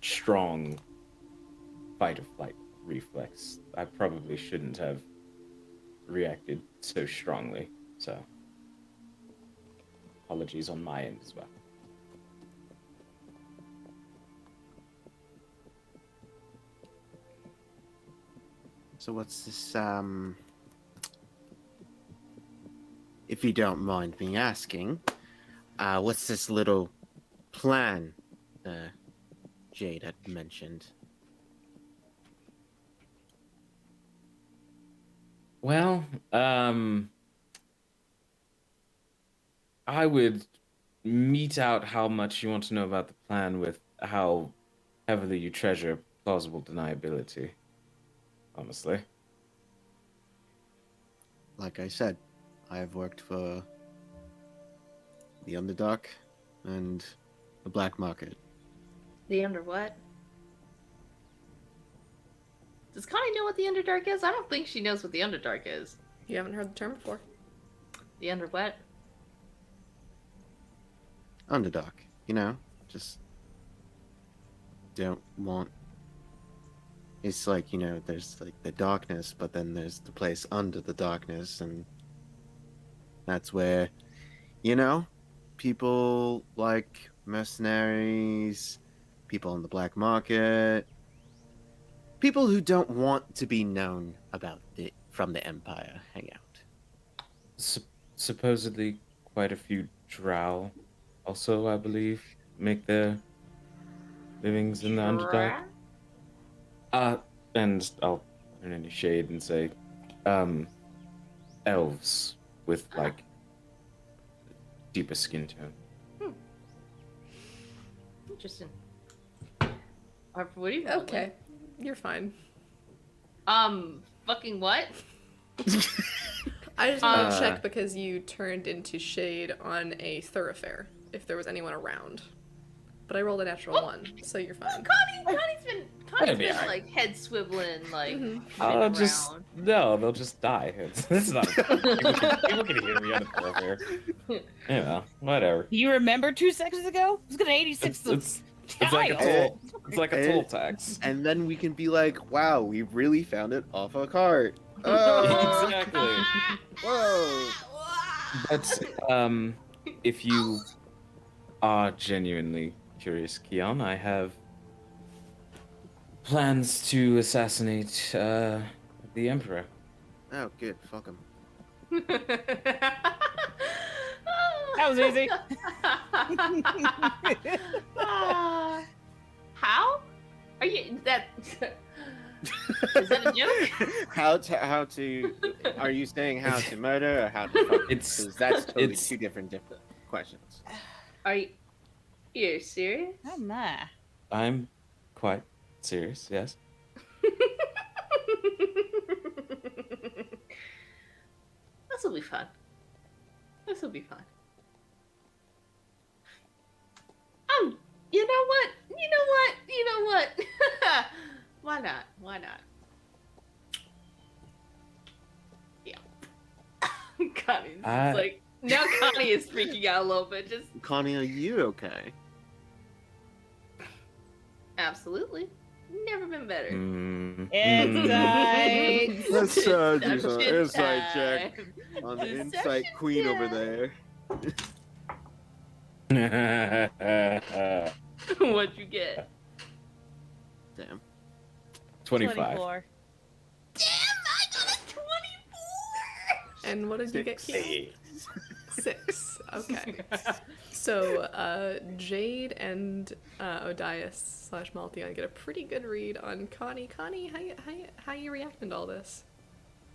strong fight or flight reflex. I probably shouldn't have reacted so strongly, so apologies on my end as well. So what's this, if you don't mind me asking, what's this little plan Jade had mentioned? Well, I would mete out how much you want to know about the plan with how heavily you treasure plausible deniability. Honestly. Like I said, I have worked for the Underdark and the Black Market. The under what? Does Connie know what the Underdark is? I don't think she knows what the Underdark is. You haven't heard the term before. The under what? Underdark, you know, just don't want. It's like, you know, there's like the darkness, but then there's the place under the darkness, and that's where, you know, people like mercenaries, people on the black market, people who don't want to be known about it from the Empire hang out. Supposedly, quite a few drow also, I believe, make their livings in the Underdark. And I'll turn any shade and say, elves with, like, deeper skin tone. Interesting. Harper, what do you Okay, you're fine. Fucking what? I just want to check because you turned into shade on a thoroughfare, if there was anyone around. But I rolled a natural 1, so you're fine. Connie's been alright. like head swiveling, like I'll around. just no, they'll just die. It's not. People can hear me on the thoroughfare. You know, whatever. You remember 2 seconds ago? I was gonna 86 It's like a toll. It's like a toll tax. And then we can be like, wow, we really found it off a cart. Exactly. Whoa. But if you are genuinely curious, Keon, I have plans to assassinate the Emperor. Oh, good. Fuck him. That was easy. How? Are you that? Is that a joke? How to? Are you saying how to murder or how to fuck? It's- 'Cause that's totally it's- two different questions. Are you serious? Oh my. I'm quite serious, yes. This will be fun. This will be fun. You know what? You know what? You know what? Why not? Why not? Yeah. Connie's just like now. Connie is freaking out a little bit. Just Connie, are you okay? absolutely. Never been better. Insight. Let's do some Deception insight check time. on the Deception insight queen over time. there. What'd you get? Damn. 25. 24. Damn, I got a 24! And what did you get, Keon? 6. Okay. So, Jade and Odias / Maltheon get a pretty good read on Connie. Connie, how you reacting to all this?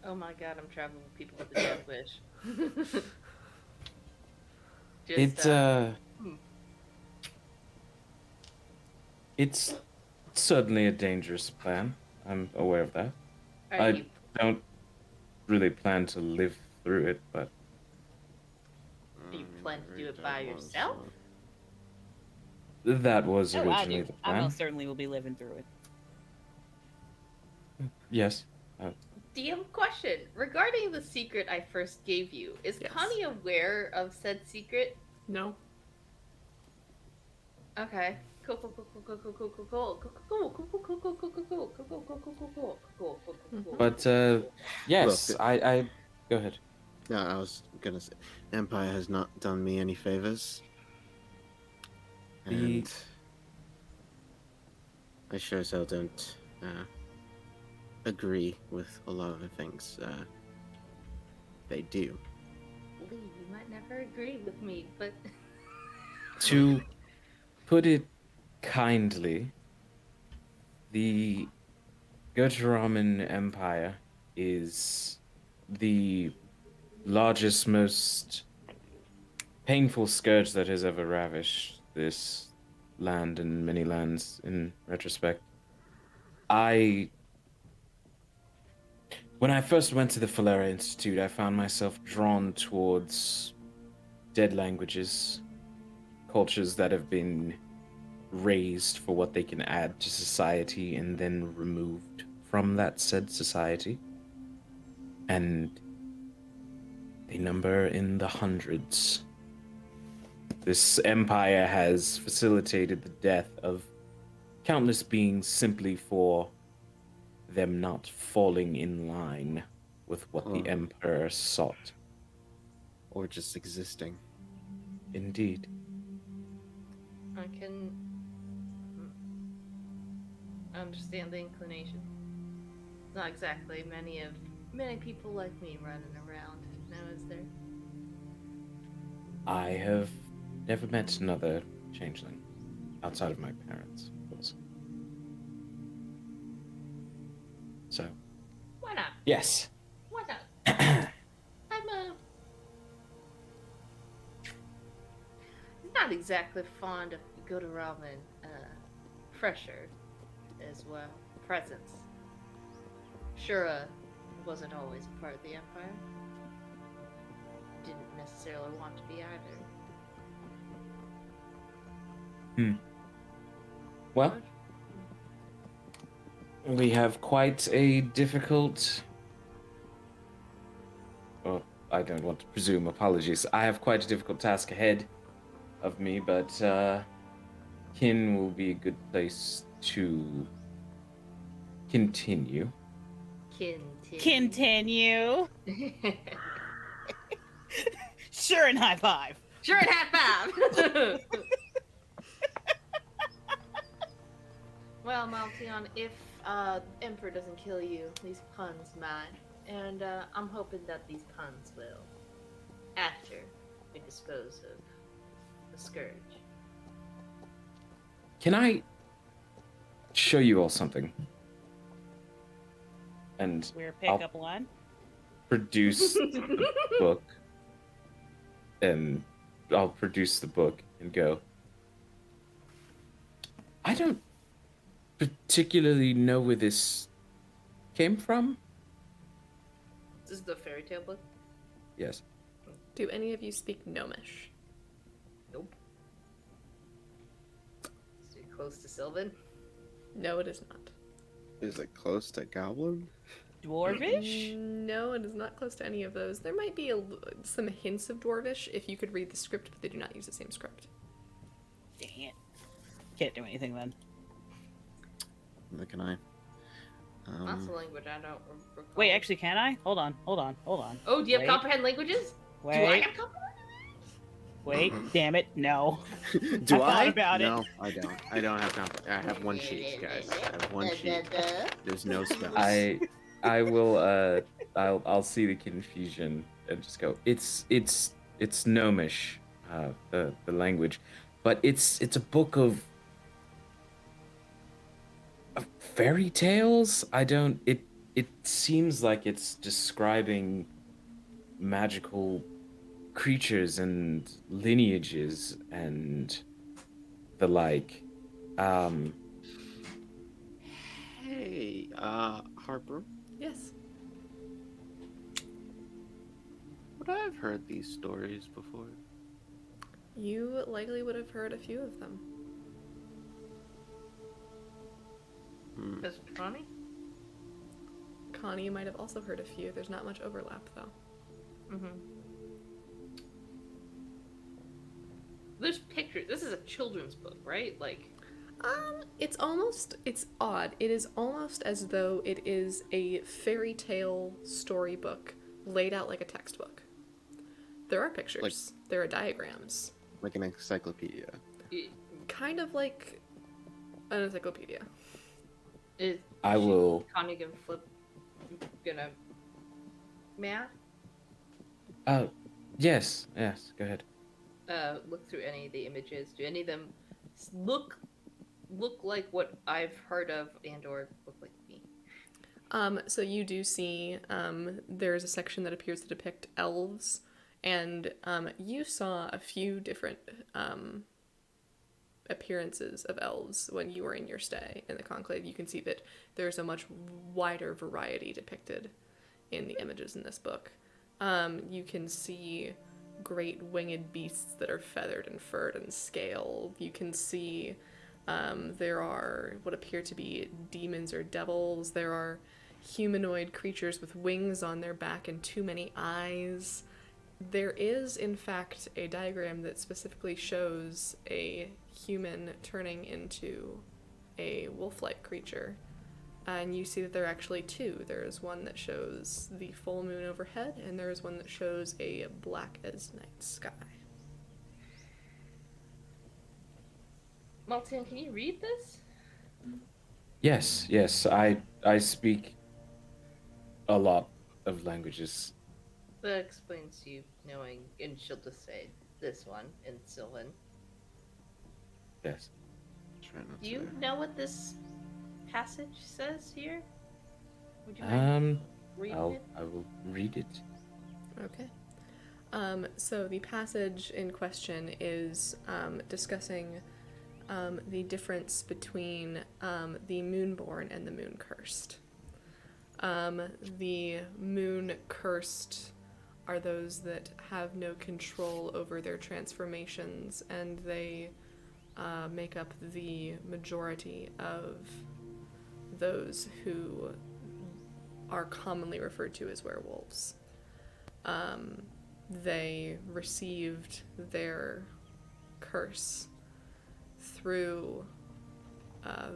Oh my god, I'm traveling with people with the death wish. It's certainly a dangerous plan. I'm aware of that. I don't really plan to live through it, but you plan to do it by yourself? that was Oh, I originally do. the I plan. most certainly will be living through it. Yes. DM question. Regarding the secret I first gave you, is Yes. Connie aware of said secret? No? Okay. Cool. But yes, Look, I go ahead. No, I was gonna say, Empire has not done me any favors, and I sure as hell don't agree with a lot of the things they do. Lee, you might never agree with me, but To put it kindly, the Gotaraman Empire is the largest, most painful scourge that has ever ravished this land and many lands in retrospect. When I first went to the Falera Institute, I found myself drawn towards dead languages, cultures that have been raised for what they can add to society and then removed from that said society. And they number in the hundreds. This empire has facilitated the death of countless beings simply for them not falling in line with what the Emperor sought. Or just existing. Indeed. I can understand the inclination. Not exactly many people like me running around now, is there? I have never met another changeling outside of my parents, of course. So, Why not? yes. Why not? I'm not exactly fond of good ramen pressure as well. Presence. Shura wasn't always a part of the Empire. Didn't necessarily want to be either. Well, we have quite a difficult... Well, I don't want to presume, apologies. I have quite a difficult task ahead of me, but Kin will be a good place to continue. Continue. Sure, and high five. Sure, and high five. Well, Maltion, if Emperor doesn't kill you, these puns might. And I'm hoping that these puns will, after we dispose of the Scourge. Can I show you all something? And We're pickup line. produce the book, and I'll produce the book and go, I don't particularly know where this came from. This is the fairy tale book? Yes. Do any of you speak Gnomish? Nope. Is it close to Sylvan? No, it is not. Is it close to Goblin? Dwarvish? No, it is not close to any of those. There might be some hints of Dwarvish if you could read the script, but they do not use the same script. Dang it. Can't do anything then. Neither can I. That's a language I don't recall. Wait, actually, can I? Hold on. Oh, do you have Wait. comprehend languages? Do I Wait, have comprehend? wait, damn it, no. Do I thought about it. No, I don't. I don't have time. I have one sheet, guys. I have one sheet. There's no spells. I will I'll see the confusion and just go, it's Gnomish, the language, but it's a book of fairy tales. It seems like it's describing magical creatures and lineages and the like. Hey, Harper, Yes. would I have heard these stories before? You likely would have heard a few of them. Because Connie? Connie might have also heard a few. There's not much overlap, though. Mm-hmm. There's pictures. This is a children's book, right? Like, It's odd. It is almost as though it is a fairy tale storybook laid out like a textbook. There are pictures. There are diagrams. Like an encyclopedia. Kind of like an encyclopedia. is I will. Connie gonna Matt? Yes, go ahead. Look through any of the images. Do any of them look like what I've heard of and or look like me? So you do see there's a section that appears to depict elves, and you saw a few different appearances of elves when you were in your stay in the Conclave. You can see that there's a much wider variety depicted in the images in this book. You can see great winged beasts that are feathered and furred and scaled. You can see there are what appear to be demons or devils. There are humanoid creatures with wings on their back and too many eyes. There is, in fact, a diagram that specifically shows a human turning into a wolf-like creature. And you see that there are actually two. There is one that shows the full moon overhead, and there is one that shows a black as night sky. Maltin, can you read this? Yes. I speak a lot of languages. That explains you knowing, and she'll just say this one in Sylvan. Yes. Try not Do you to- know what this passage says here? Would you mind reading it? I will read it. Okay. So the passage in question is discussing the difference between the Moonborn and the Moon Cursed. The Moon Cursed are those that have no control over their transformations, and they make up the majority of those who are commonly referred to as werewolves. They received their curse through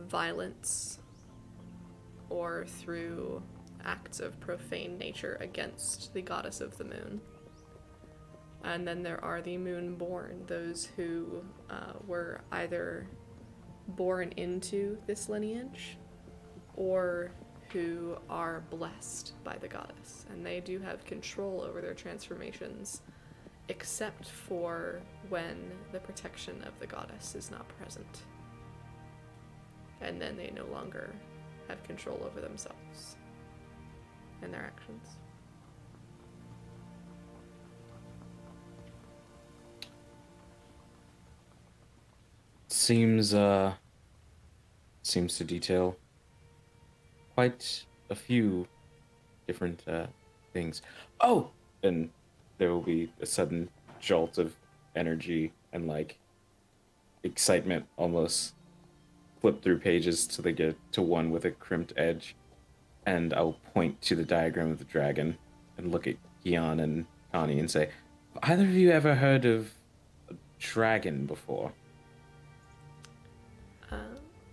violence or through acts of profane nature against the goddess of the moon. And then there are the moonborn, those who were either born into this lineage or who are blessed by the goddess. And they do have control over their transformations, except for when the protection of the goddess is not present. And then they no longer have control over themselves and their actions. Seems to detail quite a few different things. Oh, and there will be a sudden jolt of energy and like excitement, almost flip through pages till they get to one with a crimped edge, and I'll point to the diagram of the dragon and look at Kian and Connie and say, "Have either of you ever heard of a dragon before?"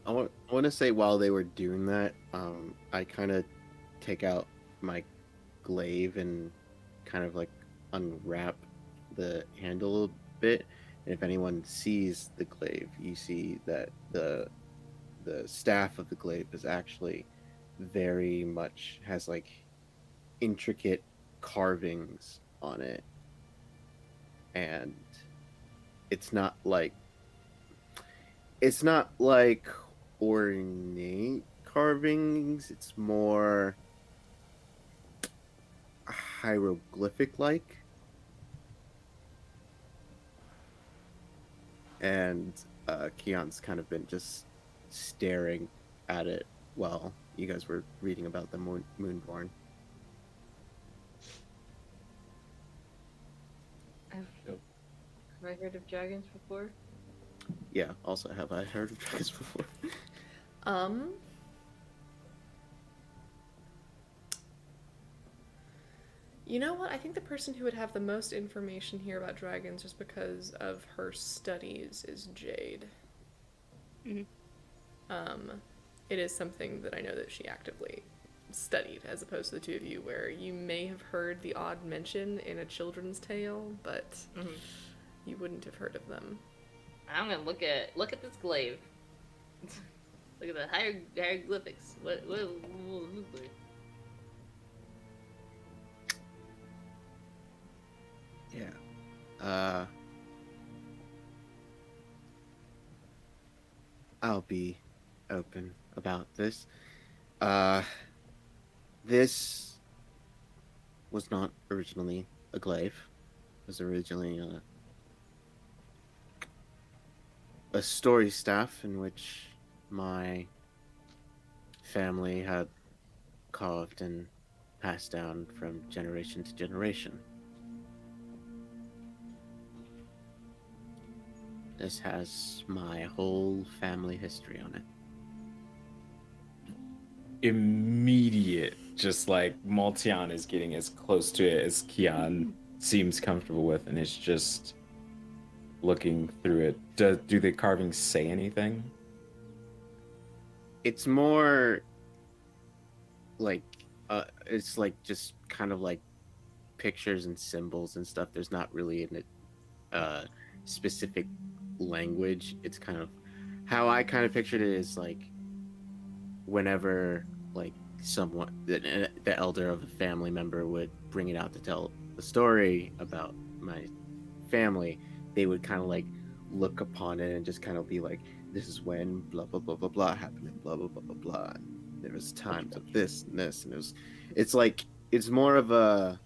I want to say while they were doing that, I kind of take out my glaive and kind of like unwrap the handle a bit. And if anyone sees the glaive, you see that the staff of the glaive is actually very much has like intricate carvings on it, and it's not like ornate carvings. It's more hieroglyphic like, and Keon's kind of been just staring at it while you guys were reading about the Moonborn. Have I heard of dragons before? Yeah, also have I heard of dragons before? You know what? I think the person who would have the most information here about dragons, just because of her studies, is Jade. Mhm. It is something that I know that she actively studied, as opposed to the two of you, where you may have heard the odd mention in a children's tale, but you wouldn't have heard of them. I'm gonna look at this glaive. Look at the hieroglyphics. What will it look like? Yeah. I'll be open about this. Uh, this was not originally a glaive. It was originally a story staff in which my family had carved and passed down from generation to generation. This has my whole family history on it. Immediate, just like Maltian is getting as close to it as Kian seems comfortable with, and is just looking through it. Do the carvings say anything? It's more like it's like just kind of like pictures and symbols and stuff. There's not really a specific language. It's kind of how I kind of pictured it is like whenever like someone the elder of a family member would bring it out to tell the story about my family, they would kind of like look upon it and just kind of be like, this is when blah blah blah blah blah happened and blah blah blah blah blah, and there was times of this and this, and it's like it's more of an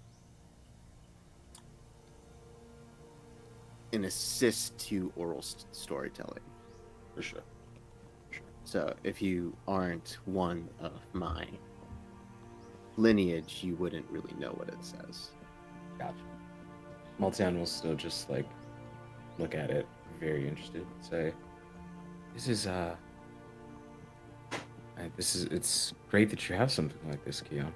assist to oral storytelling. For sure. So if you aren't one of my lineage, you wouldn't really know what it says. Gotcha. Maltian will still just like look at it, very interested, and say, it's great that you have something like this, Kian.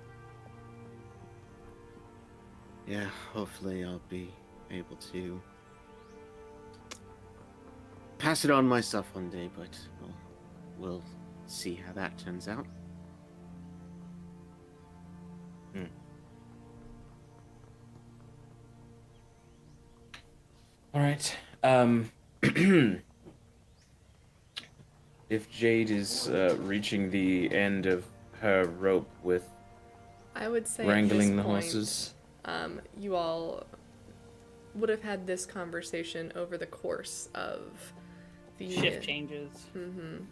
Yeah, hopefully I'll be able to pass it on myself one day, but we'll see how that turns out. All right. If Jade is reaching the end of her rope with I would say wrangling at the this point, horses, you all would have had this conversation over the course of the Shift changes. Mm-hmm.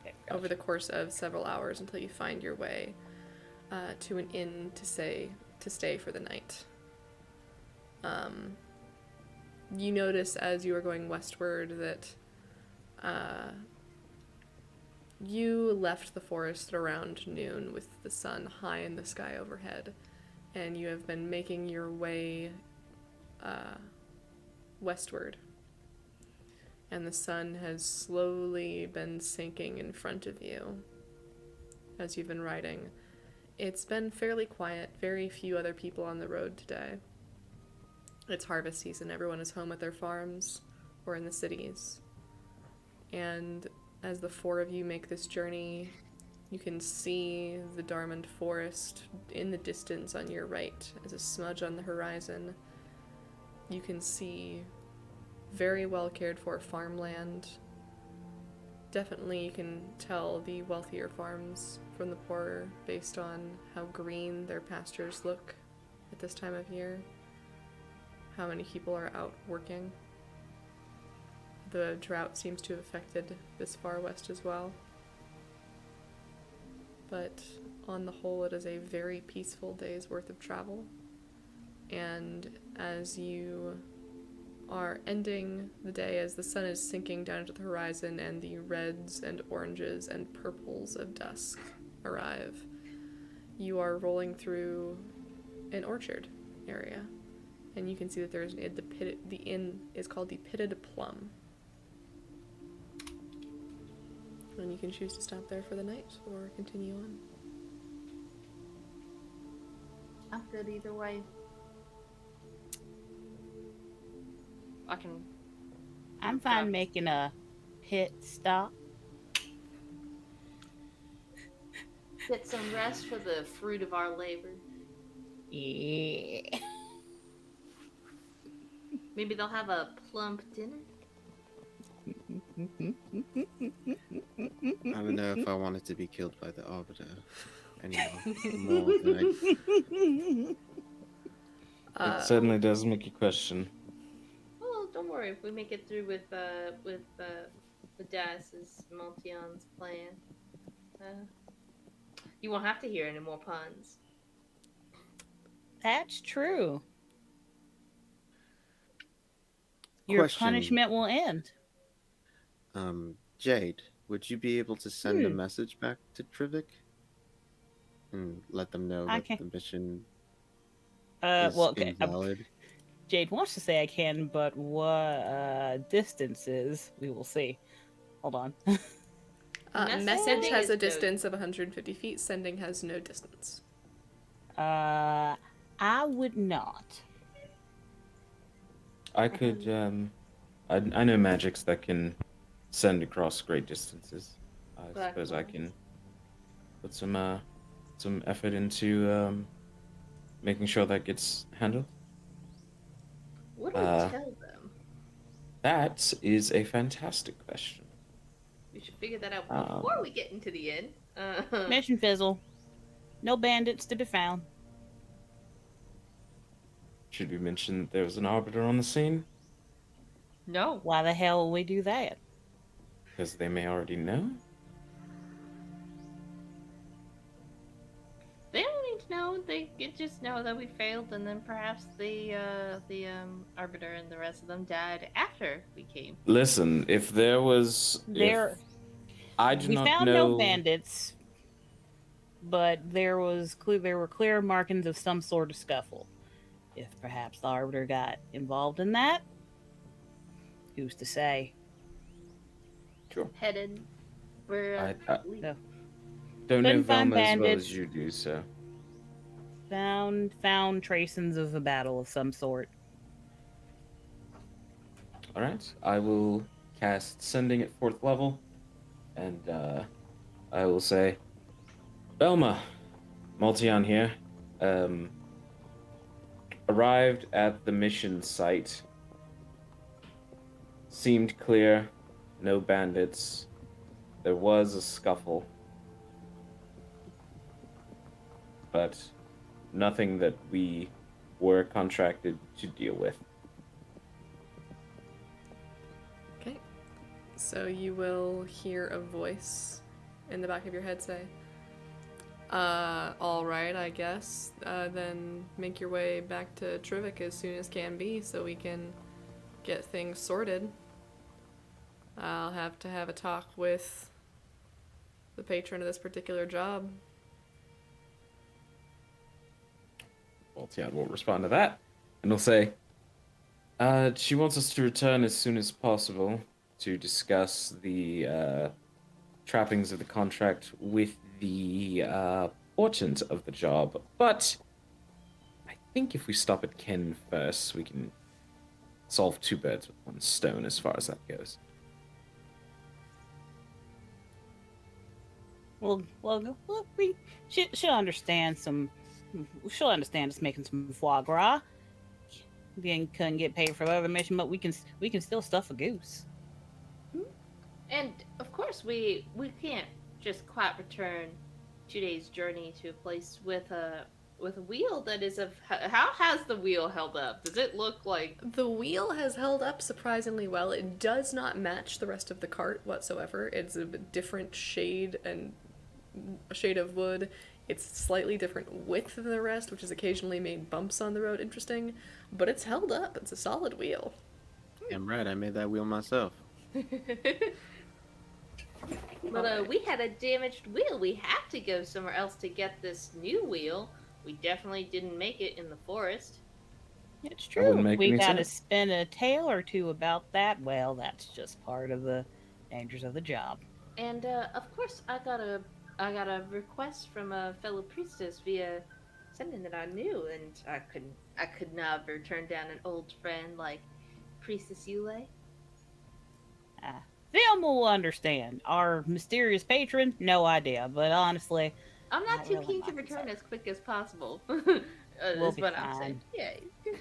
Okay, Over gotcha. the course of several hours until you find your way to an inn to stay for the night. You notice as you are going westward that you left the forest around noon with the sun high in the sky overhead, and you have been making your way westward. And the sun has slowly been sinking in front of you as you've been riding. It's been fairly quiet, very few other people on the road today. It's harvest season, everyone is home at their farms or in the cities. And as the four of you make this journey, you can see the Darmond Forest in the distance on your right as a smudge on the horizon. You can see very well cared for farmland. Definitely you can tell the wealthier farms from the poorer based on how green their pastures look at this time of year. How many people are out working. The drought seems to have affected this far west as well. But on the whole, it is a very peaceful day's worth of travel. And as you are ending the day, as the sun is sinking down to the horizon and the reds and oranges and purples of dusk arrive, you are rolling through an orchard area. And you can see that there's the inn is called the Pitted Plum. And you can choose to stop there for the night or continue on. I'm good either way. I'm fine making a pit stop. Get some rest for the fruit of our labor. Yeah. Maybe they'll have a plump dinner. I don't know if I wanted to be killed by the Arbiter anymore. More than it certainly does make you question. Well, don't worry. If we make it through with Midas is Multion's plan. Uh, you won't have to hear any more puns. That's true. Your Question. punishment will end. Jade, would you be able to send a Hmm. message back to Trivik and let them know I that can. the mission is Well, okay. invalid? Jade wants to say I can, but what distance is? We will see. Hold on. Message Sending has is a no- distance of 150 feet. Sending has no distance. I would not. I could. I know magics that can send across great distances. I Black suppose I ones. can put some effort into making sure that gets handled. What do we Uh, tell them? That is a fantastic question. We should figure that out Um, before we get into the end. Mission fizzle. No bandits to be found. Should we mention that there was an arbiter on the scene? No. Why the hell will we do that? Because they may already know. They don't need to know. They could just know that we failed, and then perhaps the arbiter and the rest of them died after we came. Listen, if there was, There, I do we not found know. no bandits, but there were clear markings of some sort of scuffle. If perhaps the arbiter got involved in that, who's to say? Sure. Headed. We're I No. don't know Couldn't find Velma as well bandits. as you do, so. Found tracings of a battle of some sort. All right, I will cast Sending at 4th level, and I will say, Velma, Multion here, arrived at the mission site. Seemed clear, no bandits. There was a scuffle, but nothing that we were contracted to deal with. Okay. So you will hear a voice in the back of your head say, all right, I guess. Then make your way back to Trivik as soon as can be so we can get things sorted. I'll have to have a talk with the patron of this particular job. Multion will respond to that, and he'll say, she wants us to return as soon as possible to discuss the trappings of the contract with the portent of the job. But I think if we stop at Ken first, we can solve 2 birds with 1 stone as far as that goes. Well, she'll understand some. She'll understand us making some foie gras. Then couldn't get paid for the other mission, but we can still stuff a goose. And of course, we can't just quite return 2 days' journey to a place with a wheel that is of. How has the wheel held up? Does it look like? The wheel has held up surprisingly well. It does not match the rest of the cart whatsoever. It's a different shade and a shade of wood. It's slightly different width than the rest, which has occasionally made bumps on the road interesting, but it's held up. It's a solid wheel. I'm right, I made that wheel myself. But we had a damaged wheel. We have to go somewhere else to get this new wheel. We definitely didn't make it in the forest. It's That wouldn't true. make We any gotta sense. spin a tale or two about that. Well, that's just part of the dangers of the job. And of course, I got a request from a fellow priestess via something that I knew, and I could never turn down an old friend like Priestess Yule. Velma will understand. Our mysterious patron, no idea. But honestly, I'm not Not too really keen to my return concern. as quick as possible. We'll is be what I'm fine. saying. Yeah.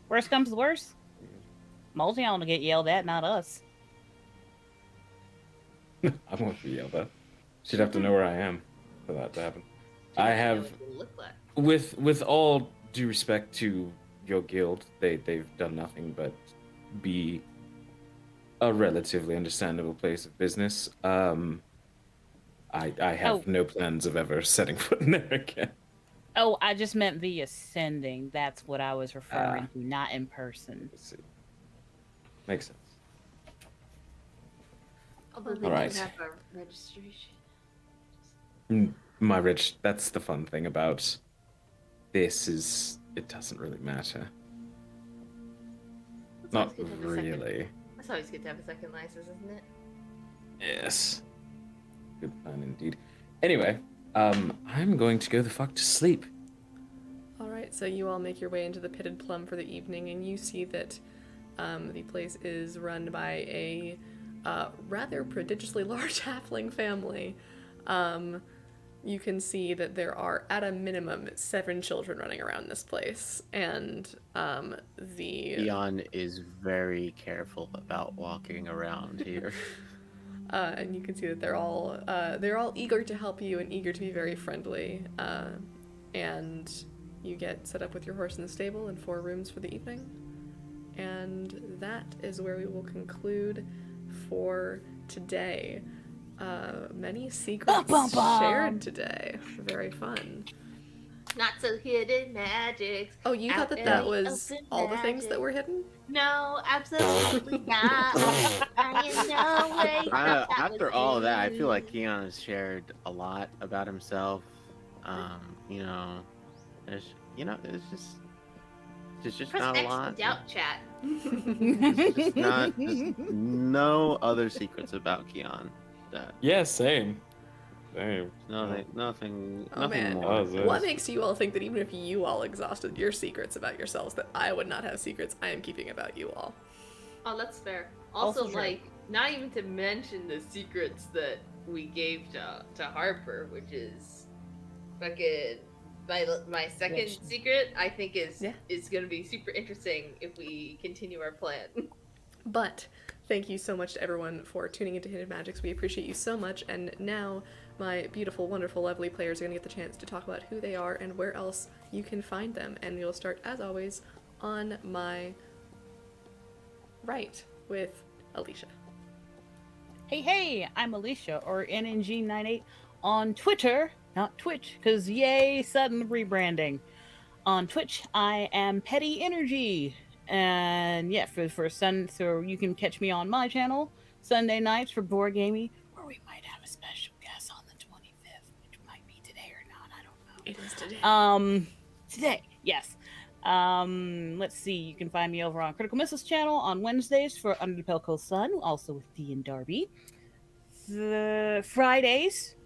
worst comes to worst, Multion will get yelled at, not us. I won't be yelled at. She'd have to know where I am for that to happen. I have, What it look like. with all due respect to your guild, they've done nothing but be a relatively understandable place of business. I have Oh. no plans of ever setting foot in there again. Oh, I just meant the ascending. That's what I was referring Ah. to, not in person. Let's see. Makes sense. Although they Alright. do have a registration. My rich, that's the fun thing about this is it doesn't really matter. That's Not always good to have a second- really. That's always good to have a second license, isn't it? Yes. Good plan indeed. Anyway, I'm going to go the fuck to sleep. All right, so you all make your way into the Pitted Plum for the evening, and you see that the place is run by a rather prodigiously large halfling family. You can see that there are, at a minimum, 7 children running around this place, and Dion is very careful about walking around here. and you can see that they're all eager to help you and eager to be very friendly. And you get set up with your horse in the stable and 4 rooms for the evening. And that is where we will conclude for today. Many secrets shared today. Very fun. Not so hidden magics. Oh, you thought Out that in the was open all the things magic. that were hidden? No, absolutely not. I in no way. thought that After was all of that, I feel like it. Keon has shared a lot about himself. There's just Press not a X to lot. doubt chat. There's no other secrets about Keon. That Yeah, same. Same. nothing Oh man, more. Oh, this. what makes you all think that even if you all exhausted your secrets about yourselves, that I would not have secrets I am keeping about you all? Oh, that's fair. Also, Also true. like, not even to mention the secrets that we gave to Harper, which is fucking my second Which- secret. I think is Yeah. gonna be super interesting if we continue our plan. But thank you so much to everyone for tuning into Hidden Magics. We appreciate you so much. And now my beautiful, wonderful, lovely players are going to get the chance to talk about who they are and where else you can find them. And we'll start, as always, on my right with Alicia. Hey, I'm Alicia, or NNG98 on Twitter, not Twitch, because yay, sudden rebranding. On Twitch, I am Petty Energy. And yeah, so you can catch me on my channel Sunday nights for board gaming, where we might have a special guest on the 25th, which might be today or not, I don't know. It is today. Today, yes. Let's see, you can find me over on Critical Missiles channel on Wednesdays for Under the Pelco Sun, also with Dee and Darby. The Fridays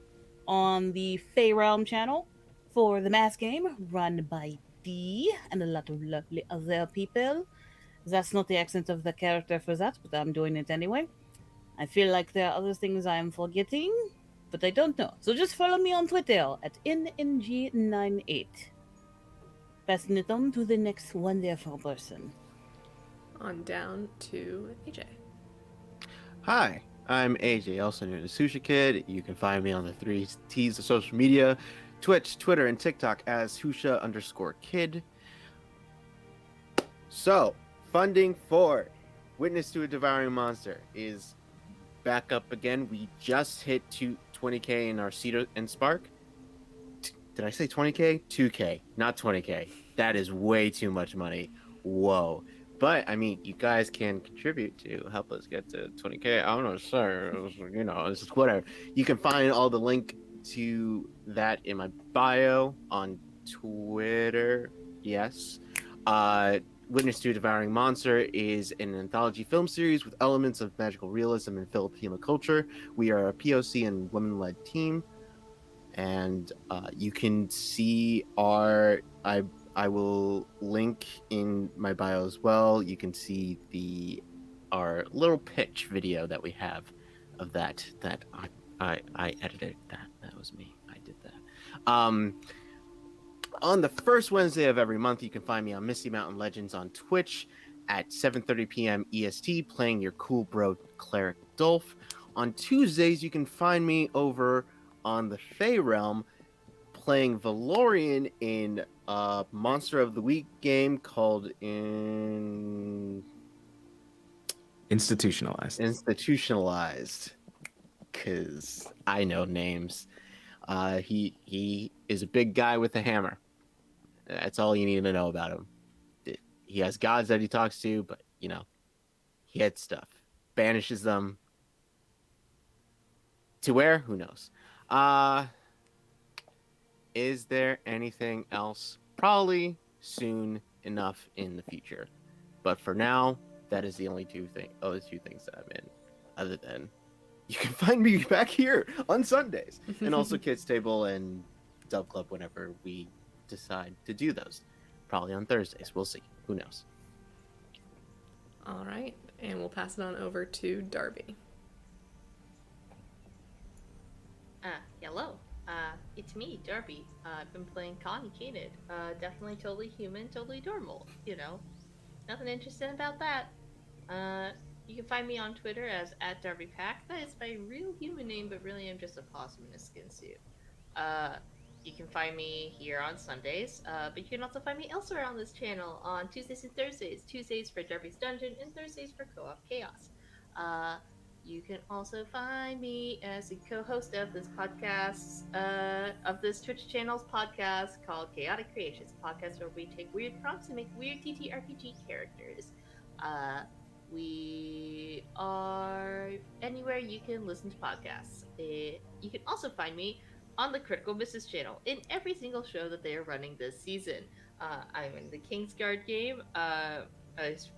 on the Fey Realm channel for the Mass Game, run by Dee and a lot of lovely other people. That's not the accent of the character for that, but I'm doing it anyway. I feel like there are other things I am forgetting, but I don't know. So just follow me on Twitter at NNG98. Passing it on to the next wonderful person. On down to AJ. Hi, I'm AJ, also known as Sushi Kid. You can find me on the 3 T's of social media, Twitch, Twitter, and TikTok as Husha_Kid. So, funding for Witness to a Devouring Monster is back up again. We just hit 20K in our Cedar and Spark. Did I say 20K? 2K, not 20K. That is way too much money. Whoa. But, I mean, you guys can contribute to help us get to 20K. I don't know, sir. It's just whatever. You can find all the link to that in my bio on Twitter. Yes. Witness to a Devouring Monster is an anthology film series with elements of magical realism and Filipino culture. We are a POC and women-led team, and you can see I will link in my bio as well. You can see our little pitch video that we have of that I edited that. That was me. I did that. On the first Wednesday of every month, you can find me on Misty Mountain Legends on Twitch at 7:30 p.m. EST, playing your cool bro cleric Dolph. On Tuesdays, you can find me over on the Fey Realm, playing Valorian in a Monster of the Week game called Institutionalized. Because I know names. He is a big guy with a hammer. That's all you need to know about him. He has gods that he talks to, but, you know, he had stuff. Banishes them. To where? Who knows? Is there anything else? Probably soon enough in the future. But for now, that is the only two things that I'm in. Other than you can find me back here on Sundays. And also Kids Table and Dub Club whenever we decide to do those. Probably on Thursdays. We'll see. Who knows? All right, and we'll pass it on over to Darby. Hello. It's me, Darby. I've been playing Connie Canid. Definitely totally human, totally normal. You know, nothing interesting about that. You can find me on Twitter as @DarbyPack. That is my real human name, but really I'm just a possum in a skin suit. You can find me here on Sundays, but you can also find me elsewhere on this channel on Tuesdays and Thursdays. Tuesdays for Darby's Dungeon and Thursdays for Co-op Chaos. You can also find me as the co-host of this podcast, of this Twitch channel's podcast called Chaotic Creations, a podcast where we take weird prompts and make weird TTRPG characters. We are anywhere you can listen to podcasts. You can also find me on the Critical Misses channel in every single show that they are running this season. I'm in the Kingsguard game, a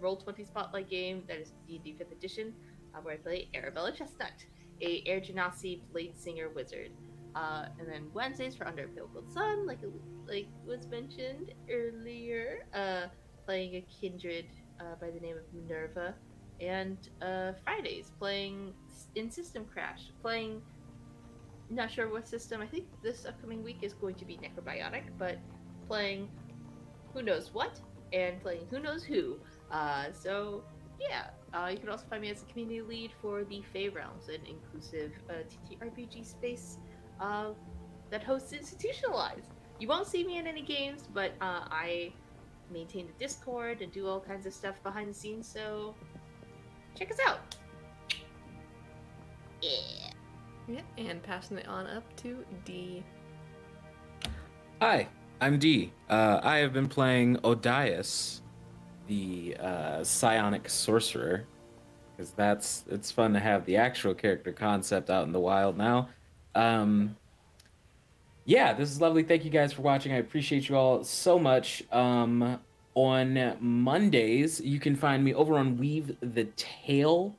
Roll20 Spotlight game that is D&D 5th edition, where I play Arabella Chestnut, a Air Genasi Blade Singer Wizard. And then Wednesdays for Under a Pale Cold Sun, like was mentioned earlier, playing a kindred by the name of Minerva. And Fridays playing in System Crash, playing not sure what system. I think this upcoming week is going to be Necrobiotic, but playing who knows what and playing who knows who. So yeah, you can also find me as a community lead for the Fey Realms, an inclusive TTRPG space that hosts Institutionalized. You won't see me in any games, but I maintain the Discord and do all kinds of stuff behind the scenes, so check us out. Yeah. Yeah, and passing it on up to D. Hi, I'm D. I have been playing Odias, the psionic sorcerer, because it's fun to have the actual character concept out in the wild now. Yeah, this is lovely. Thank you guys for watching. I appreciate you all so much. On Mondays, you can find me over on Weave the Tale,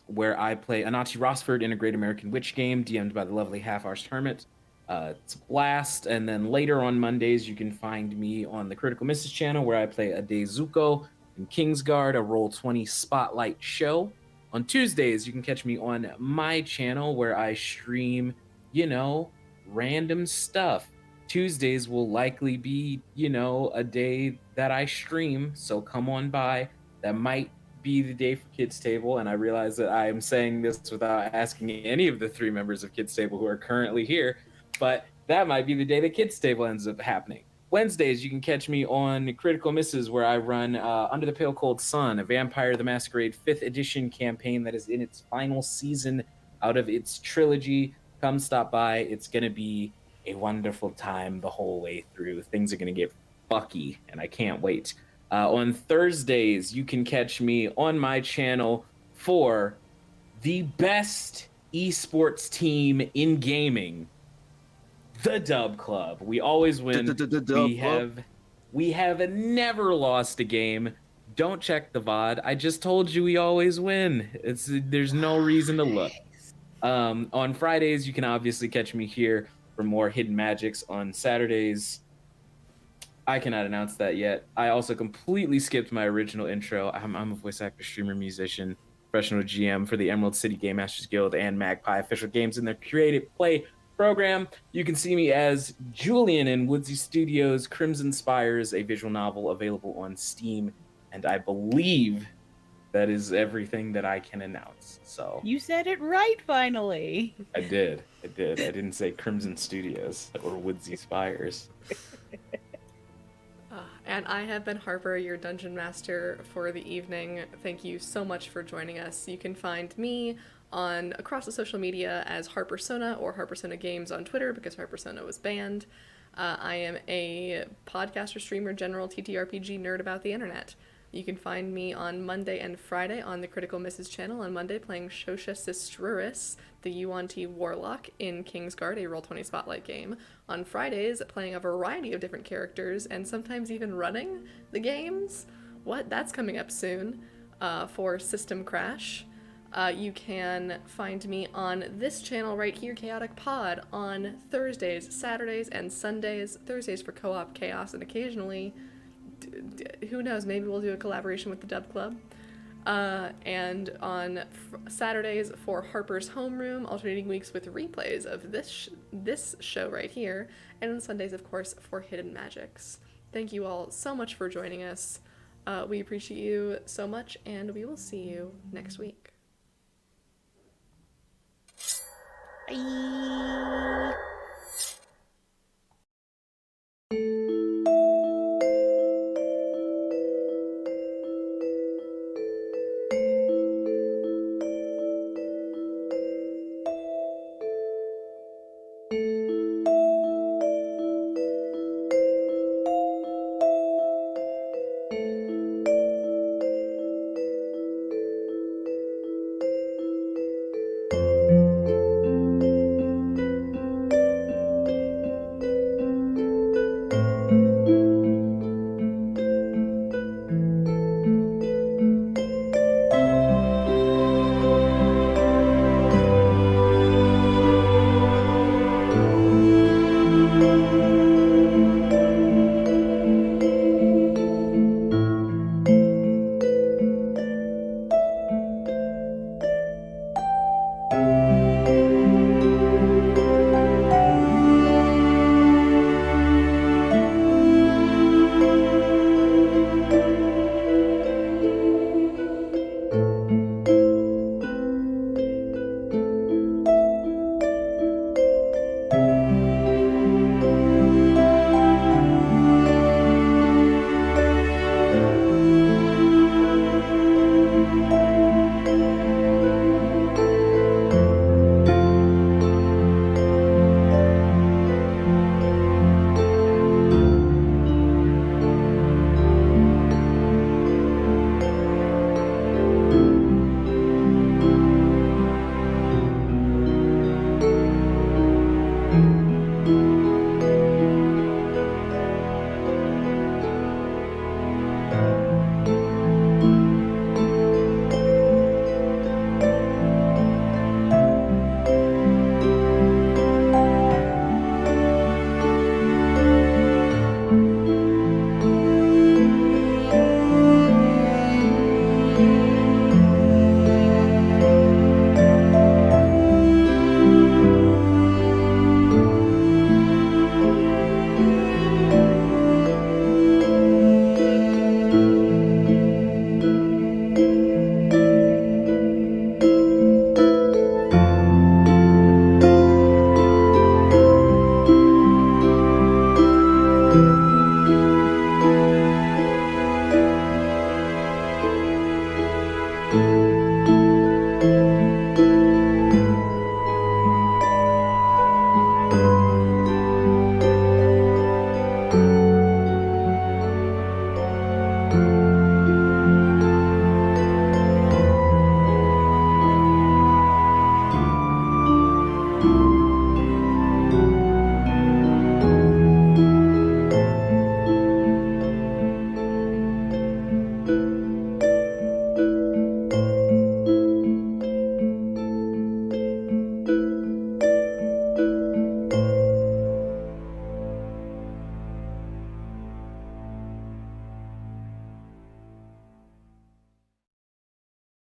where I play Anachi Rossford in a Great American Witch game, DM'd by the lovely Half-Arsed Hermit. It's a blast. And then later on Mondays, you can find me on the Critical Misses channel, where I play Adezuko in Kingsguard, a Roll20 Spotlight show. On Tuesdays, you can catch me on my channel, where I stream, random stuff. Tuesdays will likely be, a day that I stream, so come on by. That might be the day for Kids Table, and I realize that I am saying this without asking any of the 3 members of Kids Table who are currently here, but that might be the day that Kids Table ends up happening. Wednesdays, you can catch me on Critical Misses, where I run Under the Pale Cold Sun, a Vampire the Masquerade 5th edition campaign that is in its final season out of its trilogy. Come stop by. It's going to be a wonderful time the whole way through. Things are going to get fucky, and I can't wait. On Thursdays, you can catch me on my channel for the best esports team in gaming, the Dub Club. We always win. We have never lost a game. Don't check the VOD. I just told you we always win. There's no reason to look. On Fridays, you can obviously catch me here for more Hidden Magicks. On Saturdays, I cannot announce that yet. I also completely skipped my original intro. I'm a voice actor, streamer, musician, professional GM for the Emerald City Game Masters Guild and Magpie Official Games in their Creative Play program. You can see me as Julian in Woodsy Studios' Crimson Spires, a visual novel available on Steam, and I believe that is everything that I can announce. So You said it right finally. I did. I didn't say Crimson Studios or Woodsy Spires. And I have been Harper, your Dungeon Master for the evening. Thank you so much for joining us. You can find me on across the social media as Harpersona or Harpersona Games on Twitter because Harpersona was banned. I am a podcaster, streamer, general TTRPG nerd about the internet. You can find me on Monday and Friday on the Critical Misses channel. On Monday, playing Shosha Sistruris, the Yuan-Ti Warlock in Kingsguard, a Roll20 Spotlight game. On Fridays, playing a variety of different characters and sometimes even running the games. That's coming up soon for System Crash. You can find me on this channel right here, Chaotic Pod, on Thursdays, Saturdays, and Sundays. Thursdays for Co-op Chaos, and occasionally, who knows, maybe we'll do a collaboration with the Dub Club. And on Saturdays for Harper's Homeroom, alternating weeks with replays of this show right here, and on Sundays, of course, for Hidden Magicks. Thank you all so much for joining us. We appreciate you so much, and we will see you next week. Bye.